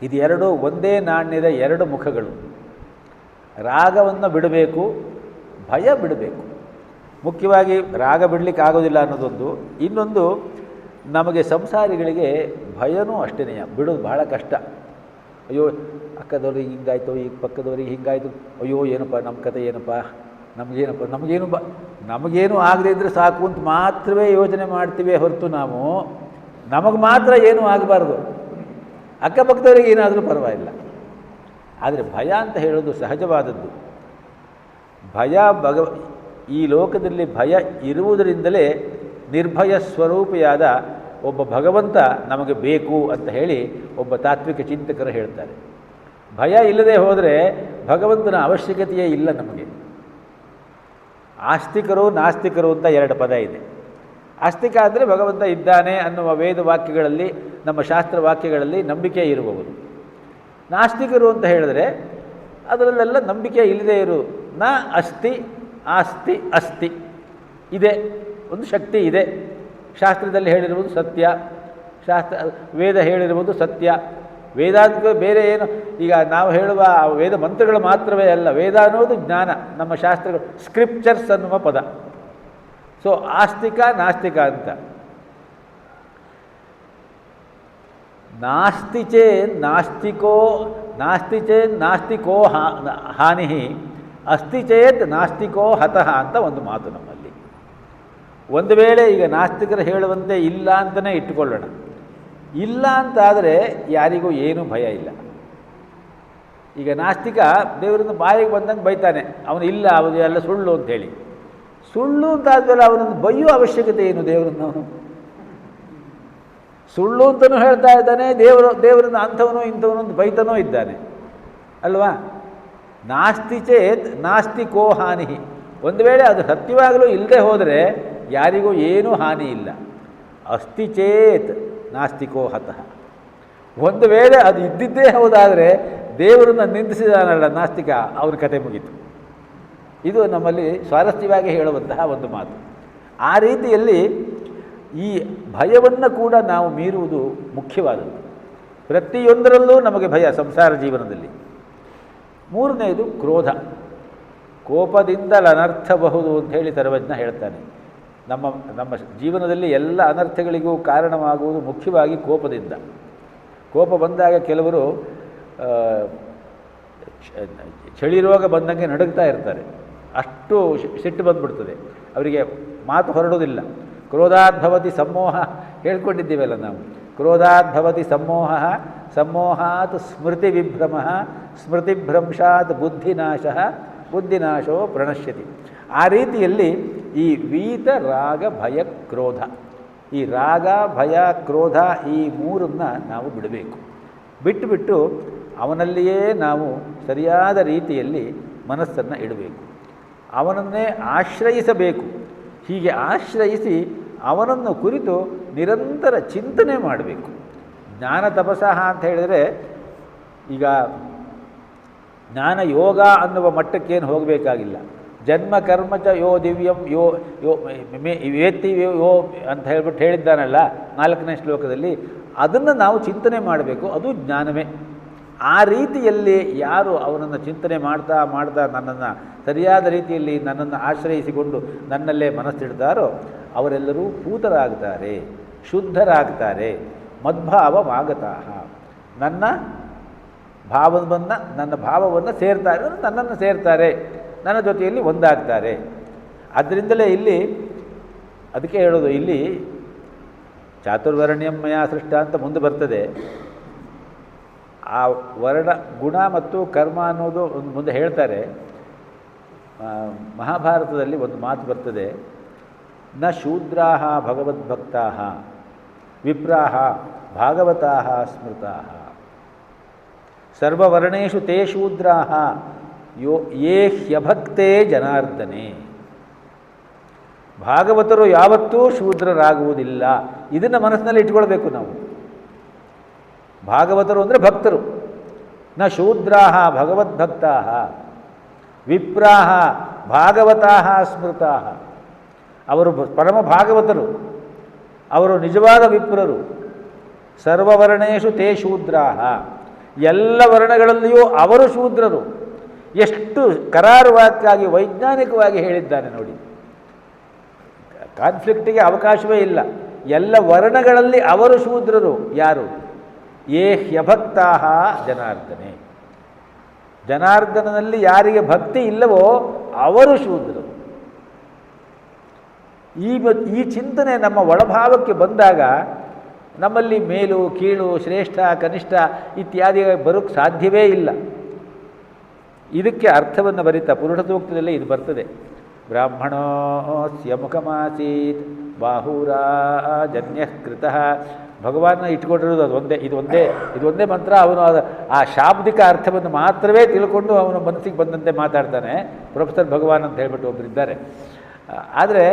ಇದೆರಡು ಒಂದೇ ನಾಣ್ಯದ 2 ಮುಖಗಳು. ರಾಗವನ್ನು ಬಿಡಬೇಕು, ಭಯ ಬಿಡಬೇಕು. ಮುಖ್ಯವಾಗಿ ರಾಗ ಬಿಡಲಿಕ್ಕೆ ಆಗೋದಿಲ್ಲ ಅನ್ನೋದೊಂದು. ಇನ್ನೊಂದು, ನಮಗೆ ಸಂಸಾರಿಗಳಿಗೆ ಭಯನೂ ಅಷ್ಟೇ ಬಿಡೋದು ಬಹಳ ಕಷ್ಟ. ಅಯ್ಯೋ ಅಕ್ಕದವ್ರಿಗೆ ಹಿಂಗಾಯ್ತು, ಈಗ ಪಕ್ಕದವ್ರಿಗೆ ಹಿಂಗಾಯಿತು, ಅಯ್ಯೋ ಏನಪ್ಪ ನಮ್ಮ ಕತೆ ಏನಪ್ಪ, ನಮಗೇನು ಆಗದೇ ಇದ್ದರೆ ಸಾಕು ಅಂತ ಮಾತ್ರವೇ ಯೋಚನೆ ಮಾಡ್ತೀವಿ ಹೊರತು ನಾವು ನಮಗೆ ಮಾತ್ರ ಏನೂ ಆಗಬಾರ್ದು, ಅಕ್ಕಪಕ್ಕದವರಿಗೆ ಏನಾದರೂ ಪರವಾಗಿಲ್ಲ. ಆದರೆ ಭಯ ಅಂತ ಹೇಳೋದು ಸಹಜವಾದದ್ದು. ಭಯ ಈ ಲೋಕದಲ್ಲಿ ಭಯ ಇರುವುದರಿಂದಲೇ ನಿರ್ಭಯ ಸ್ವರೂಪಿಯಾದ ಒಬ್ಬ ಭಗವಂತ ನಮಗೆ ಬೇಕು ಅಂತ ಹೇಳಿ ಒಬ್ಬ ತಾತ್ವಿಕ ಚಿಂತಕರು ಹೇಳ್ತಾರೆ. ಭಯ ಇಲ್ಲದೆ ಹೋದರೆ ಭಗವಂತನ ಅವಶ್ಯಕತೆಯೇ ಇಲ್ಲ ನಮಗೆ. ಆಸ್ತಿಕರು ನಾಸ್ತಿಕರು ಅಂತ 2 ಪದ ಇದೆ. ಆಸ್ತಿಕ ಅಂದರೆ ಭಗವಂತ ಇದ್ದಾನೆ ಅನ್ನುವ ವೇದ ವಾಕ್ಯಗಳಲ್ಲಿ, ನಮ್ಮ ಶಾಸ್ತ್ರ ವಾಕ್ಯಗಳಲ್ಲಿ ನಂಬಿಕೆ ಇರುವವರು. ನಾಸ್ತಿಕರು ಅಂತ ಹೇಳಿದ್ರೆ ಅದರಲ್ಲೆಲ್ಲ ನಂಬಿಕೆ ಇಲ್ಲದೆ ಇರು. ನ ಅಸ್ತಿ ಆಸ್ತಿ ಅಸ್ತಿ, ಇದೆ, ಒಂದು ಶಕ್ತಿ ಇದೆ. ಶಾಸ್ತ್ರದಲ್ಲಿ ಹೇಳಿರುವುದು ಸತ್ಯ, ವೇದ ಹೇಳಿರುವುದು ಸತ್ಯ. ವೇದಾಂತ ಬೇರೆ ಏನು, ಈಗ ನಾವು ಹೇಳುವ ವೇದ ಮಂತ್ರಗಳು ಮಾತ್ರವೇ ಅಲ್ಲ. ವೇದ ಅನ್ನೋದು ಜ್ಞಾನ, ನಮ್ಮ ಶಾಸ್ತ್ರಗಳು, ಸ್ಕ್ರಿಪ್ಚರ್ಸ್ ಅನ್ನುವ ಪದ. ಸೊ ಆಸ್ತಿಕ ನಾಸ್ತಿಕ ಅಂತ. ನಾಸ್ತಿ ಚೇತ್ ನಾಸ್ತಿಕೋ ಹಾನಿ, ಅಸ್ತಿ ಚೇತ್ ನಾಸ್ತಿಕೋ ಹತಃ ಅಂತ ಒಂದು ಮಾತು ನಮ್ಮಲ್ಲಿ. ಒಂದು ವೇಳೆ ಈಗ ನಾಸ್ತಿಕರು ಹೇಳುವಂತೆ ಇಲ್ಲ ಅಂತಲೇ ಇಟ್ಟುಕೊಳ್ಳೋಣ, ಇಲ್ಲ ಅಂತಾದರೆ ಯಾರಿಗೂ ಏನೂ ಭಯ ಇಲ್ಲ. ಈಗ ನಾಸ್ತಿಕ ದೇವರನ್ನು ಬಾಯಿಗೆ ಬಂದಂಗೆ ಬೈತಾನೆ, ಅವನು ಇಲ್ಲ, ಅವನು ಎಲ್ಲ ಸುಳ್ಳು ಅಂಥೇಳಿ. ಸುಳ್ಳು ಅಂತಾದ್ಮೇಲೆ ಅವನನ್ನು ಬೈಯೋ ಅವಶ್ಯಕತೆ ಏನು ದೇವರನ್ನು? ಅವನು ಸುಳ್ಳು ಅಂತಲೂ ಹೇಳ್ತಾ ಇದ್ದಾನೆ, ದೇವರನ್ನು ಅಂಥವನು ಇಂಥವನು ಅಂತ ಬೈತಾನೋ ಇದ್ದಾನೆ ಅಲ್ವಾ? ನಾಸ್ತಿ ಚೇತ್ ನಾಸ್ತಿಕೋ ಹಾನಿ. ಒಂದು ವೇಳೆ ಅದು ಸತ್ಯವಾಗಲೂ ಇಲ್ಲದೆ ಹೋದರೆ ಯಾರಿಗೂ ಏನೂ ಹಾನಿ ಇಲ್ಲ. ಅಸ್ತಿ ಚೇತ್ ನಾಸ್ತಿಕೋ ಹತಃ. ಒಂದು ವೇಳೆ ಅದು ಇದ್ದಿದ್ದೇ ಹೌದಾದರೆ ದೇವರನ್ನು ನಿಂದಿಸಿದಾನಲ್ಲ ನಾಸ್ತಿಕ, ಅವನ ಕತೆ ಮುಗೀತು. ಇದು ನಮ್ಮಲ್ಲಿ ಸ್ವಾರಸ್ಯವಾಗಿ ಹೇಳುವಂತಹ ಒಂದು ಮಾತು. ಆ ರೀತಿಯಲ್ಲಿ ಈ ಭಯವನ್ನು ಕೂಡ ನಾವು ಮೀರುವುದು ಮುಖ್ಯವಾದದ್ದು. ಪ್ರತಿಯೊಂದರಲ್ಲೂ ನಮಗೆ ಭಯ ಸಂಸಾರ ಜೀವನದಲ್ಲಿ. ಮೂರನೆಯದು ಕ್ರೋಧ. ಕೋಪದಿಂದಲ ಅನರ್ಥಬಹುದು ಅಂತ ಹೇಳಿ ಸರ್ವಜ್ಞ ಹೇಳ್ತಾನೆ. ನಮ್ಮ ಜೀವನದಲ್ಲಿ ಎಲ್ಲ ಅನರ್ಥಗಳಿಗೂ ಕಾರಣವಾಗುವುದು ಮುಖ್ಯವಾಗಿ ಕೋಪದಿಂದ. ಕೋಪ ಬಂದಾಗ ಕೆಲವರು ಚಳಿ ರೋಗ ಬಂದಂಗೆ ನಡುಗ್ತಾ ಇರ್ತಾರೆ, ಅಷ್ಟು ಸಿಟ್ಟು ಬಂದುಬಿಡ್ತದೆ ಅವರಿಗೆ, ಮಾತು ಹೊರಡೋದಿಲ್ಲ. ಕ್ರೋಧಾದ್ಭವತಿ ಸಮೋಹ ಹೇಳ್ಕೊಂಡಿದ್ದೀವಲ್ಲ ನಾವು. ಕ್ರೋಧಾದ್ಭವತಿ ಸಮೋಹ, ಸಮೋಹಾತ್ ಸ್ಮೃತಿ ವಿಭ್ರಮ, ಸ್ಮೃತಿಭ್ರಂಶಾತ್ ಬುದ್ಧಿನಾಶ, ಬುದ್ಧಿನಾಶೋ ಪ್ರಣಶ್ಯತಿ. ಆ ರೀತಿಯಲ್ಲಿ ಈ ವೀತ ರಾಗ ಭಯ ಕ್ರೋಧ, ಈ ರಾಗ ಭಯ ಕ್ರೋಧ ಈ ಮೂರನ್ನು ನಾವು ಬಿಡಬೇಕು. ಬಿಟ್ಟು ಅವನಲ್ಲಿಯೇ ನಾವು ಸರಿಯಾದ ರೀತಿಯಲ್ಲಿ ಮನಸ್ಸನ್ನು ಇಡಬೇಕು. ಅವನನ್ನೇ ಆಶ್ರಯಿಸಬೇಕು. ಹೀಗೆ ಆಶ್ರಯಿಸಿ ಅವನನ್ನು ಕುರಿತು ನಿರಂತರ ಚಿಂತನೆ ಮಾಡಬೇಕು. ಜ್ಞಾನ ತಪಸಃ ಅಂತ ಹೇಳಿದರೆ ಈಗ ಜ್ಞಾನ ಯೋಗ ಅನ್ನುವ ಮಟ್ಟಕ್ಕೇನು ಹೋಗಬೇಕಾಗಿಲ್ಲ. ಜನ್ಮ ಕರ್ಮ ಚ ಯೋ ದಿವ್ಯಂ ಯೋ ಯೋ ವೇತ್ತಿ ಯೋ ಅಂತ ಹೇಳ್ಬಿಟ್ಟು ಹೇಳಿದ್ದಾನಲ್ಲ 4ನೇ ಶ್ಲೋಕದಲ್ಲಿ, ಅದನ್ನು ನಾವು ಚಿಂತನೆ ಮಾಡಬೇಕು. ಅದು ಜ್ಞಾನವೇ. ಆ ರೀತಿಯಲ್ಲಿ ಯಾರು ಅವನನ್ನು ಚಿಂತನೆ ಮಾಡ್ತಾ ನನ್ನನ್ನು ಸರಿಯಾದ ರೀತಿಯಲ್ಲಿ ನನ್ನನ್ನು ಆಶ್ರಯಿಸಿಕೊಂಡು ನನ್ನಲ್ಲೇ ಮನಸ್ಸಿಡ್ತಾರೋ ಅವರೆಲ್ಲರೂ ಪೂತರಾಗ್ತಾರೆ, ಶುದ್ಧರಾಗ್ತಾರೆ, ಮದ್ಭಾವಮಾಗತಃ. ನನ್ನ ಭಾವವನ್ನು ಸೇರ್ತಾರೆ, ನನ್ನನ್ನು ಸೇರ್ತಾರೆ, ನನ್ನ ಜೊತೆಯಲ್ಲಿ ಒಂದಾಗ್ತಾರೆ. ಅದರಿಂದಲೇ ಇಲ್ಲಿ ಅದಕ್ಕೆ ಹೇಳೋದು, ಇಲ್ಲಿ ಚಾತುರ್ವರ್ಣ್ಯಂ ಮಯಾ ಸೃಷ್ಟ ಅಂತ ಮುಂದೆ ಬರ್ತದೆ. ಆ ವರ್ಣ ಗುಣ ಮತ್ತು ಕರ್ಮ ಅನ್ನೋದು ಒಂದು ಮುಂದೆ ಹೇಳ್ತಾರೆ. ಮಹಾಭಾರತದಲ್ಲಿ ಒಂದು ಮಾತು ಬರ್ತದೆ, ನ ಶೂದ್ರಾಹ ಭಗವದ್ಭಕ್ತಾಹ ವಿಪ್ರಾಹ ಭಾಗವತಾಹ ಸ್ಮೃತಾಹ ಸರ್ವವರ್ಣೇಷು ತೇ ಶೂದ್ರಾಹ ಯೇ ಹ್ಯಭಕ್ತೇ ಜನಾರ್ದನೆ. ಭಾಗವತರು ಯಾವತ್ತೂ ಶೂದ್ರರಾಗುವುದಿಲ್ಲ. ಇದನ್ನು ಮನಸ್ಸಿನಲ್ಲಿ ಇಟ್ಕೊಳ್ಬೇಕು ನಾವು. ಭಾಗವತರು ಅಂದರೆ ಭಕ್ತರು. ನ ಶೂದ್ರಾಹ ಭಗವದ್ಭಕ್ತಾಹ ವಿಪ್ರಾಹ ಭಾಗವತಾಹ ಸ್ಮೃತಾಹ. ಅವರು ಪರಮ ಭಾಗವತರು, ಅವರು ನಿಜವಾದ ವಿಪ್ರರು. ಸರ್ವವರ್ಣೇಷು ತೇ ಶೂದ್ರಾಹ, ಎಲ್ಲ ವರ್ಣಗಳಲ್ಲಿಯೂ ಅವರು ಶೂದ್ರರು. ಎಷ್ಟು ಕರಾರುವಾಕ್ಕಾಗಿ ವೈಜ್ಞಾನಿಕವಾಗಿ ಹೇಳಿದ್ದಾನೆ ನೋಡಿ. ಕಾನ್ಫ್ಲಿಕ್ಟಿಗೆ ಅವಕಾಶವೇ ಇಲ್ಲ. ಎಲ್ಲ ವರ್ಣಗಳಲ್ಲಿ ಅವರು ಶೂದ್ರರು. ಯಾರು? ಯೇ ಹ್ಯಭಕ್ತಾಹ ಜನಾರ್ದನೆ. ಜನಾರ್ದನನಲ್ಲಿ ಯಾರಿಗೆ ಭಕ್ತಿ ಇಲ್ಲವೋ ಅವರು ಶೂದ್ರರು. ಈ ಚಿಂತನೆ ನಮ್ಮ ಒಳಭಾವಕ್ಕೆ ಬಂದಾಗ ನಮ್ಮಲ್ಲಿ ಮೇಲು ಕೀಳು ಶ್ರೇಷ್ಠ ಕನಿಷ್ಠ ಇತ್ಯಾದಿ ಬರೋಕ್ಕೆ ಸಾಧ್ಯವೇ ಇಲ್ಲ. ಇದಕ್ಕೆ ಅರ್ಥವನ್ನು ಬರಿತಾ ಪುರುಷ ಸೂಕ್ತದಲ್ಲಿ ಇದು ಬರ್ತದೆ. ಬ್ರಾಹ್ಮಣೋಸ್ಯ ಮುಖಮಾಸೀತ್ ಬಾಹುರಾಜನ್ಯಃ ಕೃತಃ. ಭಗವಾನ ಇಟ್ಕೊಂಡಿರೋದು ಇದೊಂದೇ ಮಂತ್ರ. ಅವನು ಆ ಶಾಬ್ದಿಕ ಅರ್ಥವನ್ನು ಮಾತ್ರವೇ ತಿಳ್ಕೊಂಡು ಅವನ ಮನಸ್ಸಿಗೆ ಬಂದಂತೆ ಮಾತಾಡ್ತಾನೆ. ಪ್ರೊಫೆಸರ್ ಭಗವಾನ್ ಅಂತ ಹೇಳ್ಬಿಟ್ಟು ಒಬ್ಬರಿದ್ದಾರೆ. ಆದರೆ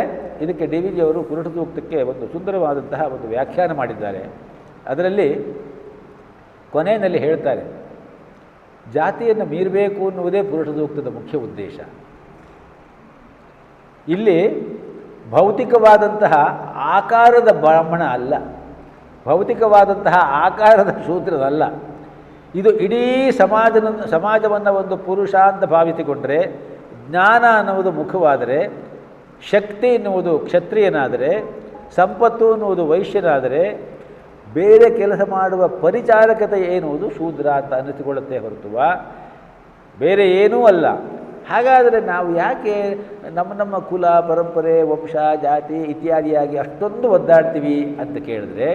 ಇದಕ್ಕೆ ಡಿ ವಿ ಜಿ ಅವರು ಪುರುಷ ಸೂಕ್ತಕ್ಕೆ ಒಂದು ಸುಂದರವಾದಂತಹ ಒಂದು ವ್ಯಾಖ್ಯಾನ ಮಾಡಿದ್ದಾರೆ. ಅದರಲ್ಲಿ ಕೊನೆಯಲ್ಲಿ ಹೇಳ್ತಾರೆ, ಜಾತಿಯನ್ನು ಮೀರಬೇಕು ಅನ್ನುವುದೇ ಪುರುಷ ಸೂಕ್ತದ ಮುಖ್ಯ ಉದ್ದೇಶ. ಇಲ್ಲಿ ಭೌತಿಕವಾದಂತಹ ಆಕಾರದ ಬ್ರಾಹ್ಮಣ ಅಲ್ಲ, ಭೌತಿಕವಾದಂತಹ ಆಕಾರದ ಶೂದ್ರನಲ್ಲ. ಇದು ಇಡೀ ಸಮಾಜವನ್ನು ಒಂದು ಪುರುಷ ಅಂತ ಭಾವಿಸಿಕೊಂಡರೆ, ಜ್ಞಾನ ಅನ್ನುವುದು ಮುಖವಾದರೆ, ಶಕ್ತಿ ಎನ್ನುವುದು ಕ್ಷತ್ರಿಯನಾದರೆ, ಸಂಪತ್ತು ಎನ್ನುವುದು ವೈಶ್ಯನಾದರೆ, ಬೇರೆ ಕೆಲಸ ಮಾಡುವ ಪರಿಚಾರಕತೆ ಎನ್ನುವುದು ಶೂದ್ರ ಅಂತ ಅನ್ನಿಸಿಕೊಳ್ಳುತ್ತೆ ಹೊರತುವ ಬೇರೆ ಏನೂ ಅಲ್ಲ. ಹಾಗಾದರೆ ನಾವು ಯಾಕೆ ನಮ್ಮ ಕುಲ ಪರಂಪರೆ ವಂಶ ಜಾತಿ ಇತ್ಯಾದಿಯಾಗಿ ಅಷ್ಟೊಂದು ಒದ್ದಾಡ್ತೀವಿ ಅಂತ ಕೇಳಿದ್ರೆ,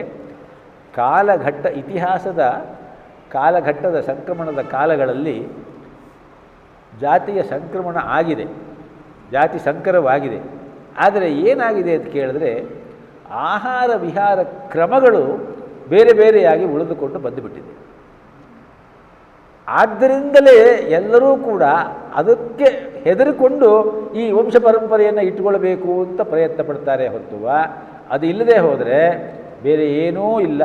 ಇತಿಹಾಸದ ಕಾಲಘಟ್ಟದ ಸಂಕ್ರಮಣದ ಕಾಲಗಳಲ್ಲಿ ಜಾತಿಯ ಸಂಕ್ರಮಣ ಆಗಿದೆ, ಜಾತಿ ಸಂಕರವಾಗಿದೆ. ಆದರೆ ಏನಾಗಿದೆ ಅಂತ ಕೇಳಿದ್ರೆ ಆಹಾರ ವಿಹಾರ ಕ್ರಮಗಳು ಬೇರೆ ಬೇರೆಯಾಗಿ ಉಳಿದುಕೊಂಡು ಬಂದುಬಿಟ್ಟಿದೆ. ಆದ್ದರಿಂದಲೇ ಎಲ್ಲರೂ ಕೂಡ ಅದಕ್ಕೆ ಹೆದರಿಕೊಂಡು ಈ ವಂಶ ಪರಂಪರೆಯನ್ನು ಇಟ್ಟುಕೊಳ್ಬೇಕು ಅಂತ ಪ್ರಯತ್ನ ಪಡ್ತಾರೆ ಹೊರತುವ ಅದು ಇಲ್ಲದೆ ಹೋದರೆ ಬೇರೆ ಏನೂ ಇಲ್ಲ.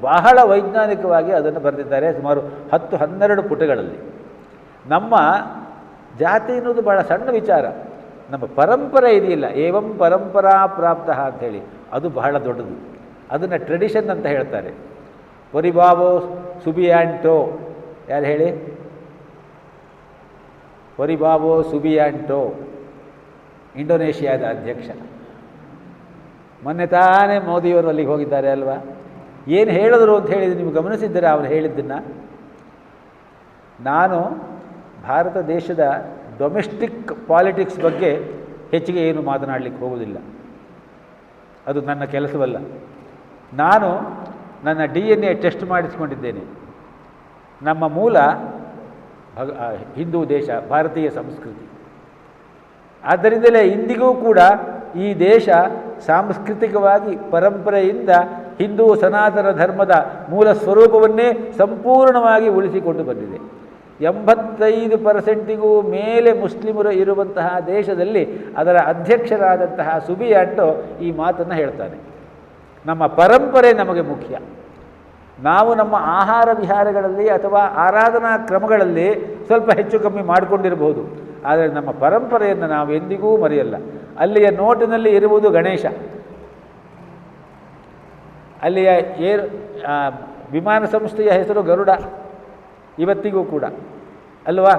ಬಹಳ ವೈಜ್ಞಾನಿಕವಾಗಿ ಅದನ್ನು ಬರೆದಿದ್ದಾರೆ, ಸುಮಾರು 10-12 ಪುಟಗಳಲ್ಲಿ. ನಮ್ಮ ಜಾತಿ ಅನ್ನೋದು ಭಾಳ ಸಣ್ಣ ವಿಚಾರ, ನಮ್ಮ ಪರಂಪರೆ ಇದೆಯಲ್ಲ, ಏವಂ ಪರಂಪರಾ ಪ್ರಾಪ್ತ ಅಂಥೇಳಿ, ಅದು ಬಹಳ ದೊಡ್ಡದು. ಅದನ್ನು ಟ್ರೆಡಿಷನ್ ಅಂತ ಹೇಳ್ತಾರೆ. ಪೊರಿಬಾವೋ ಸುಬಿಯಾಂಟೋ, ಯಾರು ಹೇಳಿ? ಪೊರಿಬಾವೋ ಸುಬಿಯಾಂಟೋ, ಇಂಡೋನೇಷ್ಯಾದ ಅಧ್ಯಕ್ಷ. ಮೊನ್ನೆ ತಾನೇ ಮೋದಿಯವರು ಅಲ್ಲಿಗೆ ಹೋಗಿದ್ದಾರೆ ಅಲ್ವಾ? ಏನು ಹೇಳಿದ್ರು ಅಂತ ಹೇಳಿದ್ದು ನೀವು ಗಮನಿಸಿದ್ದೀರಾ ಅವರು ಹೇಳಿದ್ದನ್ನು? ನಾನು ಭಾರತ ದೇಶದ ಡೊಮೆಸ್ಟಿಕ್ ಪಾಲಿಟಿಕ್ಸ್ ಬಗ್ಗೆ ಹೆಚ್ಚಿಗೆ ಏನು ಮಾತನಾಡಲಿಕ್ಕೆ ಹೋಗೋದಿಲ್ಲ, ಅದು ನನ್ನ ಕೆಲಸವಲ್ಲ. ನಾನು ನನ್ನ DNA ಟೆಸ್ಟ್ ಮಾಡಿಸಿಕೊಂಡಿದ್ದೇನೆ. ನಮ್ಮ ಮೂಲ ಹಿಂದೂ ದೇಶ, ಭಾರತೀಯ ಸಂಸ್ಕೃತಿ. ಆದ್ದರಿಂದಲೇ ಇಂದಿಗೂ ಕೂಡ ಈ ದೇಶ ಸಾಂಸ್ಕೃತಿಕವಾಗಿ ಪರಂಪರೆಯಿಂದ ಹಿಂದೂ ಸನಾತನ ಧರ್ಮದ ಮೂಲ ಸ್ವರೂಪವನ್ನೇ ಸಂಪೂರ್ಣವಾಗಿ ಉಳಿಸಿಕೊಂಡು ಬಂದಿದೆ. 85%ಗೂ ಮೇಲೆ ಮುಸ್ಲಿಮರು ಇರುವಂತಹ ದೇಶದಲ್ಲಿ ಅದರ ಅಧ್ಯಕ್ಷರಾದಂತಹ ಸುಬಿಯಾಂಟೋ ಈ ಮಾತನ್ನು ಹೇಳ್ತಾನೆ. ನಮ್ಮ ಪರಂಪರೆ ನಮಗೆ ಮುಖ್ಯ. ನಾವು ನಮ್ಮ ಆಹಾರ ವಿಹಾರಗಳಲ್ಲಿ ಅಥವಾ ಆರಾಧನಾ ಕ್ರಮಗಳಲ್ಲಿ ಸ್ವಲ್ಪ ಹೆಚ್ಚು ಕಮ್ಮಿ ಮಾಡಿಕೊಂಡಿರಬಹುದು, ಆದರೆ ನಮ್ಮ ಪರಂಪರೆಯನ್ನು ನಾವು ಎಂದಿಗೂ ಮರೆಯಲ್ಲ. ಅಲ್ಲಿಯ ನೋಟಿನಲ್ಲಿ ಇರುವುದು ಗಣೇಶ, ಅಲ್ಲಿಯ ವಿಮಾನ ಸಂಸ್ಥೆಯ ಹೆಸರು ಗರುಡ, ಇವತ್ತಿಗೂ ಕೂಡ ಅಲ್ವಾ?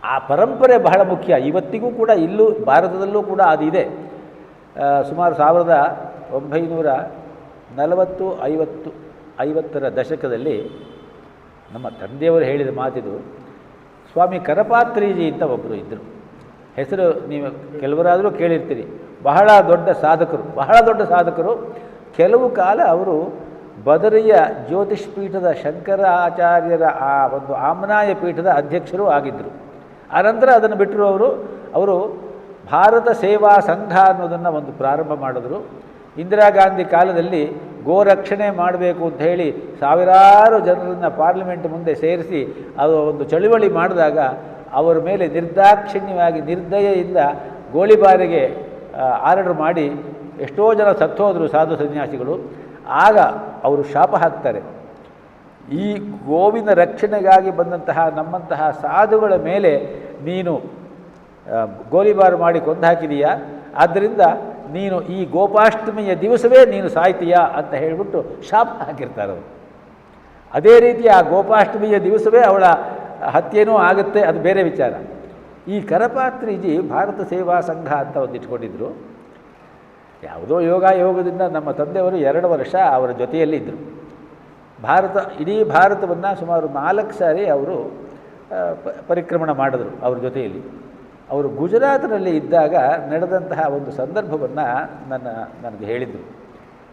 ಆ ಪರಂಪರೆ ಬಹಳ ಮುಖ್ಯ. ಇವತ್ತಿಗೂ ಕೂಡ ಇಲ್ಲೂ ಭಾರತದಲ್ಲೂ ಕೂಡ ಅದಿದೆ. ಸುಮಾರು 1940-50ರ ದಶಕದಲ್ಲಿ ನಮ್ಮ ತಂದೆಯವರು ಹೇಳಿದ ಮಾತಿದು. ಸ್ವಾಮಿ ಕರಪಾತ್ರೀಜಿ ಅಂತ ಒಬ್ಬರು ಇದ್ದರು. ಹೆಸರು ನೀವು ಕೆಲವರಾದರೂ ಕೇಳಿರ್ತೀರಿ. ಬಹಳ ದೊಡ್ಡ ಸಾಧಕರು. ಕೆಲವು ಕಾಲ ಅವರು ಬದರಿಯ ಜ್ಯೋತಿಷ್ ಪೀಠದ ಶಂಕರಾಚಾರ್ಯರ ಆ ಒಂದು ಆಮ್ನಾಯ ಪೀಠದ ಅಧ್ಯಕ್ಷರೂ ಆಗಿದ್ದರು. ಆನಂತರ ಅದನ್ನು ಬಿಟ್ಟರು ಅವರು ಭಾರತ ಸೇವಾ ಸಂಘ ಅನ್ನೋದನ್ನು ಒಂದು ಪ್ರಾರಂಭ ಮಾಡಿದ್ರು. ಇಂದಿರಾ ಗಾಂಧಿ ಕಾಲದಲ್ಲಿ ಗೋರಕ್ಷಣೆ ಮಾಡಬೇಕು ಅಂತ ಹೇಳಿ ಸಾವಿರಾರು ಜನರನ್ನು ಪಾರ್ಲಿಮೆಂಟ್ ಮುಂದೆ ಸೇರಿಸಿ ಅದು ಒಂದು ಚಳುವಳಿ ಮಾಡಿದಾಗ ಅವರ ಮೇಲೆ ನಿರ್ದಾಕ್ಷಿಣ್ಯವಾಗಿ ನಿರ್ದಯೆಯಿಂದ ಗೋಳಿಬಾರಿಗೆ ಆರ್ಡರ್ ಮಾಡಿ ಎಷ್ಟೋ ಜನ ಸತ್ತೋದ್ರು ಸಾಧು ಸನ್ಯಾಸಿಗಳು. ಆಗ ಅವರು ಶಾಪ ಹಾಕ್ತಾರೆ, ಈ ಗೋವಿನ ರಕ್ಷಣೆಗಾಗಿ ಬಂದಂತಹ ನಮ್ಮಂತಹ ಸಾಧುಗಳ ಮೇಲೆ ನೀನು ಗೋಲಿಬಾರು ಮಾಡಿ ಕೊಂದು ಹಾಕಿದೀಯಾ, ಆದ್ದರಿಂದ ನೀನು ಈ ಗೋಪಾಷ್ಟಮಿಯ ದಿವಸವೇ ನೀನು ಸಾಯ್ತೀಯಾ ಅಂತ ಹೇಳಿಬಿಟ್ಟು ಶಾಪ ಹಾಕಿರ್ತಾರೆ ಅವರು. ಅದೇ ರೀತಿ ಆ ಗೋಪಾಷ್ಟಮಿಯ ದಿವಸವೇ ಅವಳ ಹತ್ಯೆನೂ ಆಗುತ್ತೆ, ಅದು ಬೇರೆ ವಿಚಾರ. ಈ ಕರಪಾತ್ರೀಜಿ ಭಾರತ ಸೇವಾ ಸಂಘ ಅಂತ ಒಂದು ಇಟ್ಕೊಂಡಿದ್ರು. ಯಾವುದೋ ಯೋಗದಿಂದ ನಮ್ಮ ತಂದೆಯವರು 2 ವರ್ಷ ಅವರ ಜೊತೆಯಲ್ಲಿ ಇದ್ದರು. ಇಡೀ ಭಾರತವನ್ನು ಸುಮಾರು 4 ಸಾರಿ ಅವರು ಪರಿಕ್ರಮಣ ಮಾಡಿದ್ರು ಅವ್ರ ಜೊತೆಯಲ್ಲಿ. ಅವರು ಗುಜರಾತ್ನಲ್ಲಿ ಇದ್ದಾಗ ನಡೆದಂತಹ ಒಂದು ಸಂದರ್ಭವನ್ನು ನನಗೆ ಹೇಳಿದರು.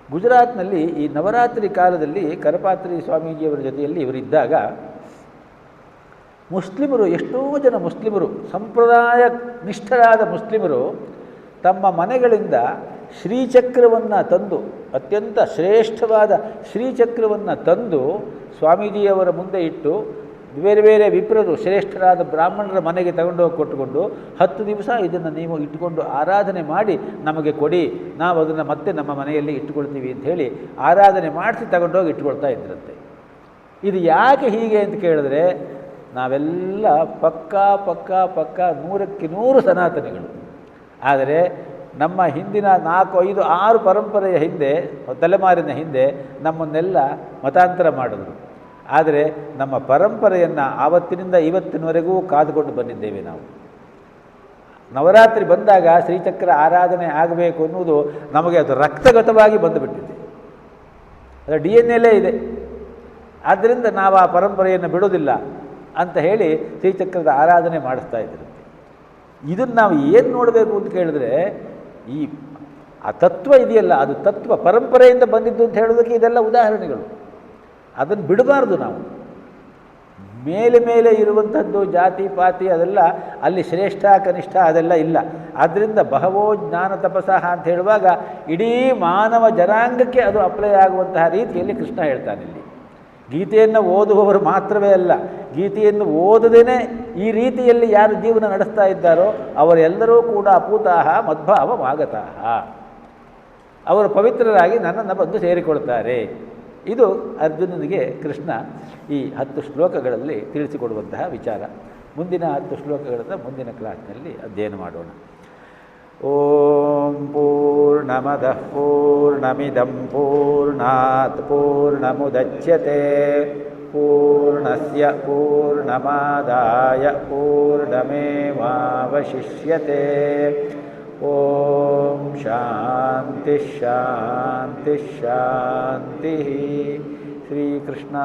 ಗುಜರಾತ್ನಲ್ಲಿ ಈ ನವರಾತ್ರಿ ಕಾಲದಲ್ಲಿ ಕರಪಾತ್ರಿ ಸ್ವಾಮೀಜಿಯವರ ಜೊತೆಯಲ್ಲಿ ಇವರಿದ್ದಾಗ ಮುಸ್ಲಿಮರು, ಎಷ್ಟೋ ಜನ ಮುಸ್ಲಿಮರು, ಸಂಪ್ರದಾಯ ನಿಷ್ಠರಾದ ಮುಸ್ಲಿಮರು ತಮ್ಮ ಮನೆಗಳಿಂದ ಶ್ರೀಚಕ್ರವನ್ನು ತಂದು, ಅತ್ಯಂತ ಶ್ರೇಷ್ಠವಾದ ಶ್ರೀಚಕ್ರವನ್ನು ತಂದು ಸ್ವಾಮೀಜಿಯವರ ಮುಂದೆ ಇಟ್ಟು ಬೇರೆ ಬೇರೆ ವಿಪ್ರರು, ಶ್ರೇಷ್ಠರಾದ ಬ್ರಾಹ್ಮಣರ ಮನೆಗೆ ತಗೊಂಡೋಗಿ ಕೊಟ್ಟುಕೊಂಡು 10 ದಿವಸ ಇದನ್ನು ನೀವು ಇಟ್ಟುಕೊಂಡು ಆರಾಧನೆ ಮಾಡಿ ನಮಗೆ ಕೊಡಿ, ನಾವು ಅದನ್ನು ಮತ್ತೆ ನಮ್ಮ ಮನೆಯಲ್ಲಿ ಇಟ್ಟುಕೊಳ್ತೀವಿ ಅಂಥೇಳಿ ಆರಾಧನೆ ಮಾಡಿಸಿ ತಗೊಂಡೋಗಿ ಇಟ್ಕೊಳ್ತಾ ಇದ್ರಂತೆ. ಇದು ಯಾಕೆ ಹೀಗೆ ಅಂತ ಕೇಳಿದ್ರೆ, ನಾವೆಲ್ಲ ಪಕ್ಕಾ 100ಕ್ಕೆ 100 ಸನಾತನಿಗಳು. ಆದರೆ ನಮ್ಮ ಹಿಂದಿನ 4, 5, 6 ಪರಂಪರೆಯ ಹಿಂದೆ, ತಲೆಮಾರಿನ ಹಿಂದೆ ನಮ್ಮನ್ನೆಲ್ಲ ಮತಾಂತರ ಮಾಡಿದ್ರು. ಆದರೆ ನಮ್ಮ ಪರಂಪರೆಯನ್ನು ಆವತ್ತಿನಿಂದ ಇವತ್ತಿನವರೆಗೂ ಕಾದುಕೊಂಡು ಬಂದಿದ್ದೇವೆ ನಾವು. ನವರಾತ್ರಿ ಬಂದಾಗ ಶ್ರೀಚಕ್ರ ಆರಾಧನೆ ಆಗಬೇಕು ಅನ್ನೋದು ನಮಗೆ ಅದು ರಕ್ತಗತವಾಗಿ ಬಂದುಬಿಟ್ಟಿದೆ, ಅದು DNA ಇದೆ. ಆದ್ದರಿಂದ ನಾವು ಆ ಪರಂಪರೆಯನ್ನು ಬಿಡೋದಿಲ್ಲ ಅಂತ ಹೇಳಿ ಶ್ರೀಚಕ್ರದ ಆರಾಧನೆ ಮಾಡಿಸ್ತಾ ಇದ್ರಂತೆ. ಇದನ್ನು ನಾವು ಏನು ನೋಡಬೇಕು ಅಂತ ಕೇಳಿದ್ರೆ, ಈ ಆ ತತ್ವ ಇದೆಯಲ್ಲ, ಅದು ತತ್ವ ಪರಂಪರೆಯಿಂದ ಬಂದಿದ್ದು ಅಂತ ಹೇಳೋದಕ್ಕೆ ಇದೆಲ್ಲ ಉದಾಹರಣೆಗಳು. ಅದನ್ನು ಬಿಡಬಾರ್ದು ನಾವು. ಮೇಲೆ ಮೇಲೆ ಇರುವಂಥದ್ದು ಜಾತಿ ಪಾತಿ ಅದೆಲ್ಲ ಅಲ್ಲಿ ಶ್ರೇಷ್ಠ ಕನಿಷ್ಠ ಅದೆಲ್ಲ ಇಲ್ಲ. ಆದ್ದರಿಂದ ಬಹವೋ ಜ್ಞಾನ ತಪಸಃ ಅಂತ ಹೇಳುವಾಗ ಇಡೀ ಮಾನವ ಜನಾಂಗಕ್ಕೆ ಅದು ಅಪ್ಲೈ ಆಗುವಂತಹ ರೀತಿಯಲ್ಲಿ ಕೃಷ್ಣ ಹೇಳ್ತಾನೆ ಇಲ್ಲಿ. ಗೀತೆಯನ್ನು ಓದುವವರು ಮಾತ್ರವೇ ಅಲ್ಲ, ಗೀತೆಯನ್ನು ಓದದೇ ಈ ರೀತಿಯಲ್ಲಿ ಯಾರು ಜೀವನ ನಡೆಸ್ತಾ ಇದ್ದಾರೋ ಅವರೆಲ್ಲರೂ ಕೂಡ ಅಪೂತಾಹ ಮದ್ಭಾವಮಾಗತಾಹ, ಅವರು ಪವಿತ್ರರಾಗಿ ನನ್ನನ್ನು ಬಂದು ಸೇರಿಕೊಳ್ತಾರೆ. ಇದು ಅರ್ಜುನನಿಗೆ ಕೃಷ್ಣ ಈ 10 ಶ್ಲೋಕಗಳಲ್ಲಿ ತಿಳಿಸಿಕೊಡುವಂತಹ ವಿಚಾರ. ಮುಂದಿನ 10 ಶ್ಲೋಕಗಳನ್ನು ಮುಂದಿನ ಕ್ಲಾಸ್ನಲ್ಲಿ ಅಧ್ಯಯನ ಮಾಡೋಣ. ಓಂ ಪೂರ್ಣಮದಃ ಪೂರ್ಣಮಿದಂ ಪೂರ್ಣಾತ್ ಪೂರ್ಣಮುದಚ್ಯತೆ ಪೂರ್ಣಸ್ಯ ಪೂರ್ಣಮಾದಾಯ ಪೂರ್ಣಮೇವಾವಶಿಷ್ಯತೆ. ಓಂ ಶಾಂತಿ ಶಾಂತಿ ಶಾಂತಿ. ಶ್ರೀಕೃಷ್ಣಾರ್ಪಣಮಸ್ತು.